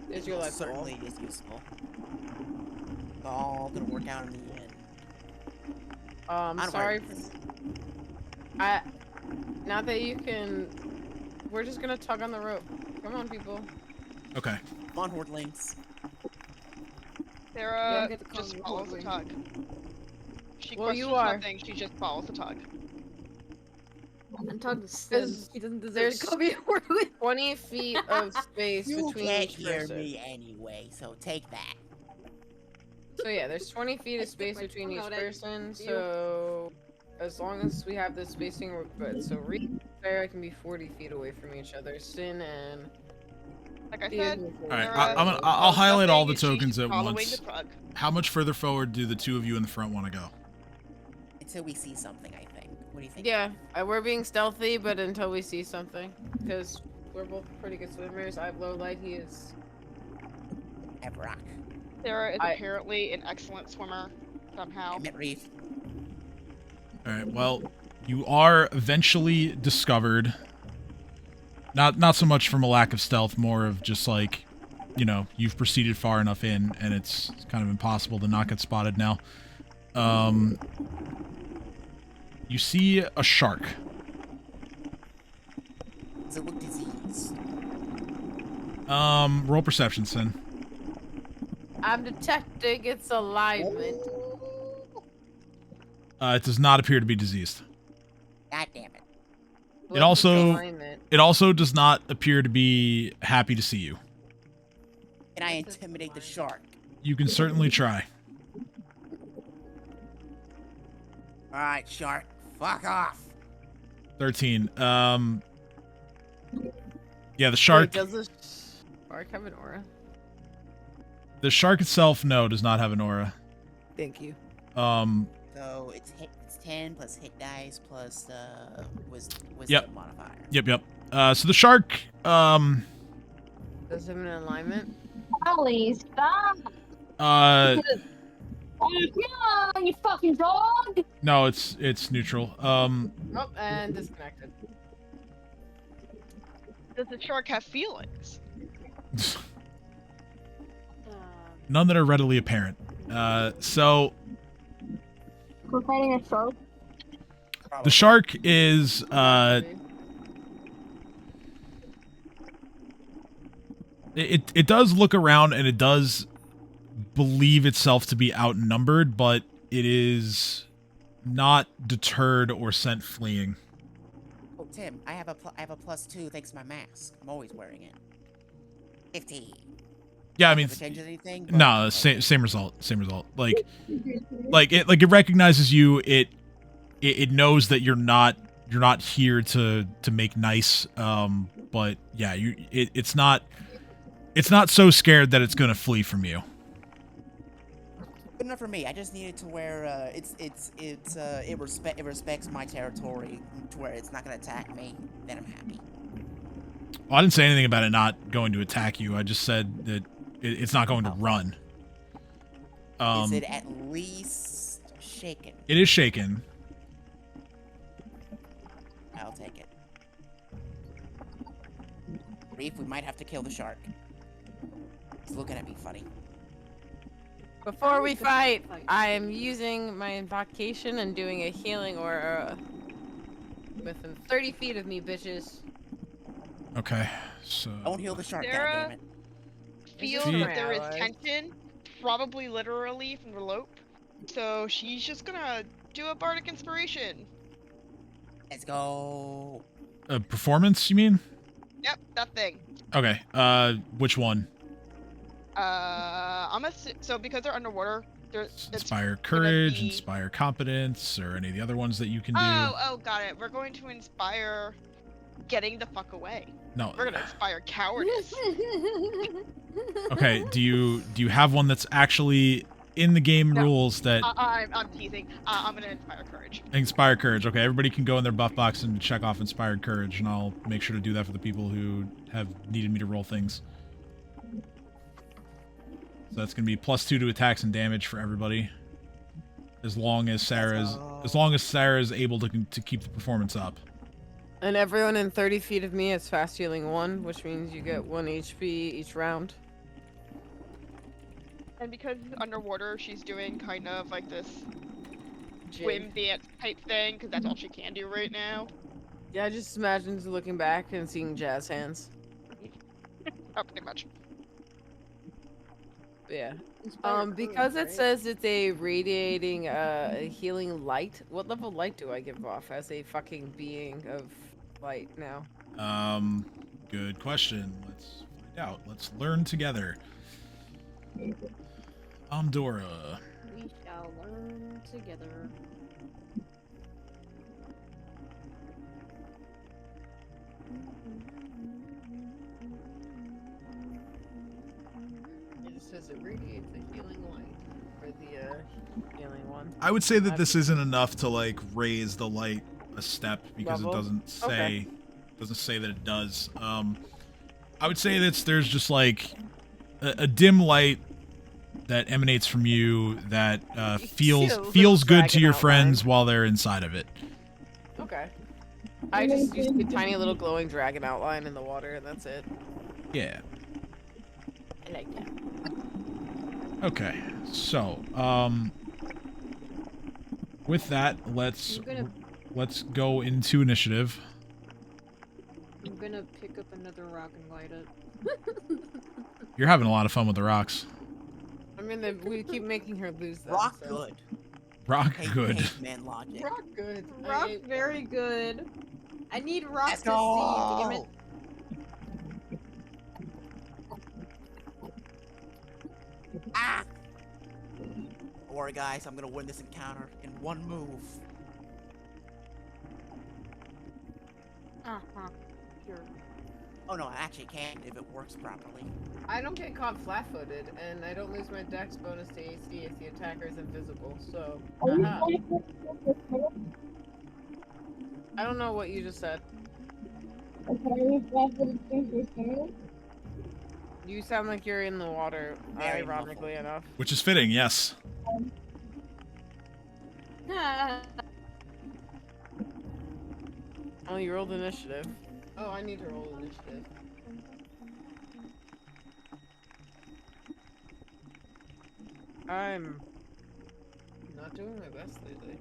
There's your life certainly is useful. All gonna work out in the end. Sorry. Not that you can. We're just gonna tug on the rope. Come on, people. Okay. Come on, Hordlings. Sarah just follows the tug. She questions nothing, she just follows the tug. And Tug says he doesn't deserve to come here. 20 feet of space between each You can't hear person. me anyway, so take that. So yeah, there's 20 feet of space between each person, so as long as we have this spacing, we're good. So Reef and Sarah can be 40 feet away from each other. Sin and... Like I said, All right, I'll highlight all the tokens at following once. the tug. How much further forward do the two of you in the front want to go? Until we see something, I think. What do you think? Yeah, we're being stealthy, but until we see something. Because we're both pretty good swimmers. I have low light, he is... Rock. Sarah is apparently an excellent swimmer, somehow. I met Reef. All right. Well, you are eventually discovered. Not so much from a lack of stealth, more of just like, you know, you've proceeded far enough in, and it's kind of impossible to not get spotted now. You see a shark. Does it look diseased? Roll perception, Sin. I'm detecting its alignment. It does not appear to be diseased. God damn it. It also does not appear to be happy to see you. Can I intimidate the shark? You can certainly try. Alright, shark. Fuck off. 13. Yeah, the shark. Wait, does the shark have an aura? The shark itself, no, does not have an aura. Thank you. So it's 10 plus hit dice plus wisdom modifier. Yep. So the shark, does it have an alignment? Holy stop! Oh, yeah, you fucking dog! No, it's neutral. Oh, and disconnected. Does the shark have feelings? None that are readily apparent. So We're fighting a shark. the shark is it does look around and it does believe itself to be outnumbered, but it is not deterred or sent fleeing. Oh, Tim, I have a +2 thanks to my mask. I'm always wearing it. 15. Yeah, I mean, changes anything? no, same result. Like it recognizes you. It knows that you're not here to make nice. But yeah, it's not so scared that it's gonna flee from you. Good enough for me. I just needed to where it respects my territory to where it's not gonna attack me. Then I'm happy. Well, I didn't say anything about it not going to attack you. I just said that it's not going to run. Is it at least shaken? It is shaken. I'll take it. Reef, we might have to kill the shark. He's looking at me funny. Before we fight, I am using my invocation and doing a healing aura within 30 feet of me, bitches. Okay, so Don't heal the shark, Sarah goddammit. feels that there is tension, probably literally from the rope. So she's just gonna do a bardic inspiration. Let's go. Performance, you mean? Yep, that thing. Okay. Which one? So because they're underwater, Inspire gonna courage, be... inspire competence, or any of the other ones that you can do. Oh, got it. We're going to inspire getting the fuck away. No. We're gonna inspire cowardice. Okay, do you have one that's actually in the game rules that I'm teasing. I'm gonna inspire courage. Inspire courage. Okay, everybody can go in their buff box and check off inspired courage, and I'll make sure to do that for the people who have needed me to roll things. So that's gonna be +2 to attacks and damage for everybody, as long as Sarah's able to keep the performance up. And everyone in 30 feet of me is fast healing 1, which means you get 1 HP each round. And because underwater, she's doing kind of like this swim dance type thing, because that's all she can do right now. Yeah, I just imagine looking back and seeing jazz hands. Oh, pretty much. Yeah. Because it says it's a radiating, healing light. What level light do I give off as a fucking being of light now? Good question. Let's find out. Let's learn together. Dora. We shall learn together. It just says it radiates a healing light for the healing one. I would say that this isn't enough to like raise the light a step because Level? it doesn't say that it does. I would say that there's just like a dim light that emanates from you that feels good to your friends while they're inside of it. Okay. I just use a tiny little glowing dragon outline in the water, and that's it. Yeah. I like that. Okay. So, with that, let's go into initiative. I'm gonna pick up another rock and light it. You're having a lot of fun with the rocks. I mean, we keep making her lose them. Rock good. Rock good. Man logic. Rock good. Rock very good. I need rock Let's to go. see, damn it. Ah! Don't worry, guys. I'm gonna win this encounter in one move. Sure. Oh no, I actually can if it works properly. I don't get caught flat-footed, and I don't lose my dex bonus to AC if the attacker is invisible, so... I don't know what you just said. You sound like you're in the water, Very ironically enough. Which is fitting, yes. Oh, you rolled initiative. Oh, I need to roll initiative. I'm not doing my best lately.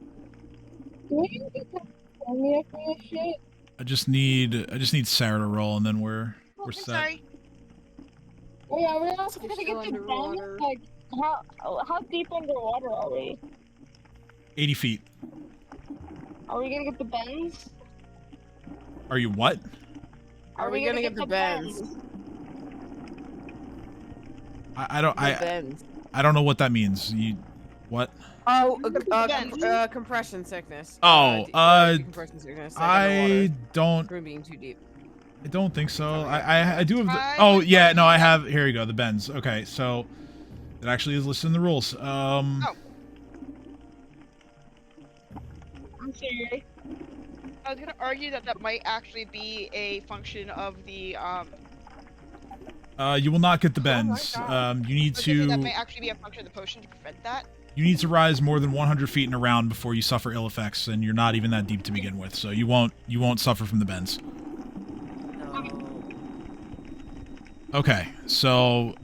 I just need Sarah to roll, and then we're set. Sorry. Oh yeah, we're also We're gonna still get the underwater. bends. Like, how deep underwater are we? 80 feet. Are we gonna get the bends? Are you what? Are we gonna get the bends? I don't Bends. I don't know what that means. You what? Oh, Bends. compression sickness. Oh, compression sickness. I don't. From being too deep. I don't think so. I do have the. Try Oh with yeah, no, I bends. have. Here you go, the bends. Okay, so it actually is listed in the rules. Oh. I'm sorry. I was gonna argue that might actually be a function of the You will not get the bends. You need that might to. actually be a function of the potion to prevent that. You need to rise more than 100 feet in a round before you suffer ill effects, and you're not even that deep to begin with, so you won't suffer from the bends. No. Okay, so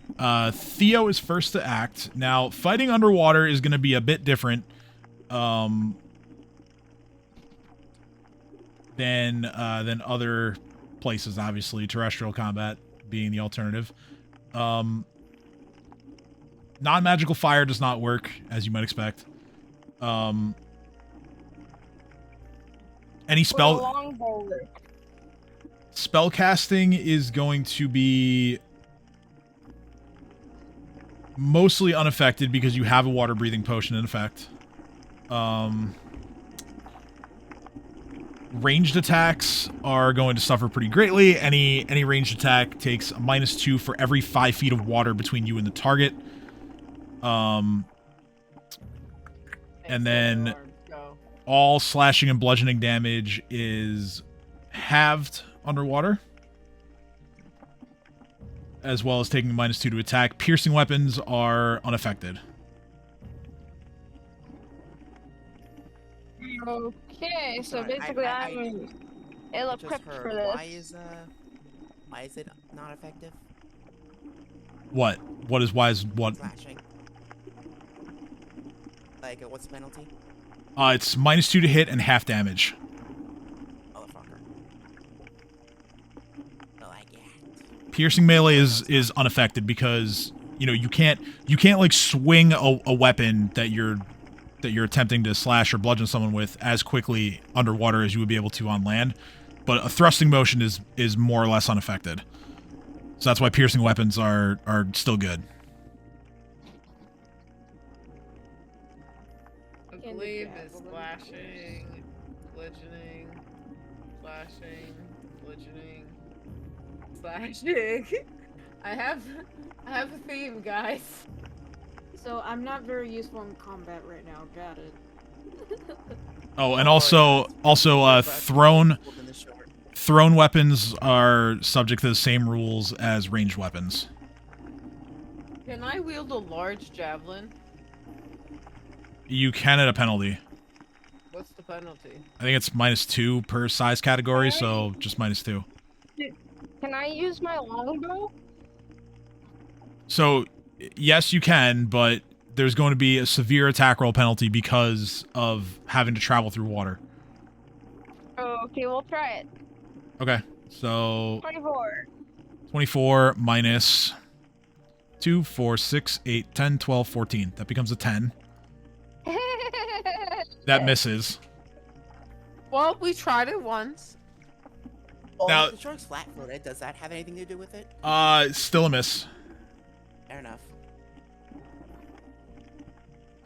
Theo is first to act. Now, fighting underwater is going to be a bit different than other places. Obviously, terrestrial combat being the alternative. Non-magical fire does not work, as you might expect. Any spell casting is going to be mostly unaffected because you have a water breathing potion in effect. Ranged attacks are going to suffer pretty greatly. Any ranged attack takes a -2 for every 5 feet of water between you and the target. And then all slashing and bludgeoning damage is halved underwater, as well as taking a -2 to attack. Piercing weapons are unaffected. Okay, so basically I'm ill-equipped for this. Why is it not effective? What? What is why is what? Slashing. Like, what's the penalty? It's -2 to hit and half damage. Motherfucker. I like it. Piercing melee is unaffected because you can't like swing a weapon that you're attempting to slash or bludgeon someone with as quickly underwater as you would be able to on land. But a thrusting motion is more or less unaffected. So that's why piercing weapons are still good. I believe it's slashing, bludgeoning, slashing, bludgeoning, slashing. I have a theme, guys. So I'm not very useful in combat right now. Got it. Oh, and also thrown weapons are subject to the same rules as ranged weapons. Can I wield a large javelin? You can at a penalty. What's the penalty? I think it's -2 per size category, so just -2. Can I use my longbow? So, yes, you can, but there's going to be a severe attack roll penalty because of having to travel through water. Okay, we'll try it. Okay, so 24. 24 minus 2, 4, 6, 8, 10, 12, 14. That becomes a 10. That misses. Well, we tried it once. Well, Now- if the shark's flat-footed, does that have anything to do with it? Still a miss. Fair enough.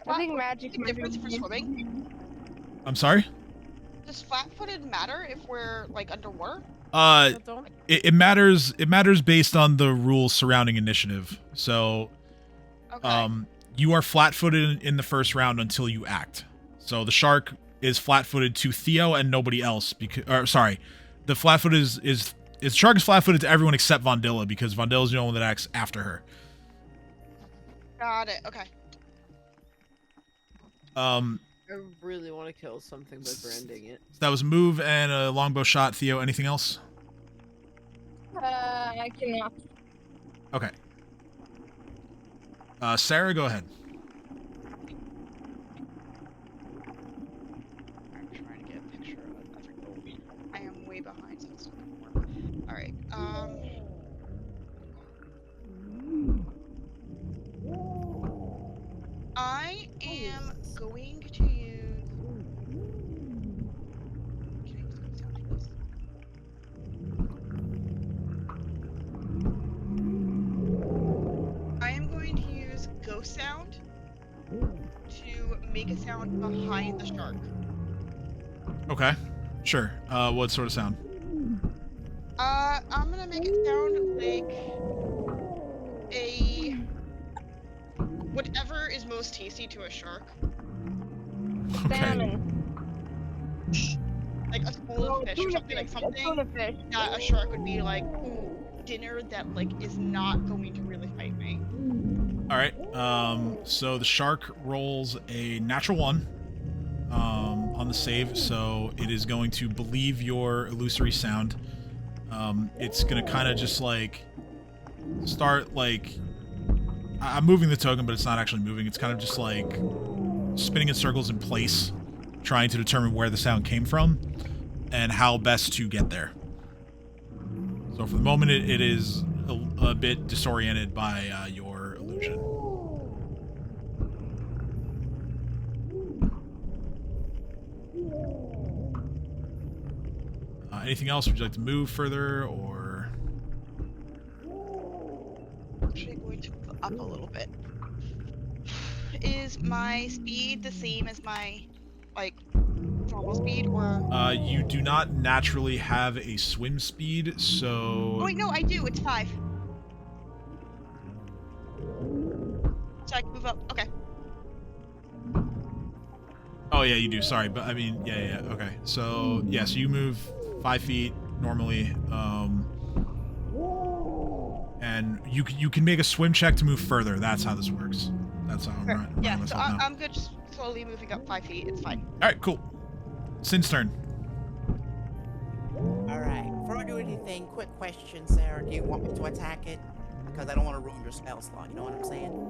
I think magic Big difference for swimming. I'm sorry? Does flat-footed matter if we're like underwater? It matters based on the rules surrounding initiative. So, Okay. you are flat-footed in the first round until you act. So the shark is flat-footed to Theo and nobody else the flat-footed is shark is flat-footed to everyone except Vondilla because Vondilla is the only one that acts after her. Got it. Okay. I really want to kill something by branding it. That was a move and a longbow shot. Theo, anything else? I cannot. Okay. Sarah, go ahead. I'm trying to get a picture of another goal. I am way behind, so it's not gonna work. All right. I am going to use. Okay, let's go down to this. I am going to use ghost sound to make a sound behind the shark. Okay. Sure. What sort of sound? I'm gonna make it sound like a whatever is most tasty to a shark. Okay. Salmon. Like a spoiled fish or something, like something that a shark would be like, ooh, dinner that like is not going to really fight me. All right. So the shark rolls a natural 1 on the save, so it is going to believe your illusory sound. It's gonna kind of just like start like I'm moving the token, but it's not actually moving. It's kind of just like spinning in circles in place, trying to determine where the sound came from and how best to get there. So for the moment, it is a bit disoriented by your illusion. Anything else? Would you like to move further, or? I'm actually going to move up a little bit. is my speed the same as my, like, normal speed, or? You do not naturally have a swim speed, so... Oh wait, no, I do. It's 5. So I can move up. Okay. Oh yeah, you do. Sorry, but I mean, yeah. Okay, so yeah, so you move 5 feet normally, and you can make a swim check to move further. That's how this works. That's how I'm Sure. running Yeah, so myself now. I'm good. Just slowly moving up 5 feet. It's fine. All right, cool. Sin's turn. Alright, before I do anything, quick question, Sarah. Do you want me to attack it? Because I don't want to ruin your spell slot, you know what I'm saying?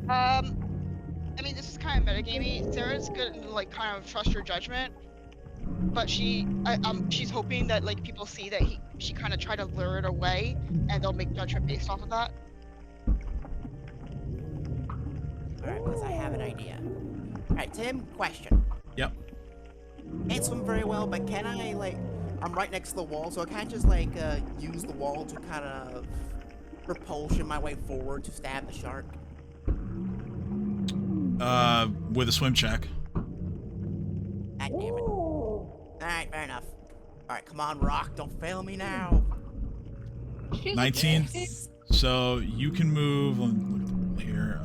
I mean, this is kind of metagamey. Sarah's good to, like, kind of trust your judgment, but she's hoping that, like, people see that she kind of tried to lure it away, and they'll make judgment based off of that. Alright, because I have an idea. Alright, Tim, question. Yep. Can't swim very well, but can I, like, I'm right next to the wall, so I can't just, like, use the wall to kind of propulsion my way forward to stab the shark? With a swim check. God damn it. Alright, fair enough. Alright, come on, Rock, don't fail me now. 19. So you can move. Let me look here.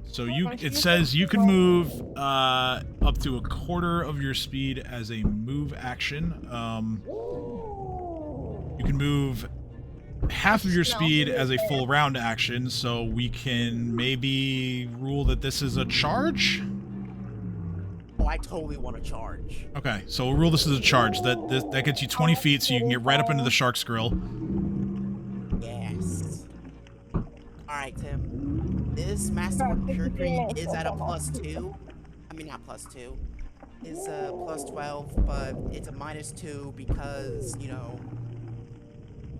So it says you can move up to a quarter of your speed as a move action. You can move half of your speed as a full round action, so we can maybe rule that this is a charge? Oh, I totally want to charge. Okay, so we'll rule this as a charge. That gets you 20 feet, so you can get right up into the shark's grill. Yes. Alright, Tim. This Master Surgery is at a +2. I mean, not +2. It's a +12, but it's a -2 because, you know,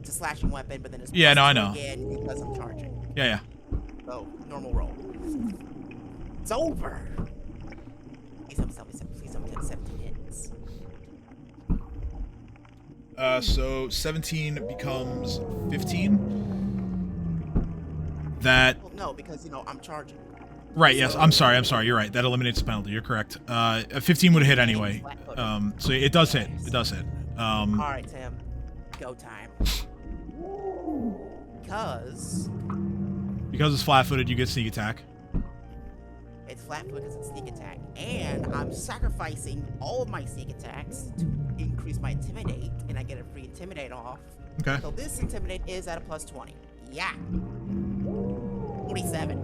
it's a slashing weapon, but then it's Yeah, no, I know. again because I'm charging. Yeah. So, normal roll. It's over! Please don't get 17 hits. So 17 becomes 15. That... Well, no, because, you know, I'm charging. Right, yes, I'm sorry, you're right. That eliminates the penalty, you're correct. A 15 would hit anyway. So it does hit, Alright, Tim. Go time. Because it's flat-footed, you get sneak attack. It's flat-footed because it's sneak attack. And I'm sacrificing all of my sneak attacks to increase my intimidate, and I get a free intimidate off. Okay. So this intimidate is at a +20. Yeah. 47.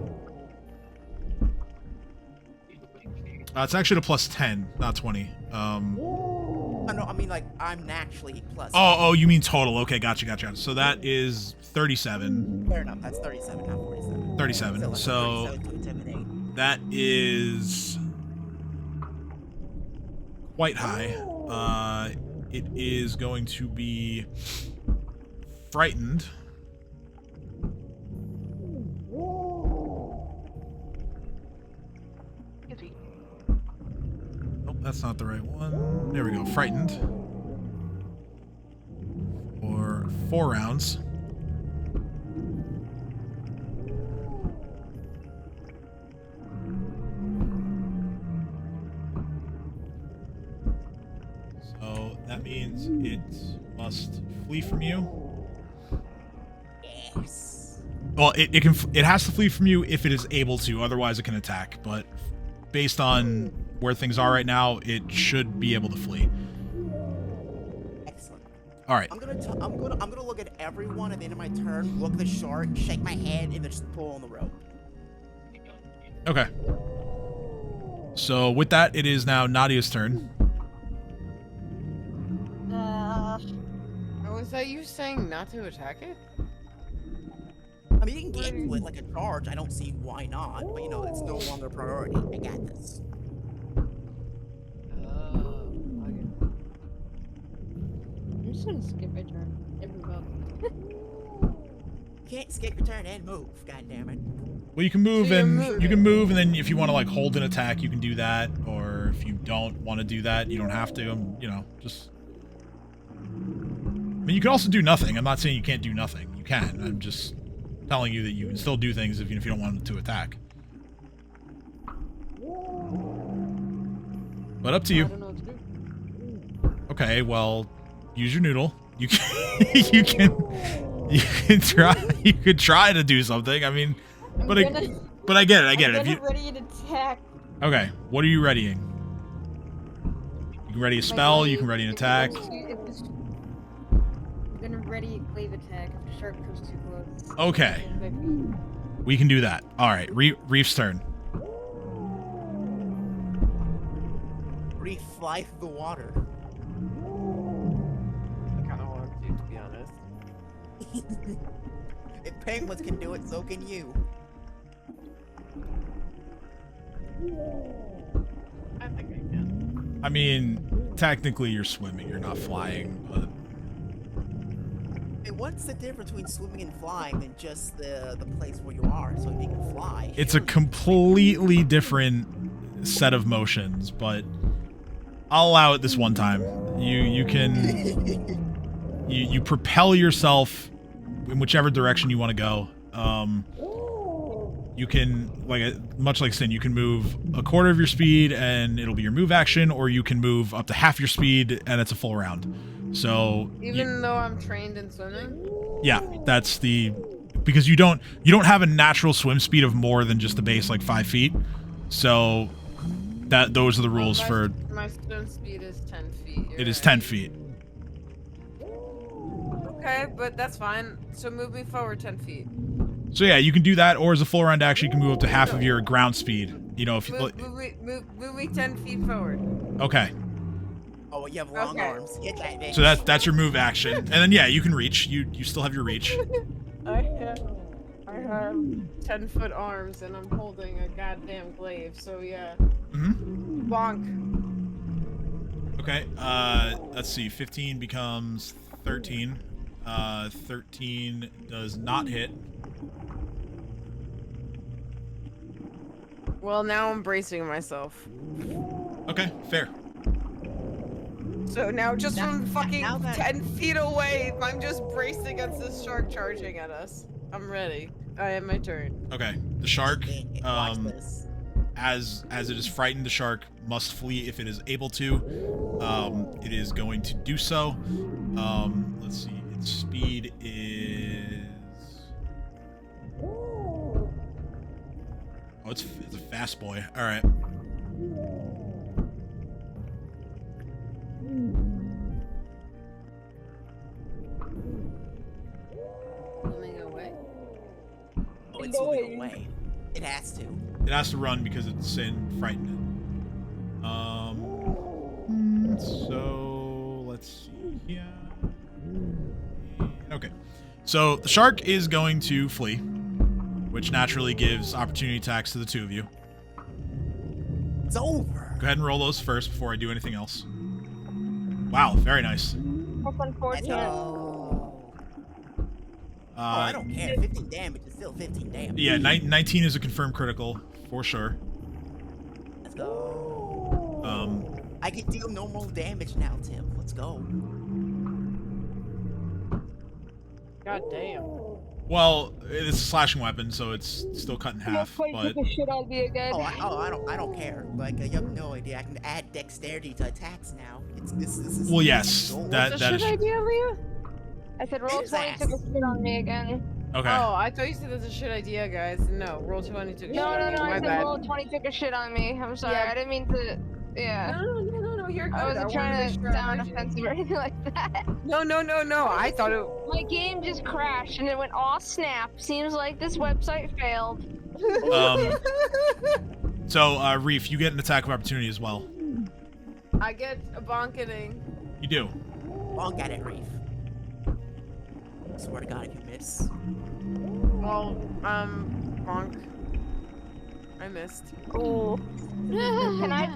It's actually a +10, not 20. No, I mean, like, I'm naturally plus. Oh, you mean total. Okay, gotcha. So that is 37. Fair enough, that's 37, not 47. 37. So 37 to intimidate. that is quite high. It is going to be frightened. Nope, that's not the right one. There we go. Frightened. For 4 rounds. So that means it must flee from you. Yes. Well, it has to flee from you if it is able to, otherwise it can attack. But based on where things are right now, it should be able to flee. Excellent. All right. I'm gonna look at everyone at the end of my turn, look at the shark, shake my head, and then just pull on the rope. Okay. So with that, it is now Nadia's turn. Oh, is that you saying not to attack it? I mean, you can get into it like a charge. I don't see why not, but you know, it's no longer a priority. I got this. I'm just gonna skip my turn. Everybody. Can't skip your turn and move. God damn it. Well, you can move So you're and moving. you can move, and then if you want to like hold an attack, you can do that, or or if you don't want to do that, you don't have to. You know, just. I mean, you can also do nothing. I'm not saying you can't do nothing. You can. I'm just telling you that you can still do things even if you don't want them to attack. But up to you. I don't know what to do. Okay, well, use your noodle. You can, you can try to do something. I mean, but I get it. I get it. I'm If you ready to attack. okay, what are you readying? You can ready a spell. You can ready an attack. I'm gonna ready a glaive attack if the shark comes too close. Okay, we can do that. All right, Reef's turn. Reef, fly through the water. I kind of want to be honest. If penguins can do it, so can you. I think I can. I mean, technically you're swimming. You're not flying, but Hey, what's the difference between swimming and flying than just the place where you are, so you can fly? it's a completely different set of motions. But I'll allow it this one time. You can you propel yourself in whichever direction you want to go. You can, much like Sin, you can move a quarter of your speed and it'll be your move action, or you can move up to half your speed and it's a full round. So Even though I'm trained in swimming? yeah, that's because you don't have a natural swim speed of more than just the base, like 5 feet. So those are the rules for. My swim speed is 10 feet. It is 10 feet. Okay, but that's fine. So move me forward 10 feet. So yeah, you can do that, or as a full round action, you can move up to half of your ground speed. You know, if you. Move me 10 feet forward. Okay. Oh, you have long arms. Hit that bitch. So that's your move action, and then yeah, you can reach. You still have your reach. I have 10-foot arms and I'm holding a goddamn glaive. So yeah. Mm-hmm. Bonk. Okay. Let's see. 15 becomes 13. 13 does not hit. Well, now I'm bracing myself. Okay, fair. So now, just from fucking 10 feet away, I'm just braced against this shark charging at us. I'm ready. I have my turn. Okay. The shark, Watch this. as it is frightened, the shark must flee if it is able to. It is going to do so. Let's see. Its speed is. Oh, it's a fast boy. All right. Moving away. Oh, it's moving away. It has to. It has to run because it's frightened. So let's see here. Okay. So the shark is going to flee, which naturally gives opportunity attacks to the two of you. It's over. Go ahead and roll those first before I do anything else. Wow, very nice. That's unfortunate. I don't care. 15 damage is still 15 damage. Yeah, 19 is a confirmed critical for sure. Let's go. I can deal normal damage now, Tim. Let's go. God damn. Well, it's a slashing weapon, so it's still cut in half. But the shit out of me again. I don't care. Like, you have no idea. I can add dexterity to attacks now. This is. well, yes, that What's the is. shit idea, Leah? I said roll His 20 ass. took a shit on me again. Okay. Oh, I thought you said that's a shit idea, guys. No, roll 20 took a shit No, on you. I My said bad. roll 20 took a shit on me. I'm sorry. Yeah. I didn't mean to. Yeah. No, you're good. I wasn't wanted trying to make sure I sound heard you. offensive or anything like that. No. I thought it. My game just crashed and it went, aw snap. Seems like this website failed. So, Reef, you get an attack of opportunity as well. I get a bonketing. You do. Bonk at it, Reef. Swear to God, if you miss. Well, bonk. I missed. Ooh. Can I?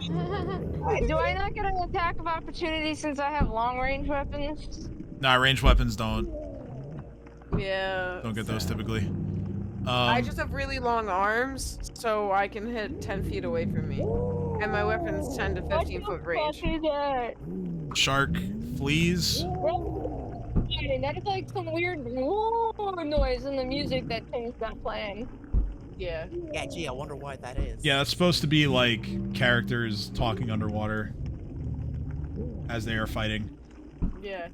Do I not get an attack of opportunity since I have long range weapons? Nah, ranged weapons don't Yeah. get those typically. I just have really long arms, so I can hit 10 feet away from me. and my weapon's 10 to 15 foot range. What the fuck is that? Shark flees. That is like some weird noise in the music that Tim's not playing. Yeah. Yeah, gee, I wonder why that is. Yeah, that's supposed to be like characters talking underwater as they are fighting. Yeah.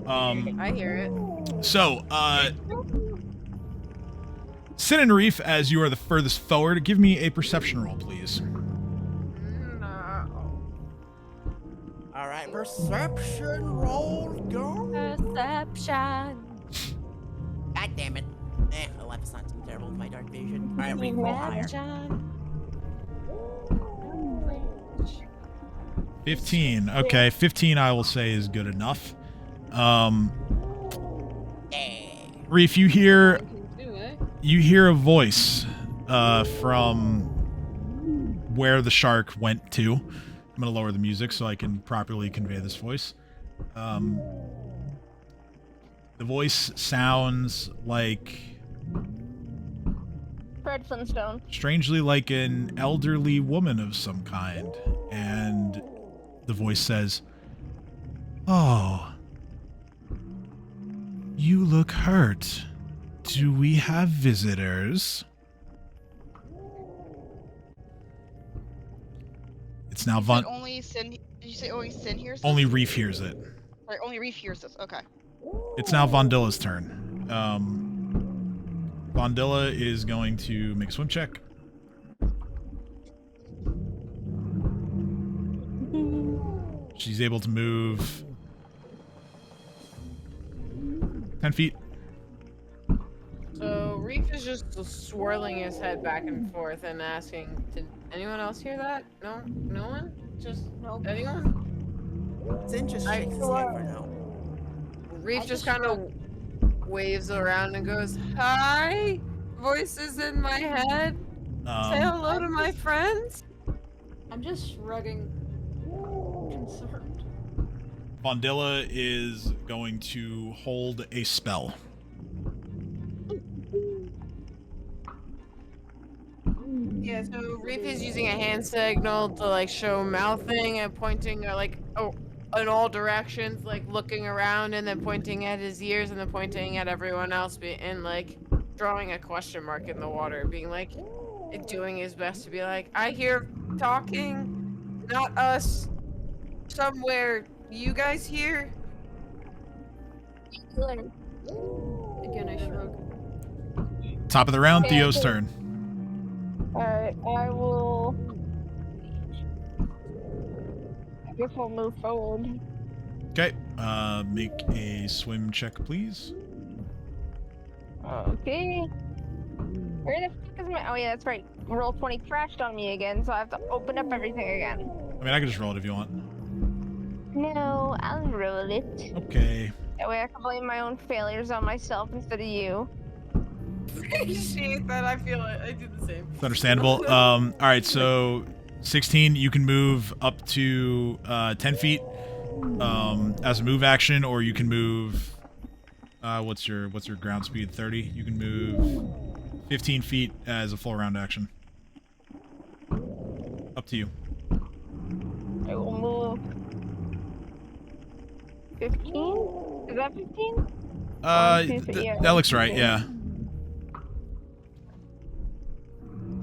I hear it. So, Sin and Reef, as you are the furthest forward, give me a perception roll, please. Alright, perception roll, go. Perception. God damn it. 11's not too terrible with my dark vision. Alright, we roll higher. 15. Okay, 15 I will say is good enough. Reef, you hear a voice from where the shark went to. I'm gonna lower the music so I can properly convey this voice. The voice sounds like Fred Flintstone. strangely like an elderly woman of some kind, and the voice says, "Oh, you look hurt. Do we have visitors?" It's now Did only Sin. Did you say only Sin hears this? only Reef hears it. Sorry, only Reef hears this. Okay. It's now Vondilla's turn. Vondilla is going to make a swim check. She's able to move 10 feet. So Reef is just swirling his head back and forth and asking, "Did anyone else hear that? No, no one. Just anyone?" Sin just shakes his head for no. Reef just kind of waves around and goes, "Hi, voices in my head. Say hello to my friends." I'm just shrugging. Concerned. Vondilla is going to hold a spell. Yeah, so Reef is using a hand signal to like show mouthing and pointing in all directions, like looking around and then pointing at his ears and then pointing at everyone else and like drawing a question mark in the water, being like doing his best to be like, "I hear talking, not us. Somewhere. You guys here?" Again, I shrug. Top of the round, Yeah, Theo's so- turn. Alright, I will. I guess I'll move forward. Okay, make a swim check, please. Okay. Where the fuck is my. Oh, yeah, that's right. Roll 20 crashed on me again, so I have to open up everything again. I mean, I can just roll it if you want. No, I'll roll it. Okay. That way I can blame my own failures on myself instead of you. Appreciate that. I feel it. I do the same. It's understandable. All right, so 16, you can move up to 10 feet as a move action, or you can move. What's your ground speed? 30. You can move 15 feet as a full round action. Up to you. I will move 15? Is that 15? That looks right. Yeah.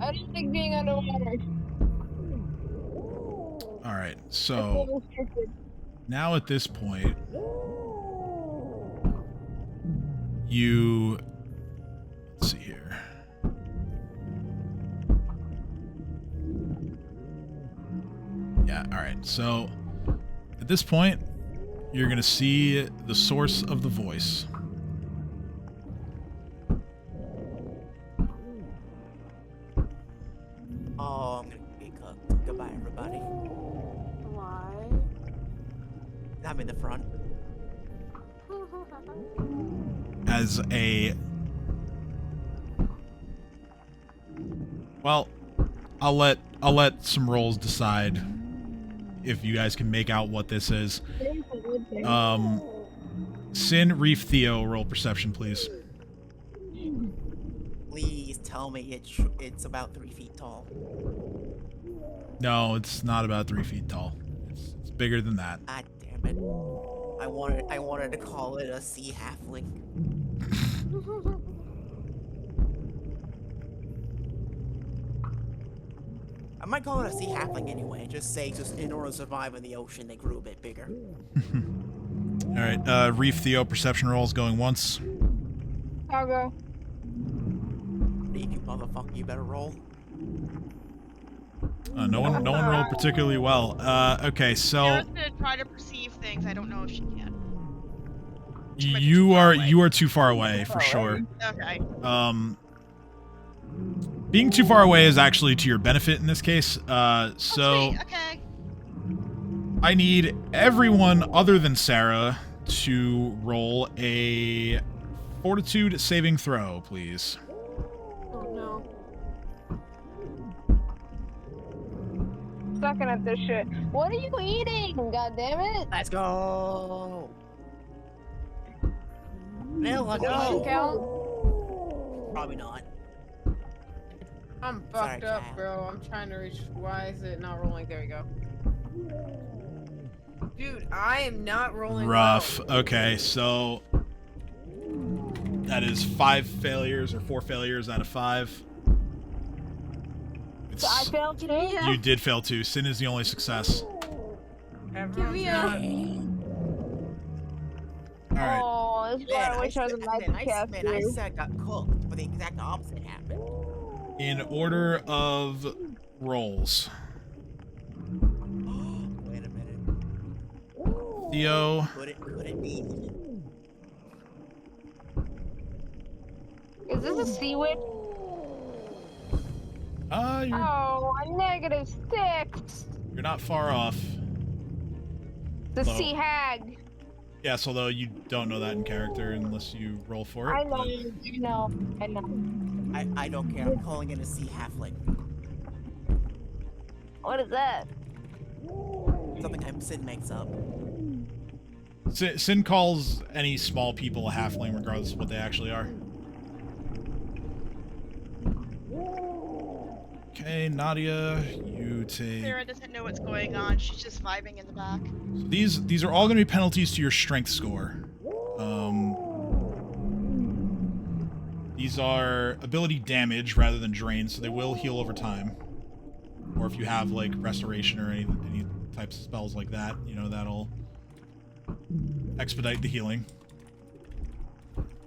I don't think being underwater. All right. So now at this point, let's see here. Yeah. All right. So at this point, you're gonna see the source of the voice. Oh, I'm gonna be cooked. Goodbye, everybody. Why? I'm in the front. As a... Well, I'll let some rolls decide if you guys can make out what this is. Sin, Reef, Theo, roll perception, please. Please tell me it's about 3 feet tall. No, it's not about 3 feet tall. It's bigger than that. Ah, damn it. I wanted to call it a sea halfling. I might call it a sea halfling anyway. Just in order to survive in the ocean, they grew a bit bigger. All right, Reef Theo perception rolls going once. I'll go. Reef, you motherfucker, you better roll. No one rolled particularly well. Okay, so Sarah's gonna try to perceive things. I don't know if she can. you are too far away for sure. Okay. Being too far away is actually to your benefit in this case. So Sweet, okay. I need everyone other than Sarah to roll a fortitude saving throw, please. Oh no. Sucking at this shit. What are you eating? God damn it! Let's go. Nilla, Does it count? go. Probably not. I'm Sorry, fucked up, child. bro. I'm trying to reach. Why is it not rolling? There we go. Dude, I am not rolling. Rough. well. Okay, so that is 5 failures or 4 failures out of 5. So I failed too? You did fail too. Sin is the only success. Everyone's me not- All right. Oh, this is why I wish I was a nice cat Man, I said I got cooked, but the exact opposite happened. In order of rolls, Wait a minute. Theo, Could it be? Is this a sea witch? you're Oh, a -6. not far off. The Hello. sea hag. Yes, although you don't know that in character unless you roll for it. I know, but- I know. I don't care. I'm calling it a sea halfling. What is that? Something Sid makes up. Sin calls any small people a halfling, regardless of what they actually are. Okay, Nadia, you take. Sarah doesn't know what's going on. She's just vibing in the back. So these are all going to be penalties to your strength score. These are ability damage rather than drain, so they will heal over time. Or if you have like restoration or any types of spells like that, you know, that'll expedite the healing.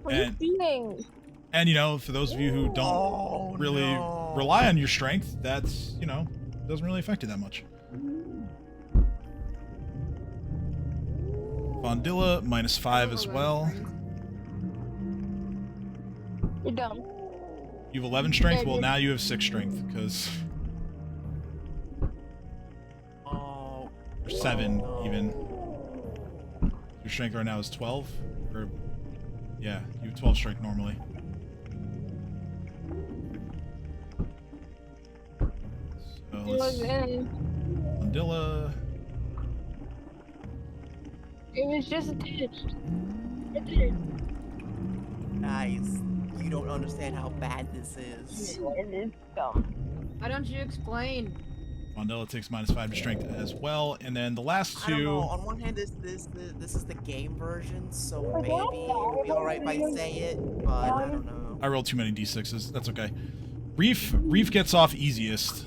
What are you eating? And you know, for those of you who don't really rely on your strength, that's, you know, doesn't really affect you that much. Vondilla, -5 as well. You're dumb. You have 11 strength? Well, now you have 6 strength, because... Oh. Or 7, even. Your strength right now is 12? Or... Yeah, you have 12 strength normally. So It was in. Vondilla... It was just a test. Right there. Nice. You don't understand how bad this is. It is dumb. Why don't you explain? Vondilla takes -5 to strength as well, and then the last I don't know. two... On one hand, this is the game version, so maybe it'll be alright if I say it, but I don't know. I rolled too many d6s. That's okay. Reef gets off easiest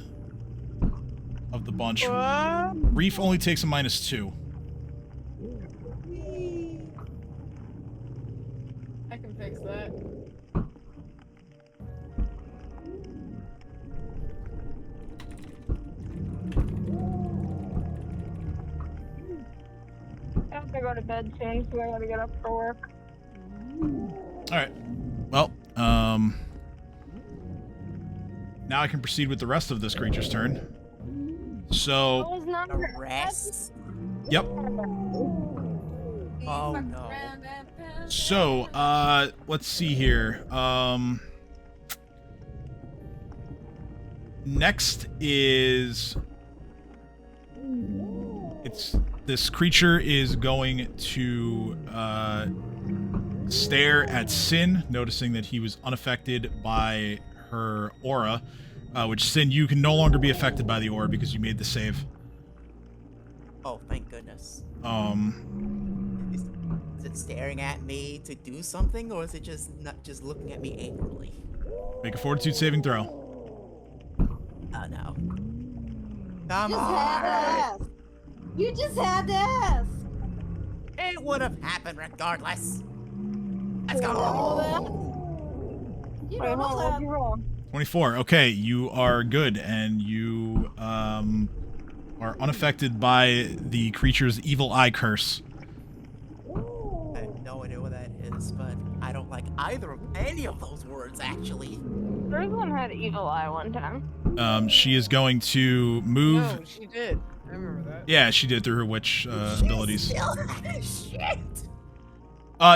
of the bunch. Reef only takes a -2. I can fix that. I have to go to bed soon, so I gotta get up for work. Alright. Well, now I can proceed with the rest of this creature's turn. So, Oh, it's not The rest? yep. Oh no. So, let's see here. Next is... This creature is going to stare at Sin, noticing that he was unaffected by her aura, which Sin, you can no longer be affected by the aura because you made the save. Oh, thank goodness. Is it staring at me to do something, or is it just not just looking at me angrily? Make a fortitude saving throw. Oh no. Come You just on! had to ask. You just had to ask. It would have happened regardless. Let's You don't know that. go. You Wait, don't hold know on, that. you're wrong. 24. Okay, you are good, and you are unaffected by the creature's evil eye curse. I have no idea what that is, but I don't like any of those words, actually. First one had evil eye one time. She is going to move. No, she did. I remember that. Yeah, she did through her witch abilities. Shit.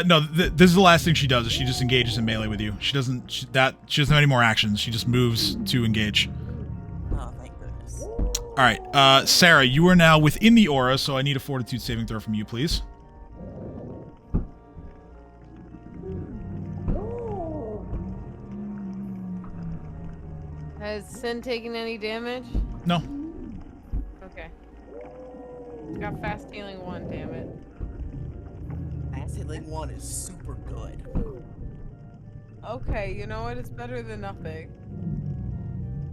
No, this is the last thing she does. Is she just engages in melee with you. She doesn't. She doesn't have any more actions. She just moves to engage. Oh, thank goodness. All right, Sarah, you are now within the aura, so I need a fortitude saving throw from you, please. Has Sin taken any damage? No. Okay. Got fast healing 1, damn it. Fast healing 1 is super good. Okay, you know what? It's better than nothing.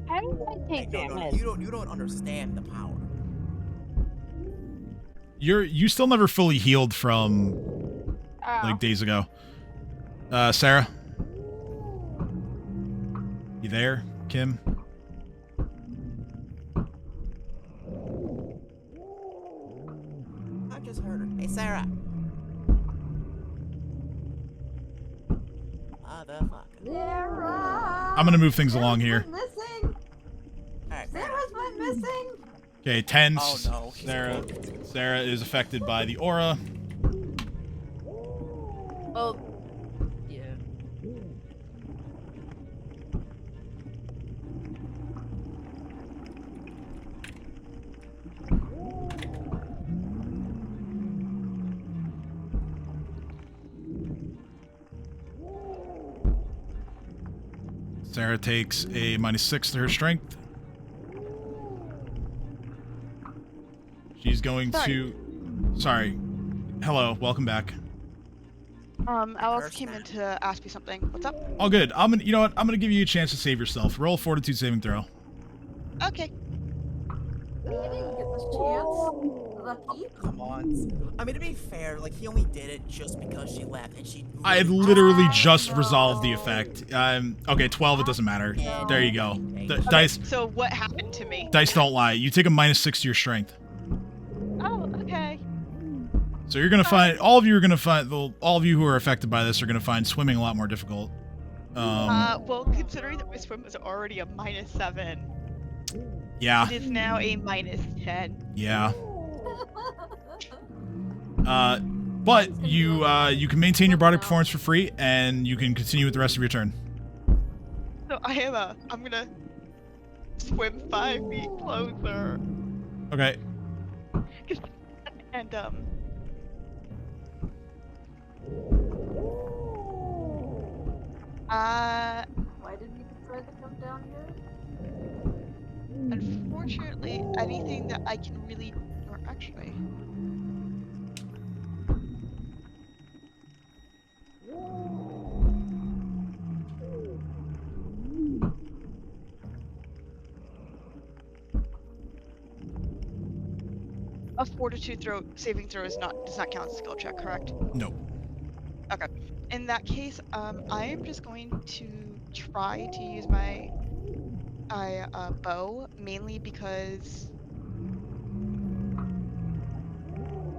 How did I take No, damage? you don't understand the power. You still never fully healed from Oh. like days ago. Sarah, you there? Kim? I just heard her. Hey, Sarah. Motherfucker. Sarah. I'm gonna move things along here. Missing. Alright, Sarah's went missing. Okay, tense. Oh no. Sarah is affected by the aura. Well, yeah. Sarah takes a -6 to her strength. She's going to... Sorry. Hello, welcome back. Alice came in to ask me something. What's up? All good. You know what? I'm gonna give you a chance to save yourself. Roll a fortitude saving throw. Okay. You didn't get this chance. Lucky. Come on. I mean, to be fair, like, he only did it just because she left, and she... I had literally just resolved the effect. Okay, 12, it doesn't matter. There you go. Dice So what happened to me? don't lie. You take a -6 to your strength. Oh, okay. So you're gonna find... All of you who are affected by this are gonna find swimming a lot more difficult. Well, considering that my swim was already a -7, Yeah. it is now a -10. Yeah. But you can maintain your body performance for free, and you can continue with the rest of your turn. So I'm gonna swim 5 feet closer. Okay. And Why didn't you decide to come down here? unfortunately, anything that I can really, or actually, a fortitude saving throw does not count as a skill check, correct? No. Okay. In that case, I am just going to try to use my bow, mainly because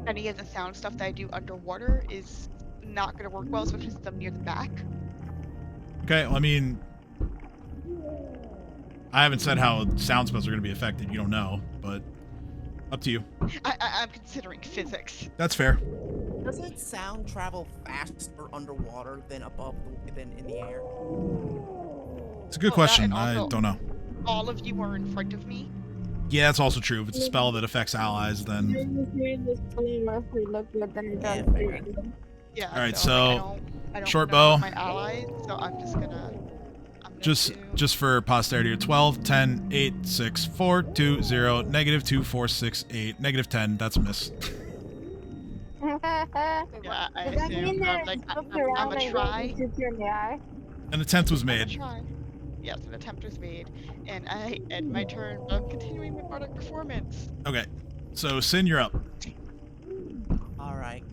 any of the sound stuff that I do underwater is not going to work well, especially since I'm near the back. Okay, well, I mean... I haven't said how sound spells are going to be affected. You don't know, but... Up to you. I'm considering physics. That's fair. Doesn't sound travel faster underwater than than in the air? It's a good Well, that question. and I also- don't know. All of you are in front of me. Yeah, that's also true. If it's a spell that affects allies, then... Yeah. Alright, I so, don't short know bow. my allies, so I'm Just for posterity, 12, 10, 8, 6, 4, 2, 0, negative 2, 4, 6, 8, negative 10. That's a miss. Yeah, I Does that mean assume. that Like, flipped I'm around a and try. goes into your eye? An attempt was I'm a made. try. Yes, an attempt was made, and I end my turn of continuing my bardic performance. Okay. So, Sin, you're up. All right.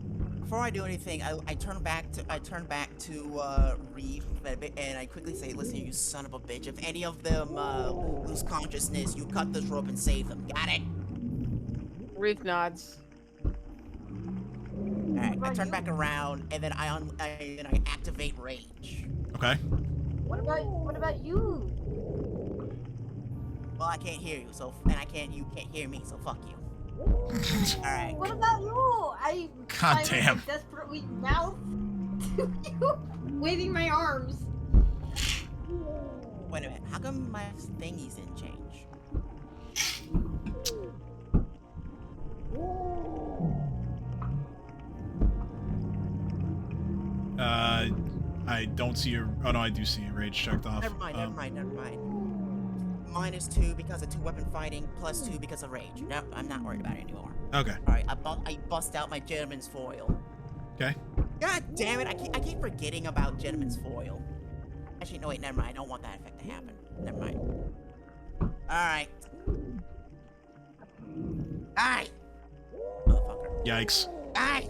Before I do anything, I turn back to Reef and I quickly say, "Listen, you son of a bitch! If any of them lose consciousness, you cut this rope and save them. Got it?" Reef nods. All right. I turn back around and then I activate rage. Okay. What about you? Well, I can't hear you, so you can't hear me, so fuck you. All right. What about you? God damn. Desperately mouth to you, waving my arms. Wait a minute. How come my thingies didn't change? I don't see your. Oh no, I do see your rage checked off. Never mind. -2 because of 2-weapon fighting, +2 because of rage. No, I'm not worried about it anymore. Okay. All right, I bust out my gentleman's foil. Okay. God damn it! I keep forgetting about gentleman's foil. Actually, no wait, never mind. I don't want that effect to happen. Never mind. All right. Aye. Motherfucker. Yikes. Aye.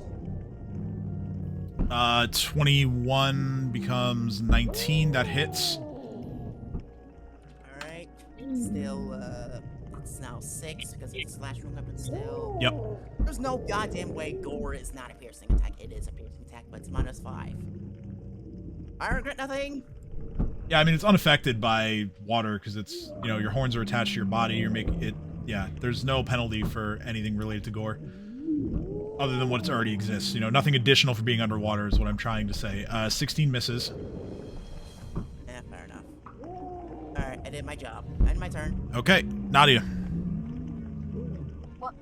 21 becomes 19. That hits. Alright. Still, it's now 6 because it's a slash room weapon still. Yep. There's no goddamn way gore is not a piercing attack. It is a piercing attack, but it's -5. I regret nothing. Yeah, I mean, it's unaffected by water because it's, you know, your horns are attached to your body. You're making it, yeah, there's no penalty for anything related to gore. Other than what already exists. You know, nothing additional for being underwater is what I'm trying to say. 16 misses. Yeah, fair enough. Alright, I did my job. End my turn. Okay, Nadia. What?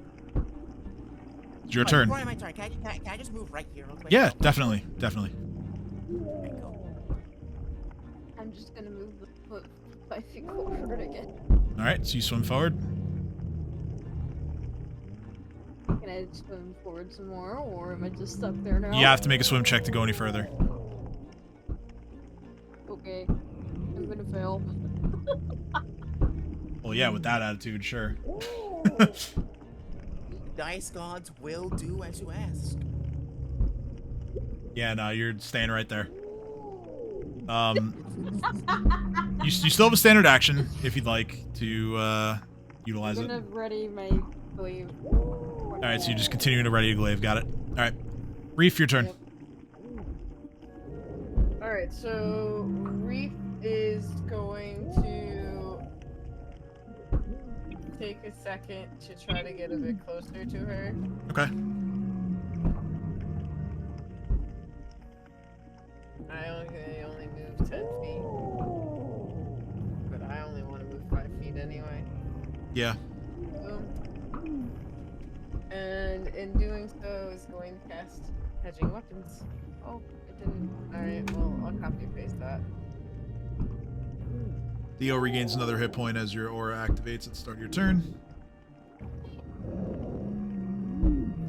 It's your turn. Before I end my turn, can I just move right here real quick? Yeah, definitely. Definitely. Okay, cool. I'm just gonna move the foot 5 feet forward again. Alright, so you swim forward. Can I swim forward some more, or am I just stuck there now? You have to make a swim check to go any further. Okay. I'm gonna fail. Well, yeah, with that attitude, sure. Dice gods will do as you ask. Yeah, no, you're staying right there. You still have a standard action if you'd like to utilize it. I'm gonna ready my glaive. Alright, so you're just continuing to ready a glaive. Got it. Alright. Reef, your turn. Yep. Alright, so Reef is going to take a second to try to get a bit closer to her. Okay. I only move 10 feet. But I only want to move 5 feet anyway. Yeah. And in doing so, is going to cast Hedging Weapons. Oh, it didn't. Alright, well, I'll copy and paste that. Theo regains another hit point as your aura activates at the start of your turn.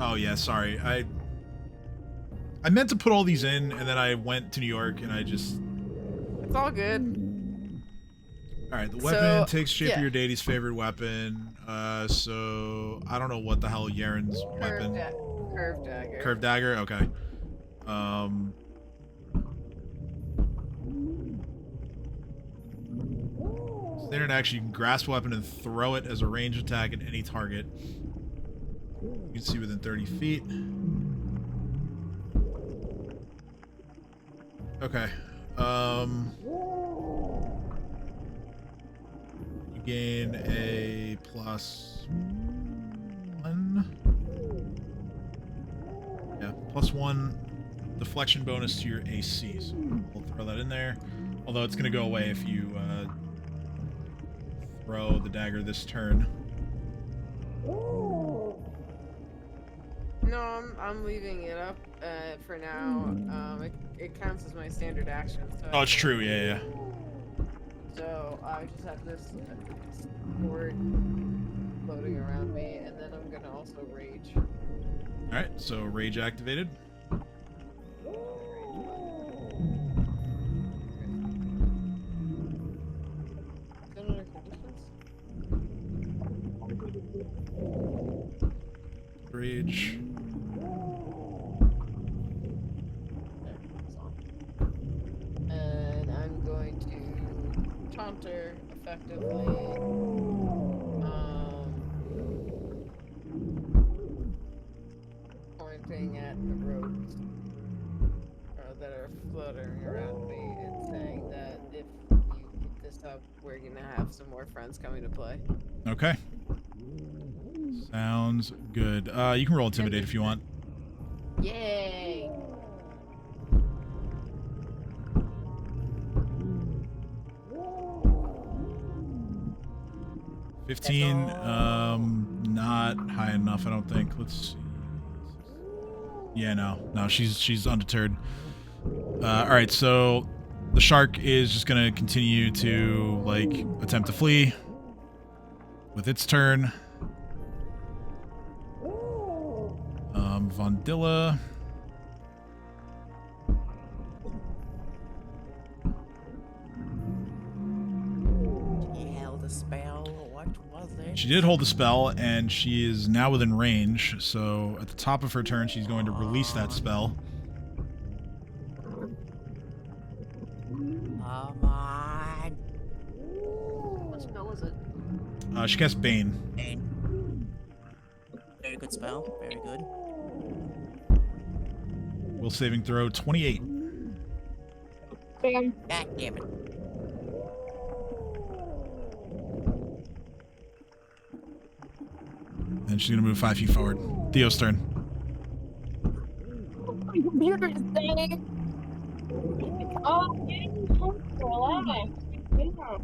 Oh, yeah, sorry. I meant to put all these in, and then I went to New York, and I just... It's all good. Alright, the weapon takes shape of your deity's favorite weapon. So I don't know what the hell Yaren's weapon. Curved dagger. Curved dagger. Okay. Standard action: you can grasp a weapon and throw it as a ranged attack at any target. You can see within 30 feet. Okay. You gain a +1. Yeah, +1 deflection bonus to your AC. So we'll throw that in there. Although it's going to go away if you throw the dagger this turn. No, I'm leaving it up for now. It counts as my standard action. So Oh, it's true. Yeah, yeah. So I just have this Hoard floating around me, and then I'm gonna also rage. Alright, so rage activated. Similar conditions? Rage. And I'm going to taunt her effectively. Pointing at the ropes that are fluttering around me and saying that if you keep this up, we're gonna have some more friends coming to play. Okay. Sounds good. You can roll Intimidate if you want. Yay! $15. Not high enough, I don't think. Let's see. Yeah, no, she's undeterred. All right, so the shark is just gonna continue to like attempt to flee with its turn. Vondilla. He held a spell. What was it? She did hold the spell, and she is now within range. So at the top of her turn, she's going to release that spell. Come on. What spell is it? She casts Bane. Bane. Very good spell. Very good. Will saving throw 28. Bam. God damn it. And she's gonna move 5 feet forward. Theo's turn. My computer is dying. Oh, getting comfortable. Yeah.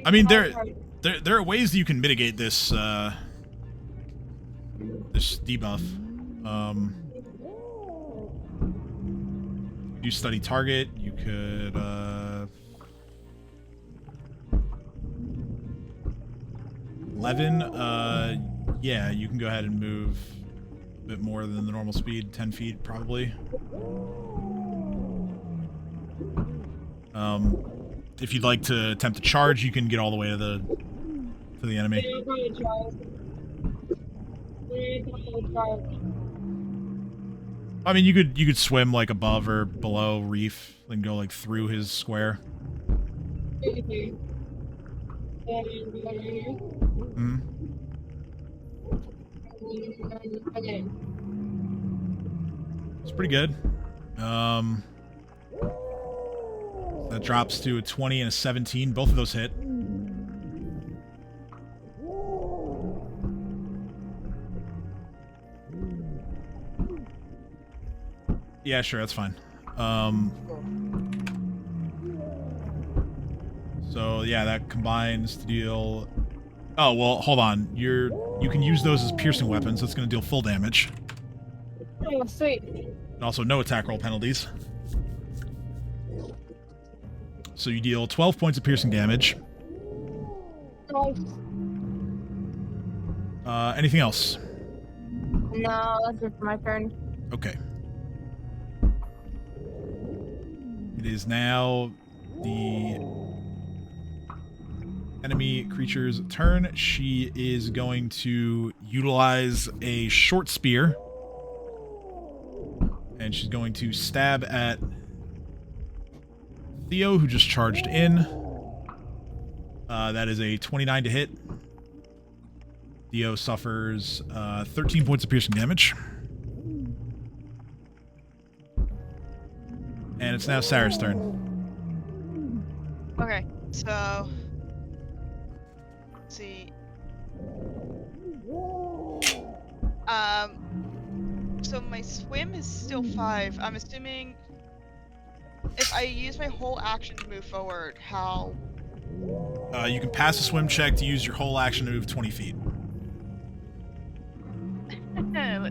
I mean, there are ways that you can mitigate this this debuff. You study target. You could 11. Yeah, you can go ahead and move a bit more than the normal speed, 10 feet probably. If you'd like to attempt to charge, you can get all the way to the enemy. Yeah, I mean, you could swim like above or below Reef, then go like through his square. Mm-hmm. It's pretty good. That drops to a 20 and a 17. Both of those hit. Yeah, sure, that's fine. So yeah, that combines to deal. Oh well, hold on. You can use those as piercing weapons. That's going to deal full damage. Oh, sweet. And also no attack roll penalties. So you deal 12 points of piercing damage. Nice. Anything else? No, that's it for my turn. Okay. It is now the enemy creature's turn. She is going to utilize a short spear. And she's going to stab at Theo, who just charged in. That is a 29 to hit. Theo suffers 13 points of piercing damage. And it's now Sarah's turn. Okay, so let's see. So my swim is still 5. I'm assuming if I use my whole action to move forward, how? You can pass a swim check to use your whole action to move 20 feet. Let's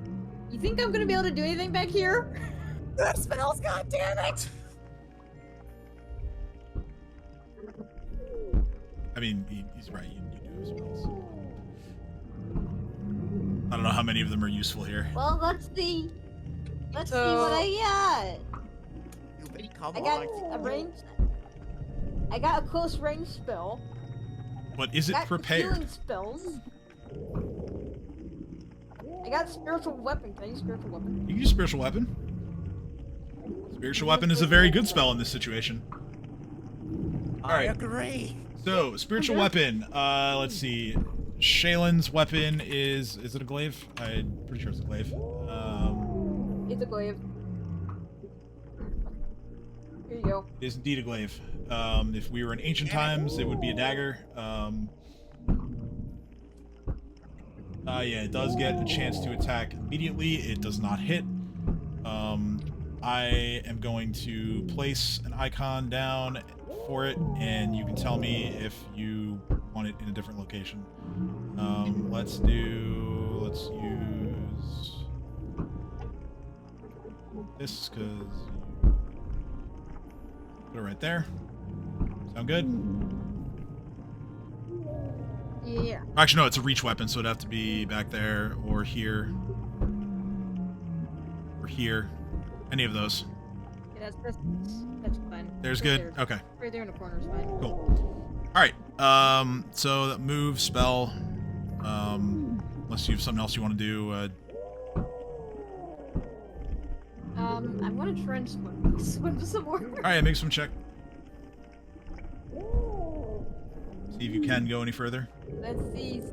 You think I'm gonna be able to do anything back here? That smells, goddammit! I mean, he's right. You do have spells. I don't know how many of them are useful here. Well, let's see. Let's see what I got. I got a range. I got a close range spell. But is it got prepared? Healing spells. I got spiritual weapon. Can I use spiritual weapon? You can use spiritual weapon. Spiritual weapon is a very good spell in this situation. I agree. So, spiritual weapon. Let's see. Shaylin's weapon is it a glaive? I'm pretty sure it's a glaive. It's a glaive. Here you go. It is indeed a glaive. If we were in ancient times, it would be a dagger. Yeah, it does get a chance to attack immediately. It does not hit. I am going to place an icon down for it, and you can tell me if you want it in a different location. Let's use this, because put it right there. Sound good? Yeah. Actually, no, it's a reach weapon, so it'd have to be back there, or here. Or here. Any of those. Yeah, that's fine. There's Right good? there. Okay. Right there in the corner is fine. Cool. Alright, so that move, spell, unless you have something else you want to do, I want to try and swim some more. Alright, make some check. See if you can go any further. Let's see.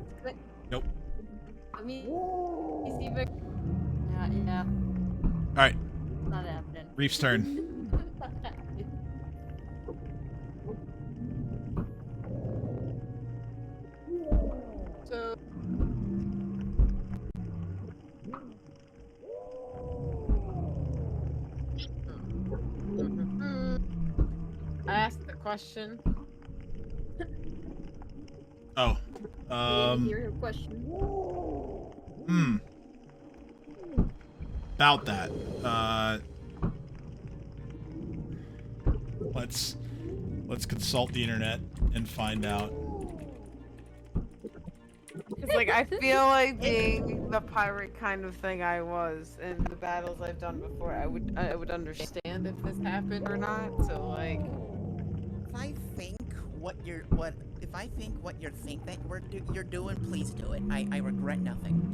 Nope. I mean, see if it... Yeah. Alright, Not happening. Reef's turn. So. I asked the question. Oh. Hear your question. About that. Let's consult the internet and find out. It's like, I feel like being the pirate kind of thing I was in the battles I've done before, I would understand if this happened or not. So like, If I think what you're think that you're doing, please do it. I regret nothing.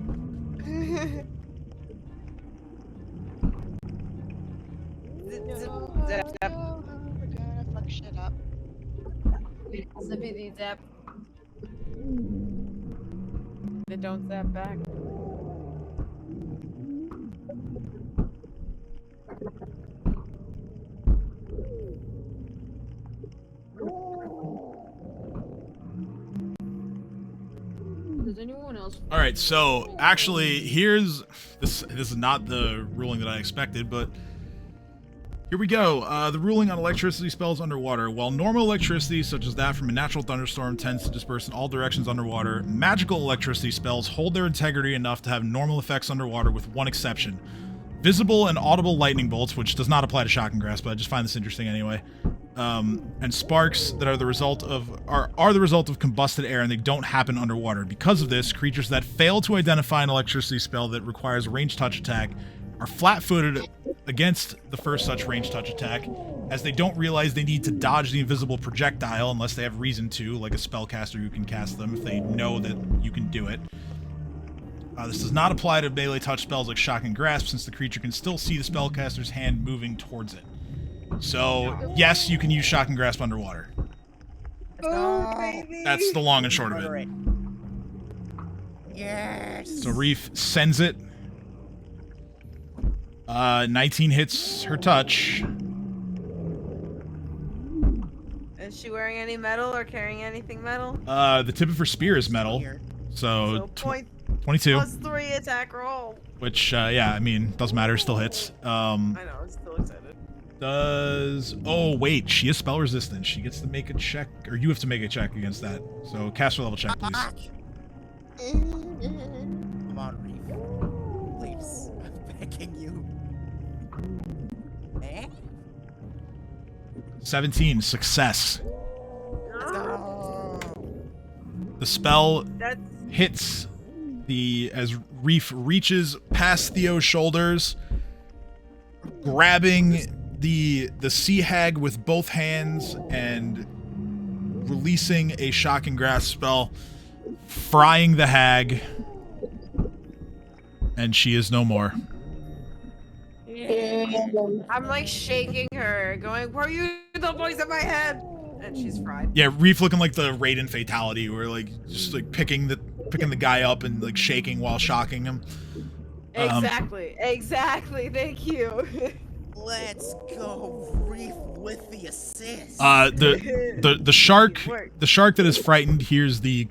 Zap, zap. We're gonna fuck shit up. Zippity zap. They don't zap back. Does anyone else? All right, so actually, here's this. This is not the ruling that I expected, but here we go. The ruling on electricity spells underwater. While normal electricity, such as that from a natural thunderstorm, tends to disperse in all directions underwater, magical electricity spells hold their integrity enough to have normal effects underwater, with one exception: visible and audible lightning bolts, which does not apply to Shocking Grasp, but I just find this interesting anyway. And sparks that are the result of combusted air, and they don't happen underwater. Because of this, creatures that fail to identify an electricity spell that requires a ranged touch attack are flat-footed against the first such ranged touch attack, as they don't realize they need to dodge the invisible projectile unless they have reason to, like a spellcaster who can cast them if they know that you can do it. This does not apply to melee touch spells like Shocking Grasp, since the creature can still see the spellcaster's hand moving towards it. So, yes, you can use Shocking Grasp underwater. Oh, baby. That's the long and short of it. Yes. So Reef sends it. 19 hits her touch. Is she wearing any metal or carrying anything metal? The tip of her spear is metal. So, point 22. plus 3 attack roll. Which, yeah, I mean, doesn't matter, still hits. I know, I'm still excited. Oh, wait, she is spell resistant. She gets to make a check, or you have to make a check against that. So, caster level check, please. Come on, Reef. Please. 17, success. Let's go. The spell That's hits as Reef reaches past Theo's shoulders, grabbing the sea hag with both hands and releasing a shocking grasp spell, frying the hag, and she is no more. I'm like shaking her, going, "Were you the voice in my head?" And she's fried. Yeah, Reef looking like the Raiden fatality, where like just like picking the guy up and like shaking while shocking him. Exactly. Thank you. Let's go, Reef with the assist. The shark that is frightened hears the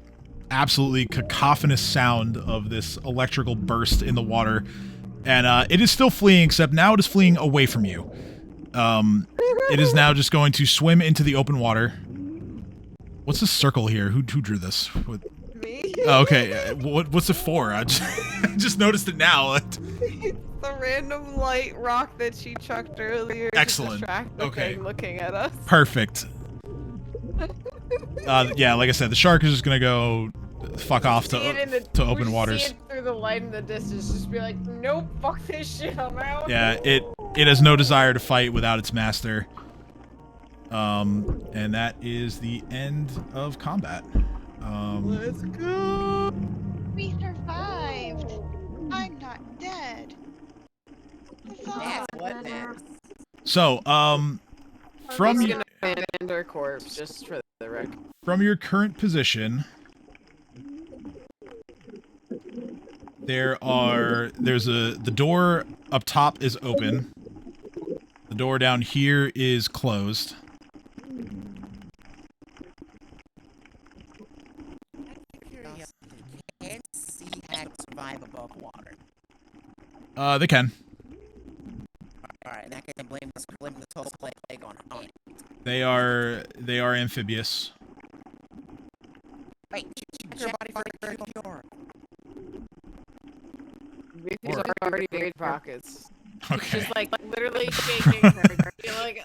absolutely cacophonous sound of this electrical burst in the water, and it is still fleeing, except now it is fleeing away from you. It is now just going to swim into the open water. What's this circle here? Who drew this? Me? Oh, okay. What's it for? I just noticed it now. The random light rock that she chucked earlier. Excellent. To distract the Okay. thing looking at us. Perfect. Yeah, like I said, the shark is just gonna go fuck off to open waters. See it through the light in the distance, just be like, nope, fuck this shit, I'm out. Yeah, it has no desire to fight without its master. And that is the end of combat. Let's go. We survived. I'm not dead. That's what matters. So, from He's gonna abandon her corpse, just for the record. From your current position, the door up top is open. The door down here is closed. Can sea hags survive above water? They can. Alright, in that case, I blame the toast plague on it. They are amphibious. Wait, check your body for a cure. These are already big pockets. Okay. Just like literally shaking her. You're like,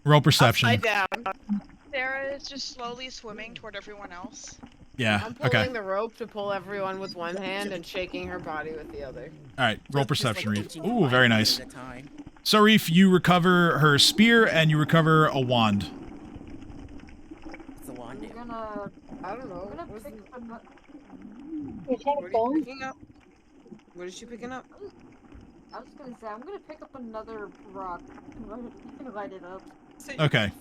Roll perception. upside down. Sarah is just slowly swimming toward everyone else. Yeah. I'm pulling Okay. the rope to pull everyone with one hand and shaking her body with the other. All right. Roll perception, like Reef. inching Ooh, very nice. at a time. So, Reef, you recover her spear and you recover a wand. What's the wand do? I don't know. I'm gonna What's pick the- up What are you picking up? What is she picking up? I was gonna say I'm gonna pick up another rock and light it up. Okay.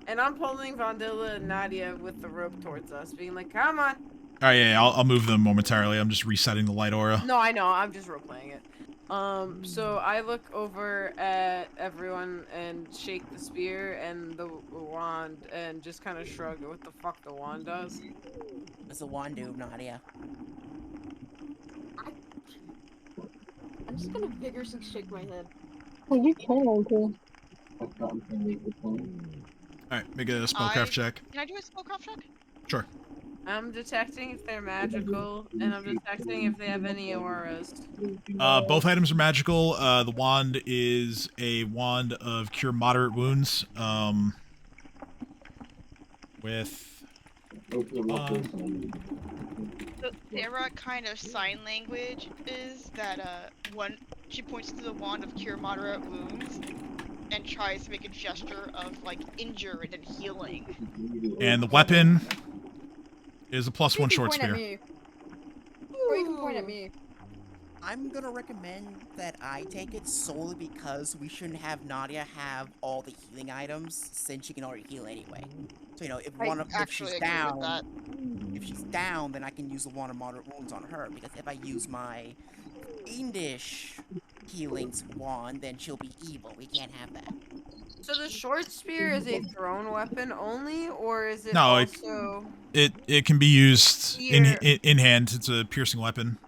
And I'm pulling Vandilla and Nadia with the rope towards us, being like, "Come on!" All right. Yeah. I'll move them momentarily. I'm just resetting the light aura. No, I know. I'm just role playing it. So I look over at everyone and shake the spear and the wand and just kind of shrug at what the fuck the wand does. What's the wand do, Nadia? I'm just gonna vigorously shake my head. Well, you can, Uncle. All right. Make a spellcraft check. Can I do a spellcraft check? Sure. I'm detecting if they're magical, and I'm detecting if they have any auras. Both items are magical. The wand is a wand of cure moderate wounds. With So Sarah kind of sign language is that she points to the wand of cure moderate wounds and tries to make a gesture of like injured and healing. and the weapon is a +1 short spear. Or you can point at me. I'm gonna recommend that I take it solely because we shouldn't have Nadia have all the healing items since she can already heal anyway. So if if she's down, then I can use the wand of moderate wounds on her. Because if I use my fiendish healings wand, then she'll be evil. We can't have that. So the short spear is a thrown weapon only, or is it No, also... It can be used Here. in hand. It's a piercing weapon.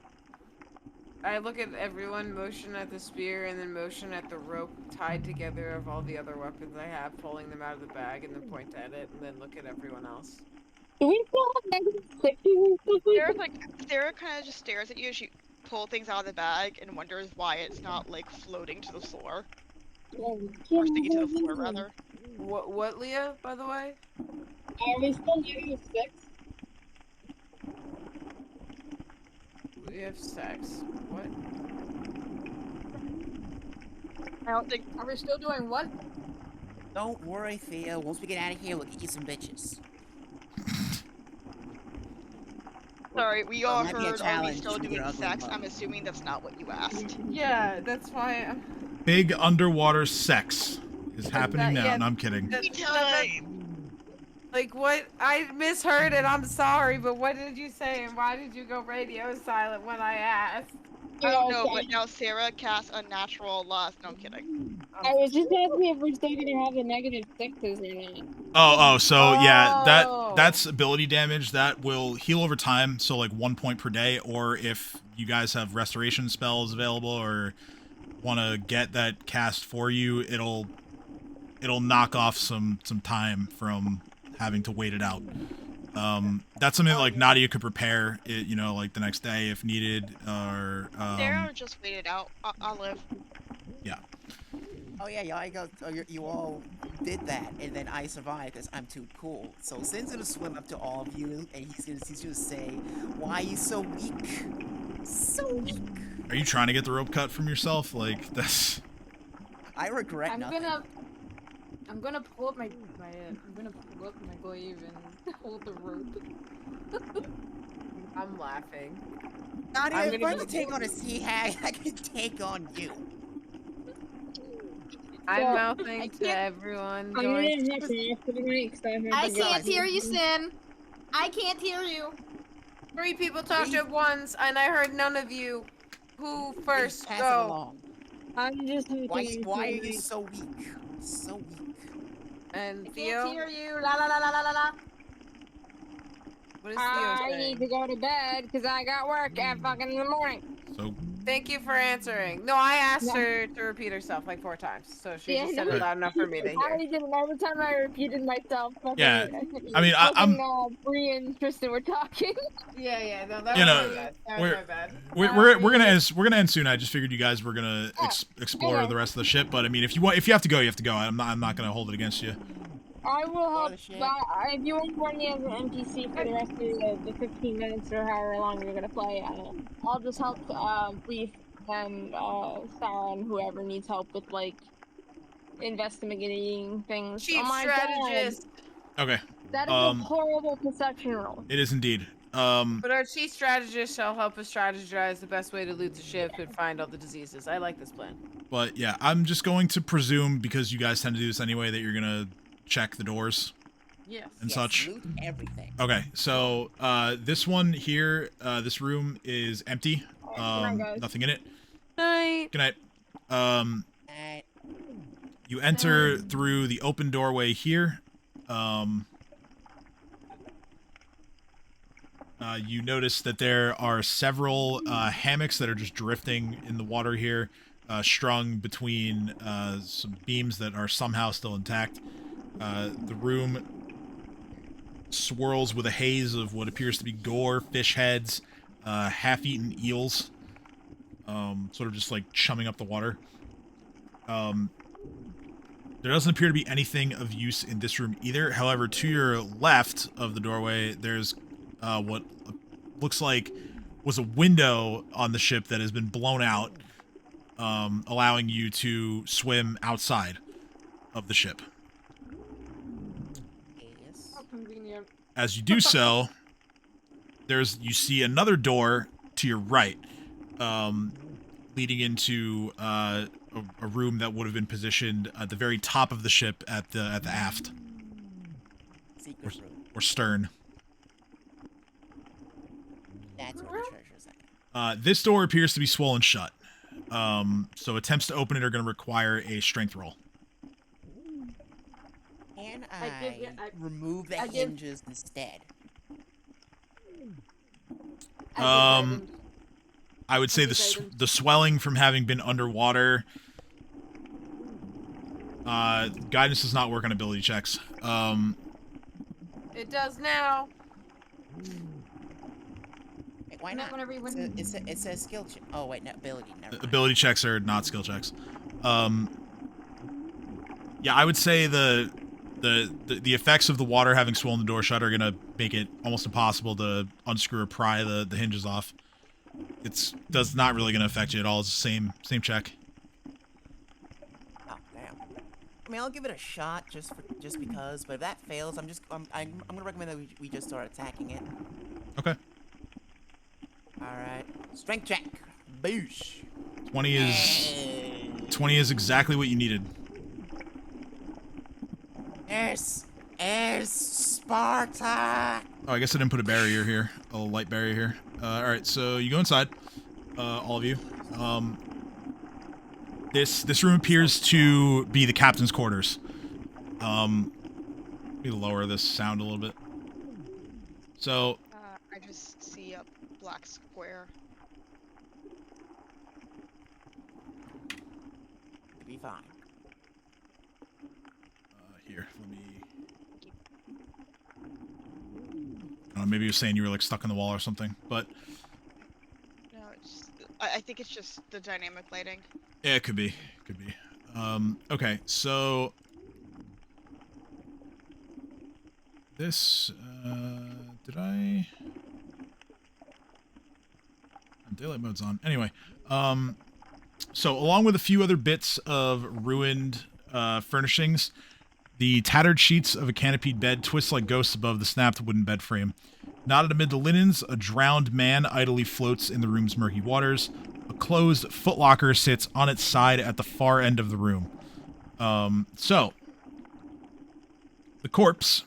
I look at everyone, motion at the spear, and then motion at the rope tied together of all the other weapons I have, pulling them out of the bag, and then point at it, and then look at everyone else. Do we still have -60? Sarah kind of just stares at you as you pull things out of the bag and wonders why it's not like floating to the floor. Or sticking to the floor rather. What, Leah, by the way? Are we still negative 6? We have sex. What? I don't think. Are we still doing what? Don't worry, Thea. Once we get out of here, we'll get you some bitches. Sorry, we all might be a heard. Are we challenge still with your doing ugly sex? mug. I'm assuming that's not what you asked. Yeah, that's why. Big underwater sex is happening now. yeah, No, I'm kidding. Like what? I misheard it. I'm sorry, but what did you say? And why did you go radio silent when I asked? I don't know, but now Sarah casts unnatural lust. No, I'm kidding. I was just asking if we're still gonna have the negative 6s or not. So yeah, that's ability damage that will heal over time, so like 1 point per day, or if you guys have restoration spells available or want to get that cast for you, it'll knock off some time from having to wait it out. That's something that, like, Nadia could prepare it, you know, like the next day if needed, or Sarah just wait it out. I'll live. Yeah. Oh yeah, you all did that, and then I survived because I'm too cool. So Sin's gonna swim up to all of you, and he's gonna say, "Why are you so weak? So weak." Are you trying to get the rope cut from yourself? Like, that's... I regret nothing. I'm gonna pull up my glaive and hold the rope. I'm laughing. Nadia, I'm if gonna I can take on a sea hag, I can take on you. I'm Well, mouthing to everyone. I'm gonna have to ask for the night because I can't hear you, Sin. I can't hear you. 3 people talked at once, and I heard none of you. Who first? Pass it Go. along. I'm just Why are you so weak? So weak. And I Theo. can't hear you. La la la la la la la. What is Theo I saying? need to go to bed because I got work at fucking in the morning. So... Thank you for answering. No, I asked her to repeat herself like 4 times, so she just said it loud enough for me to I hear. didn't. Every time I repeated myself. Fucking, Yeah, I mean, I'm... Bree and Tristan were talking. Yeah, no, that You was know, my bad. That was my bad. We're gonna end soon. I just figured you guys were gonna explore okay. the rest of the ship, but I mean, if you have to go, you have to go. I'm not gonna hold it against you. I will help. If you want to run me as an NPC for the rest of the 15 minutes or however long you're gonna play, I'll just help Reef and Sarah and whoever needs help with like investigating things. Chief oh my strategist. God. Okay. That is a horrible perception roll. It is indeed. But our chief strategist shall help us strategize the best way to loot the ship and find all the diseases. I like this plan. But yeah, I'm just going to presume, because you guys tend to do this anyway, that you're gonna check the doors. Yes. And such. Loot everything. Okay, so this one here, this room is empty. Nothing in it. Night. Good night. You enter through the open doorway here. You notice that there are several hammocks that are just drifting in the water here, strung between some beams that are somehow still intact. The room swirls with a haze of what appears to be gore, fish heads, half-eaten eels, sort of just like chumming up the water. There doesn't appear to be anything of use in this room either. However, to your left of the doorway, there's what looks like was a window on the ship that has been blown out, allowing you to swim outside of the ship. How convenient. As you do so, you see another door to your right, leading into a room that would have been positioned at the very top of the ship at the aft or stern. That's where the treasure's at. This door appears to be swollen shut, so attempts to open it are going to require a strength roll. Can I remove the hinges instead? I would say the swelling from having been underwater. Guidance does not work on ability checks. It does now. Wait, why not? It says skill check. Oh wait, no, ability. Never mind. Ability checks are not skill checks. Yeah, I would say the effects of the water having swollen the door shut are gonna make it almost impossible to unscrew or pry the hinges off. Does not really gonna affect you at all. It's the same check. Oh damn. I mean, I'll give it a shot just because. But if that fails, I'm gonna recommend that we just start attacking it. Okay. All right. Strength check. Boosh. 20 is exactly what you needed. There's Sparta. Oh, I guess I didn't put a barrier here, a light barrier here. All right, so you go inside, all of you. This room appears to be the captain's quarters. Let me lower this sound a little bit. So I just see a black square. Be fine. Here, let me. Maybe you're saying you were like stuck in the wall or something, but No, I think it's just the dynamic lighting. yeah, it could be. Okay, so this daylight mode's on. Anyway, so along with a few other bits of ruined furnishings, the tattered sheets of a canopied bed twist like ghosts above the snapped wooden bed frame. Knotted amid the linens, a drowned man idly floats in the room's murky waters. A closed footlocker sits on its side at the far end of the room. So, the corpse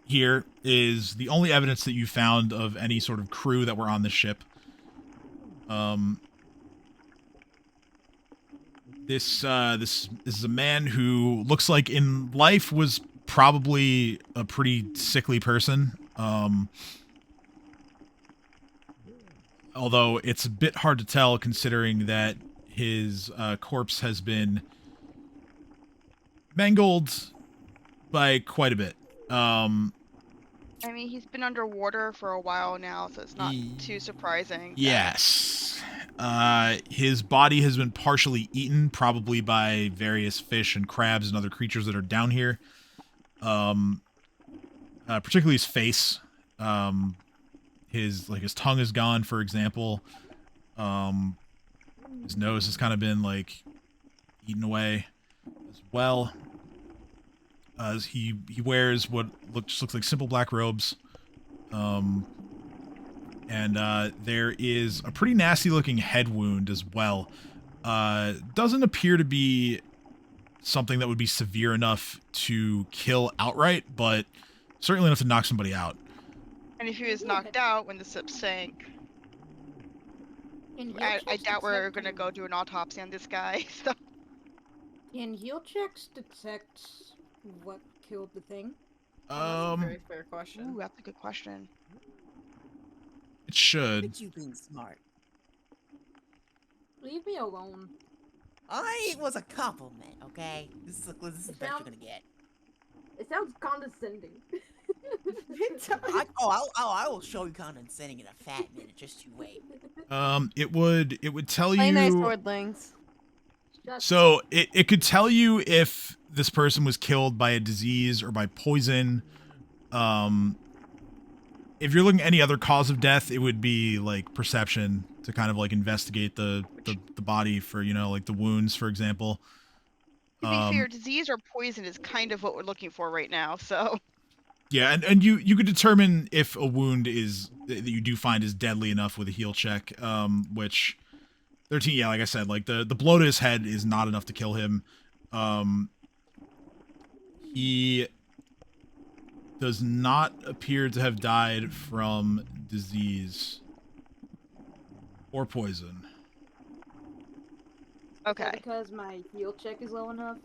here is the only evidence that you found of any sort of crew that were on this ship. This is a man who looks like in life was probably a pretty sickly person. Although it's a bit hard to tell considering that his corpse has been mangled by quite a bit. I mean, he's been underwater for a while now, so it's not too surprising. Yes. His body has been partially eaten, probably by various fish and crabs and other creatures that are down here. Particularly his face. His tongue is gone, for example. His nose has kind of been like eaten away as well. He wears what looks like simple black robes. And there is a pretty nasty looking head wound as well. Doesn't appear to be something that would be severe enough to kill outright, but certainly enough to knock somebody out. And if he was knocked out when the ship sank, I doubt we're gonna go do an autopsy on this guy. So. Can heal checks detect what killed the thing? That's a very fair question. Ooh, that's a good question. It should. Look at you being smart. Leave me alone. I was a compliment, okay? This is the best you're gonna get. It sounds condescending. I will show you condescending in a fat minute. Just you wait. It would tell Play you. nice, Swordlings. So it could tell you if this person was killed by a disease or by poison. If you're looking at any other cause of death, it would be like perception to kind of like investigate the body for, you know, like the wounds, for example. To be fair, disease or poison is kind of what we're looking for right now, so. Yeah, and you could determine if a wound that you do find is deadly enough with a heal check, which 13, yeah, like I said, like the blow to his head is not enough to kill him. He does not appear to have died from disease or poison. Okay. Because my heal check is low enough?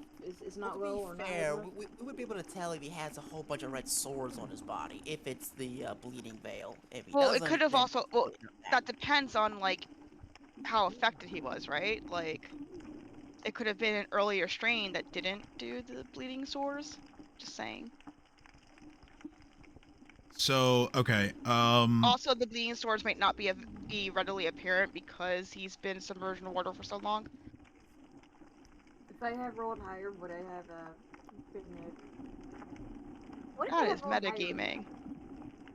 Is not low or not fair, low? we would be able to tell if he has a whole bunch of red sores on his body, if it's the bleeding veil. If he Well, it doesn't, could have then also. Well, that depends on like how affected he was, right? Like, it could have been an earlier strain that didn't do the bleeding sores. Just saying. So, okay. Also, the bleeding sores might not be readily apparent because he's been submerged in water for so long. If I had rolled higher, would I have been What That the is hell are you- metagaming.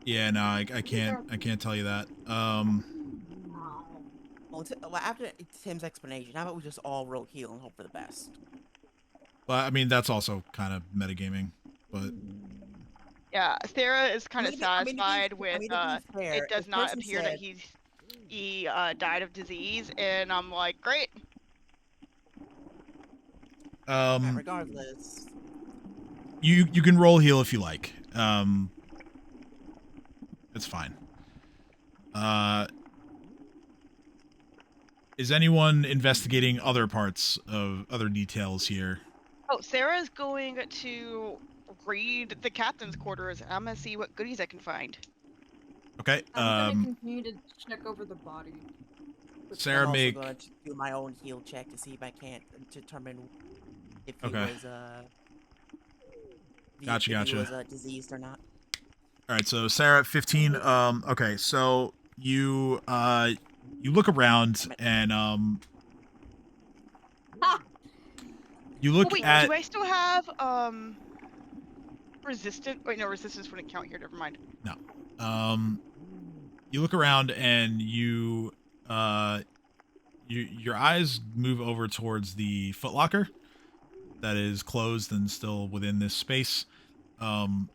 Yeah, no, I can't tell you that. Well, after Tim's explanation, how about we just all roll heal and hope for the best? Well, I mean, that's also kind of metagaming, but Yeah, Sarah is kind of I mean, to be satisfied with fair, it does the not person appear that said- he died of disease, and I'm like, great. regardless, you can roll heal if you like. It's fine. Is anyone investigating other parts of other details here? Oh, Sarah's going to read the captain's quarters. I'm gonna see what goodies I can find. Okay. I'm gonna continue to check over the body. Sarah, I'm also make. going to do my own heal check to see if I can't determine if he Okay. was Gotcha. if he was diseased or not. All right, so Sarah, 15. Okay, so you look around and you look Wait, at. do I still have resistant? Wait, no, resistance wouldn't count here. Never mind. No. You look around and your eyes move over towards the footlocker that is closed and still within this space. And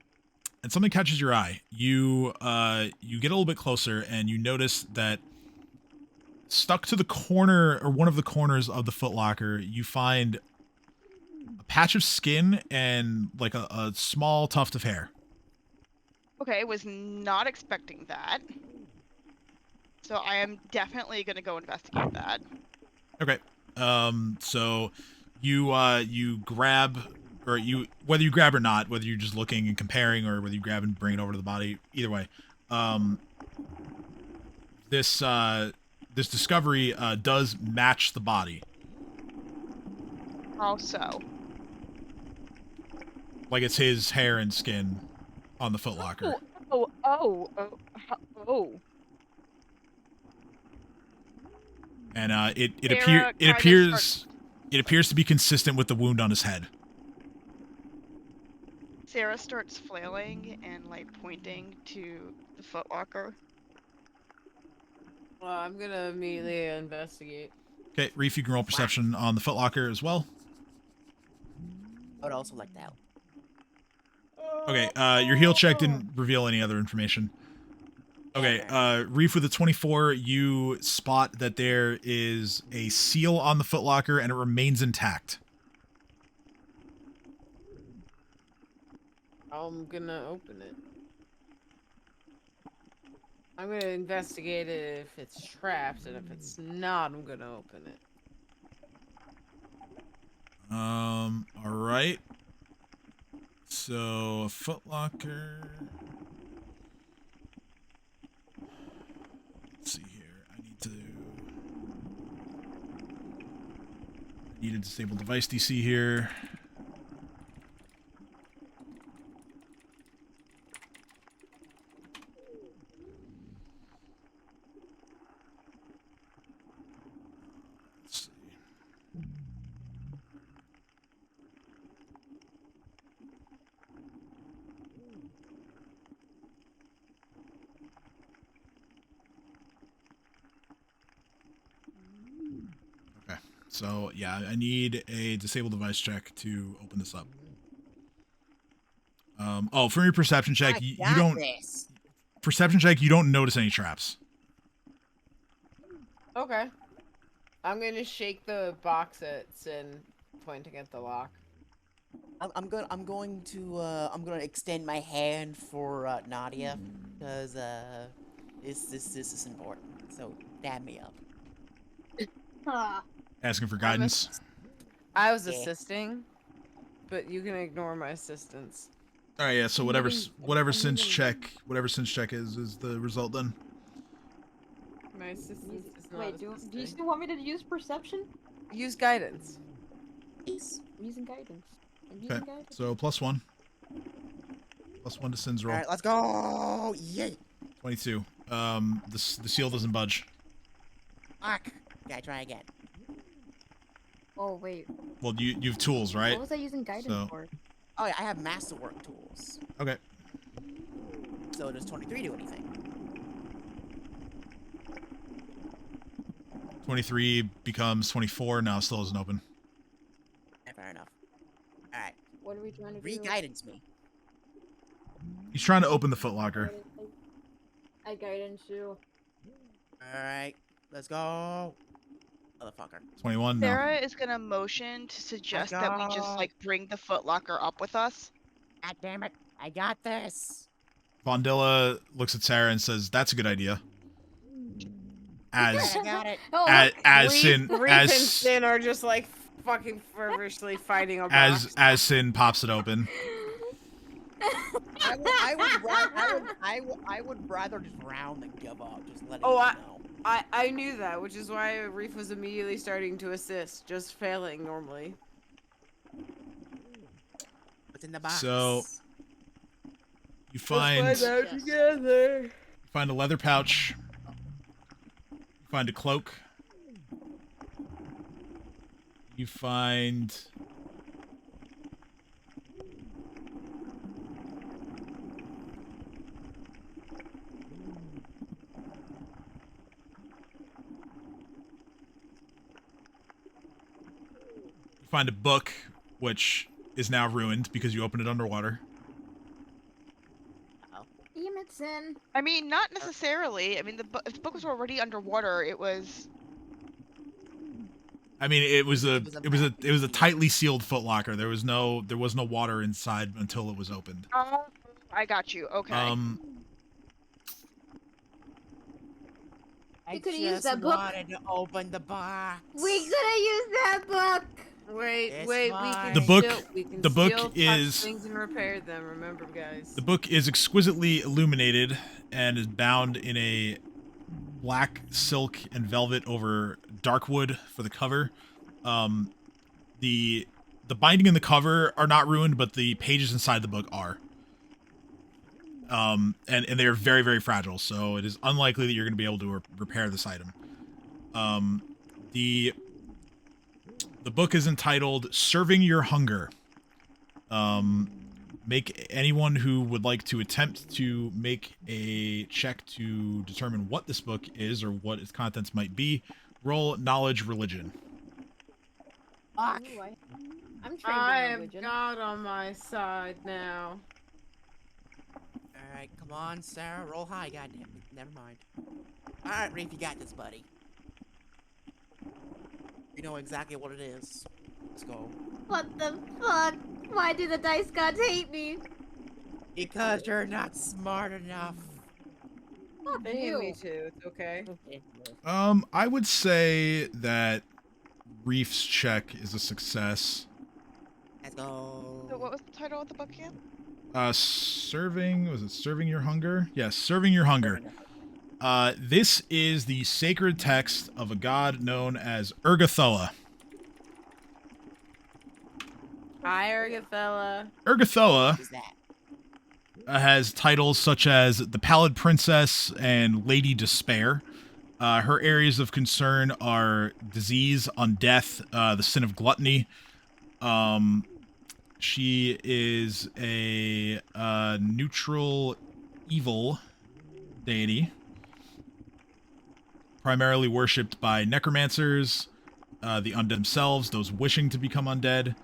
something catches your eye. You get a little bit closer and you notice that stuck to the corner or one of the corners of the footlocker, you find a patch of skin and like a small tuft of hair. Okay, was not expecting that. So I am definitely gonna go investigate that. Okay. So you grab, or you, whether you grab or not, whether you're just looking and comparing, or whether you grab and bring it over to the body, either way, this discovery does match the body. Also, Like it's his hair and skin on the footlocker. Oh. And it Sarah kinda appears to be consistent with the wound on his head. Sarah starts flailing and like pointing to the footlocker. Well, I'm gonna immediately investigate. Okay, Reef, you can roll perception on the footlocker as well. I would also like to help. Okay, your heal check didn't reveal any other information. Okay, Reef with a 24, you spot that there is a seal on the footlocker and it remains intact. I'm gonna open it. I'm gonna investigate it if it's trapped, and if it's not, I'm gonna open it. Alright. So, a footlocker. Let's see here. I need a disable device DC here. Let's see. Okay, so yeah, I need a disable device check to open this up. Oh, from your perception check, you don't. Perception check, you don't notice any traps. Okay. I'm gonna shake the box that's in, pointing at the lock. I'm going to extend my hand for Nadia, because this is important. So dab me up. Asking for guidance. I was assisting, but you can ignore my assistance. All right, yeah. So whatever sense check is the result then. My assistance is not. Wait, do you still want me to use perception? Use guidance. Yes. I'm using guidance. Okay, so +1. +1 to Sin's roll. All right, let's go! Yay! 22. The seal doesn't budge. Fuck. Okay, try again. Oh wait. Well, you have tools, right? What was I using guidance for? Oh yeah, I have masterwork tools. Okay. So does 23 do anything? 23 becomes 24. Now still isn't open. Yeah, fair enough. All right. What are we trying to do? Re-guidance me. He's trying to open the footlocker. I guidance you. All right, let's go, motherfucker. 21. No. Sarah is gonna motion to suggest that we just like bring the footlocker up with us. God damn it! I got this. Vondilla looks at Sarah and says, "That's a good idea." As I got it. as Sin Reef and Sin are just like fucking feverishly fighting a box. as Sin pops it open. I would rather just round than give up. Just let it Oh, go. I knew that, which is why Reef was immediately starting to assist, just failing normally. What's in the box? So you find together. you find a leather pouch. You find a cloak. You find a book, which is now ruined because you opened it underwater. Damn it, Sin. I mean, not necessarily. I mean, if the book was already underwater, it was. I mean, it was a tightly sealed footlocker. There was no water inside until it was opened. Oh, I got you. Okay. I could have used just that book. wanted to open the box. We could have used that book. Wait, It's we fine. can The book- still, we can the book still touch is- things and repair them. Remember, guys. The book is exquisitely illuminated and is bound in a black silk and velvet over dark wood for the cover. The binding and the cover are not ruined, but the pages inside the book are. And they are very, very fragile, so it is unlikely that you're going to be able to repair this item. The book is entitled "Serving Your Hunger." Make anyone who would like to attempt to make a check to determine what this book is or what its contents might be. Roll knowledge religion. Fuck. Ooh, I'm trained I in have religion. God on my side now. All right, come on, Sarah, roll high. Goddamn it. Never mind. All right, Reef, you got this, buddy. You know exactly what it is. Let's go. What the fuck? Why do the dice gods hate me? Because you're not smart enough. Fuck They hate you. me too. It's okay. I would say that Reef's check is a success. Let's go. So what was the title of the book again? Serving Your Hunger? Yes, Serving Your Hunger. This is the sacred text of a god known as Urgathoa. Hi, Urgathella. Urgathoa What is that? has titles such as the Pallid Princess and Lady Despair. Her areas of concern are disease, undeath, the sin of gluttony. She is a neutral evil deity, primarily worshipped by necromancers, the undead themselves, those wishing to become undead.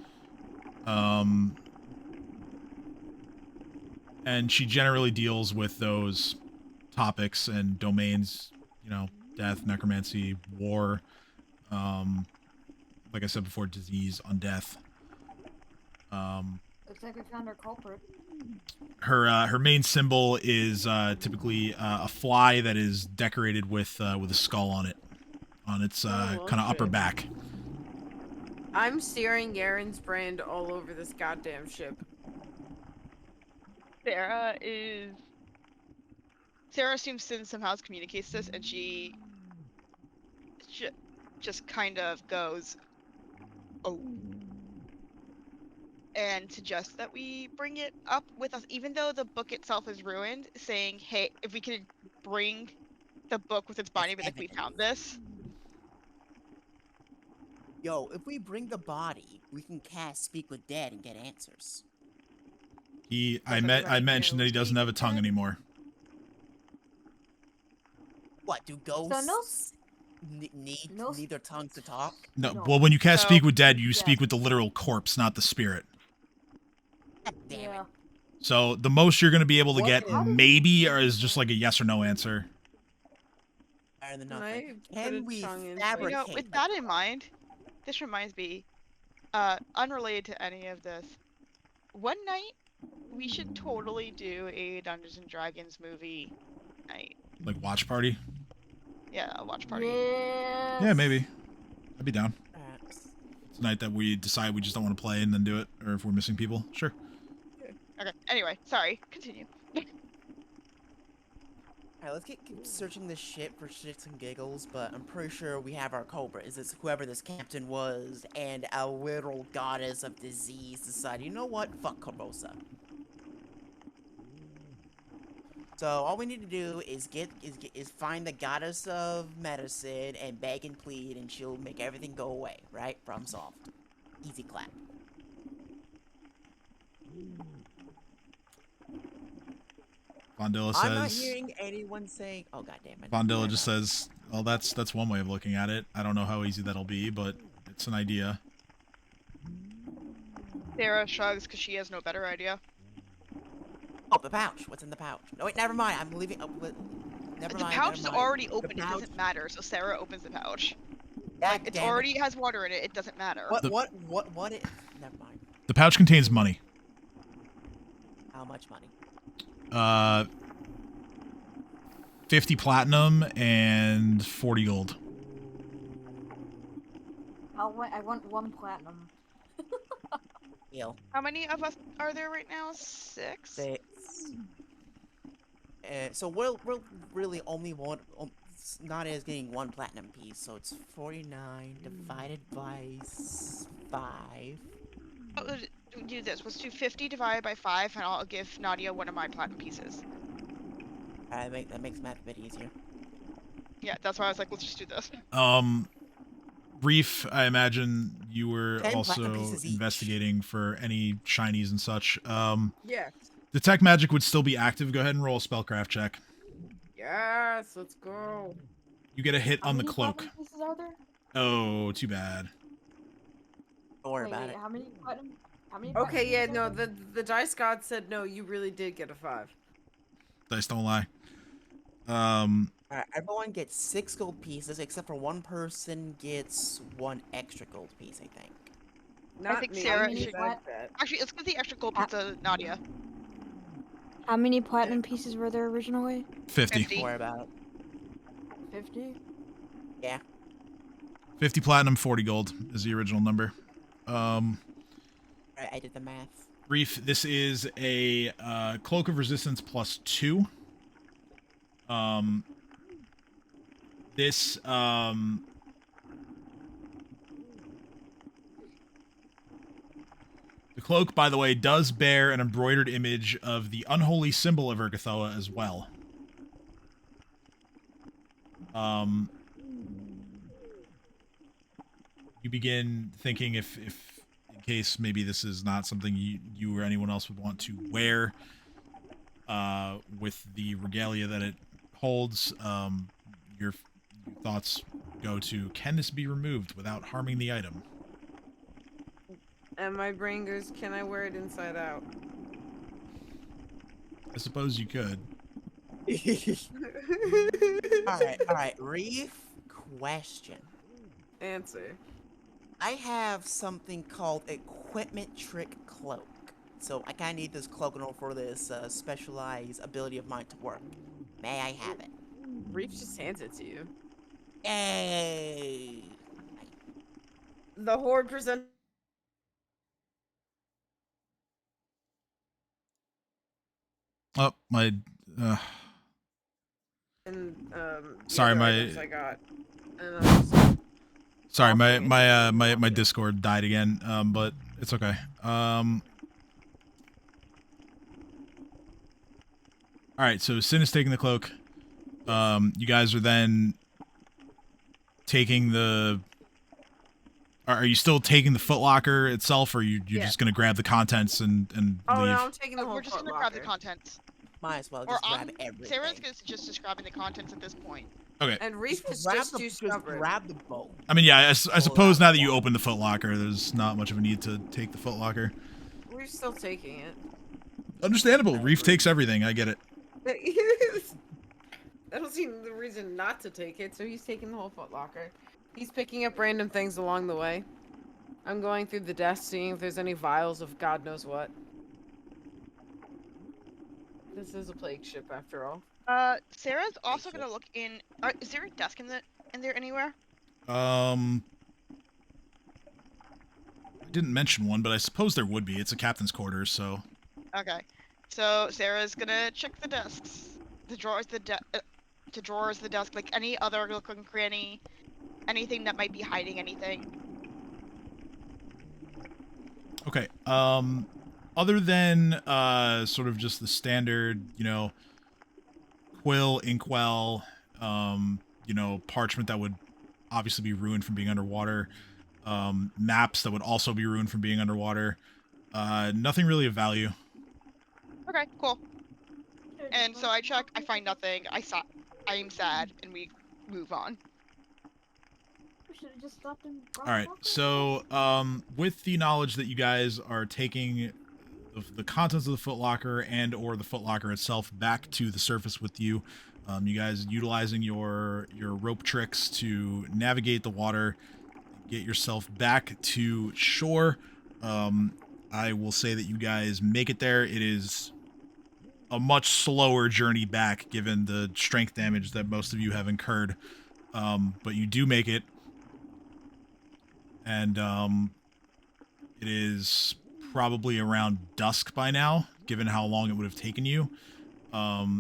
And she generally deals with those topics and domains, you know, death, necromancy, war, like I said before, disease, undeath. Looks like we found our culprit. Her main symbol is typically a fly that is decorated with a skull on it, on its kind of upper shit. back. I'm searing Yaren's brand all over this goddamn ship. Sarah assumes Sin somehow communicates this, and she just kind of goes, "Oh," and suggests that we bring it up with us, even though the book itself is ruined. Saying, "Hey, if we could bring the book with its binding, be like, we found this." Yo, if we bring the body, we can cast Speak with Dead and get answers. I mentioned that he doesn't have a tongue anymore. What, do So ghosts need their tongues to talk? No. Well, when you cast Speak with Dead, you Yeah. speak with the literal corpse, not the spirit. Damn it. So the most you're going to be able to What get if- maybe is just like a yes or no answer. Better than Can nothing. I put Can a we tongue in? fabricate? With that in mind, this reminds me, unrelated to any of this, one night we should totally do a Dungeons and Dragons movie night. Like watch party? Yeah, a watch party. Yes. Yeah, maybe. I'd be down. It's a night that we decide we just don't want to play and then do it, or if we're missing people, sure. Okay. Anyway, sorry. Continue. Alright, let's keep searching this shit for shits and giggles, but I'm pretty sure we have our culprit. It's whoever this captain was, and a literal goddess of disease decided, you know what? Fuck Corvosa. So all we need to do is find the goddess of medicine and beg and plead, and she'll make everything go away. Right? Problem solved. Easy clap. Bondilla I'm not says. hearing anyone saying. Oh goddamn it. Bondilla just says, "Well, that's one way of looking at it. I don't know how easy that'll be, but it's an idea." Sarah shrugs because she has no better idea. Oh, the pouch. What's in the pouch? No, wait, never mind. I'm leaving. Never The mind. pouch is never mind. already The open. It pouch- doesn't matter. So Sarah opens the pouch. God It damn already has water in it. It doesn't matter. What? Never mind. The pouch contains money. How much money? 50 platinum and 40 gold. I want 1 platinum. Deal. How many of us are there right now? 6? 6. So we'll really only want. Nadia is getting 1 platinum piece, so it's 49 divided by 5. Do this. Let's do 50 divided by 5, and I'll give Nadia one of my platinum pieces. That makes math a bit easier. Yeah, that's why I was like, let's just do this. Reef, I imagine you were 10 also platinum pieces each. investigating for any shinies and such. Yes. Detect magic would still be active. Go ahead and roll a spellcraft check. Yes, let's go. You get a hit How on the many cloak. platinum pieces are there? Oh, too bad. Don't worry Wait, about wait, it. How many platinum? Okay, yeah, pieces no, are there? the dice god said no, you really did get a 5. Dice don't lie. Alright, everyone gets 6 gold pieces, except for one person gets 1 extra gold piece, I think. Not I think me. Sarah I should. like that. Actually, let's give the extra gold pizza to Nadia. How many platinum pieces were there originally? 50. Don't worry about it. 50? Yeah. 50 platinum, 40 gold is the original number. I did the math. Reef, this is a cloak of resistance +2. This the cloak, by the way, does bear an embroidered image of the unholy symbol of Urgathoa as well. You begin thinking if in case maybe this is not something you or anyone else would want to wear with the regalia that it holds, your thoughts go to, can this be removed without harming the item? And my brain goes, can I wear it inside out? I suppose you could. Alright, Reef, question. Answer. I have something called Equipment Trick Cloak. So I kinda need this cloak in order for this specialized ability of mine to work. May I have it? Reef just hands it to you. Yay! The Hoard presents. Oh, my... And, sorry, the other my... items I got. And, Sorry, my Discord died again, but it's okay. Alright, so Sin is taking the cloak. You guys are then taking the... Are you still taking the footlocker itself, or are you're Yeah. just gonna grab the contents and Oh leave? no, I'm taking the whole We're just gonna foot grab the locker. contents. Might as well Or just grab everything. Sarah's just describing the contents at this point. Okay. And Reef is grab just the, too just stubborn. grab the boat. I mean, yeah, I suppose out now the that you water. open the footlocker, there's not much of a need to take the footlocker. Reef's still taking it. Understandable. Reef takes everything. I get it. I don't see the reason not to take it, so he's taking the whole foot locker. He's picking up random things along the way. I'm going through the desk, seeing if there's any vials of God knows what. This is a plague ship, after all. Sarah's also gonna look in. Is there a desk in there anywhere? I didn't mention one, but I suppose there would be. It's a captain's quarters, so. Okay. So Sarah's gonna check the desks, the drawers, the desk, like any other looking cranny, anything that might be hiding anything. Okay. Other than sort of just the standard, quill, inkwell, parchment that would obviously be ruined from being underwater, maps that would also be ruined from being underwater. Nothing really of value. Okay, cool. And so I check, I find nothing. I am sad, and we move on. We should have just stopped and. All right. So, with the knowledge that you guys are taking the contents of the footlocker and or the footlocker itself back to the surface with you, you guys utilizing your rope tricks to navigate the water, get yourself back to shore. I will say that you guys make it there. It is a much slower journey back, given the strength damage that most of you have incurred. But you do make it. And it is probably around dusk by now, given how long it would have taken you.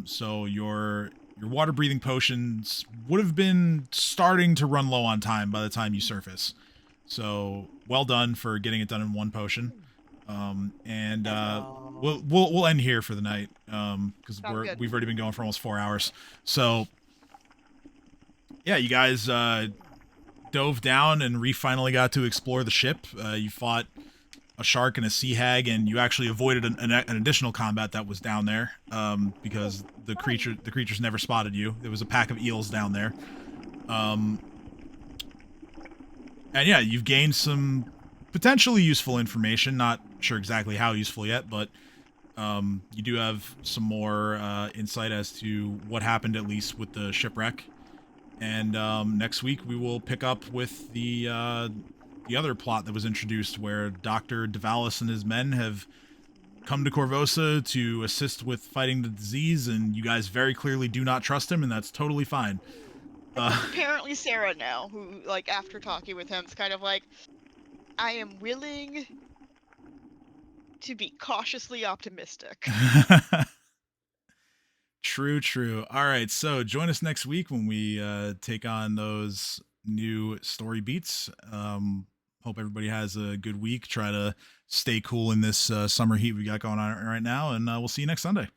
So your water breathing potions would have been starting to run low on time by the time you surface. So well done for getting it done in one potion. And we'll end here for the night, because we've already been going for almost 4 hours. So yeah, you guys dove down, and Reef finally got to explore the ship. You fought a shark and a sea hag, and you actually avoided an additional combat that was down there, because the creatures never spotted you. There was a pack of eels down there. And yeah, you've gained some potentially useful information. Not sure exactly how useful yet, but you do have some more insight as to what happened, at least with the shipwreck. And next week we will pick up with the other plot that was introduced, where Dr. Davalis and his men have come to Corvosa to assist with fighting the disease, and you guys very clearly do not trust him, and that's totally fine. Apparently Sarah now, who, like, after talking with him, is kind of like, I am willing to be cautiously optimistic. True. All right, so join us next week when we take on those new story beats. Hope everybody has a good week. Try to stay cool in this summer heat we got going on right now, and we'll see you next Sunday.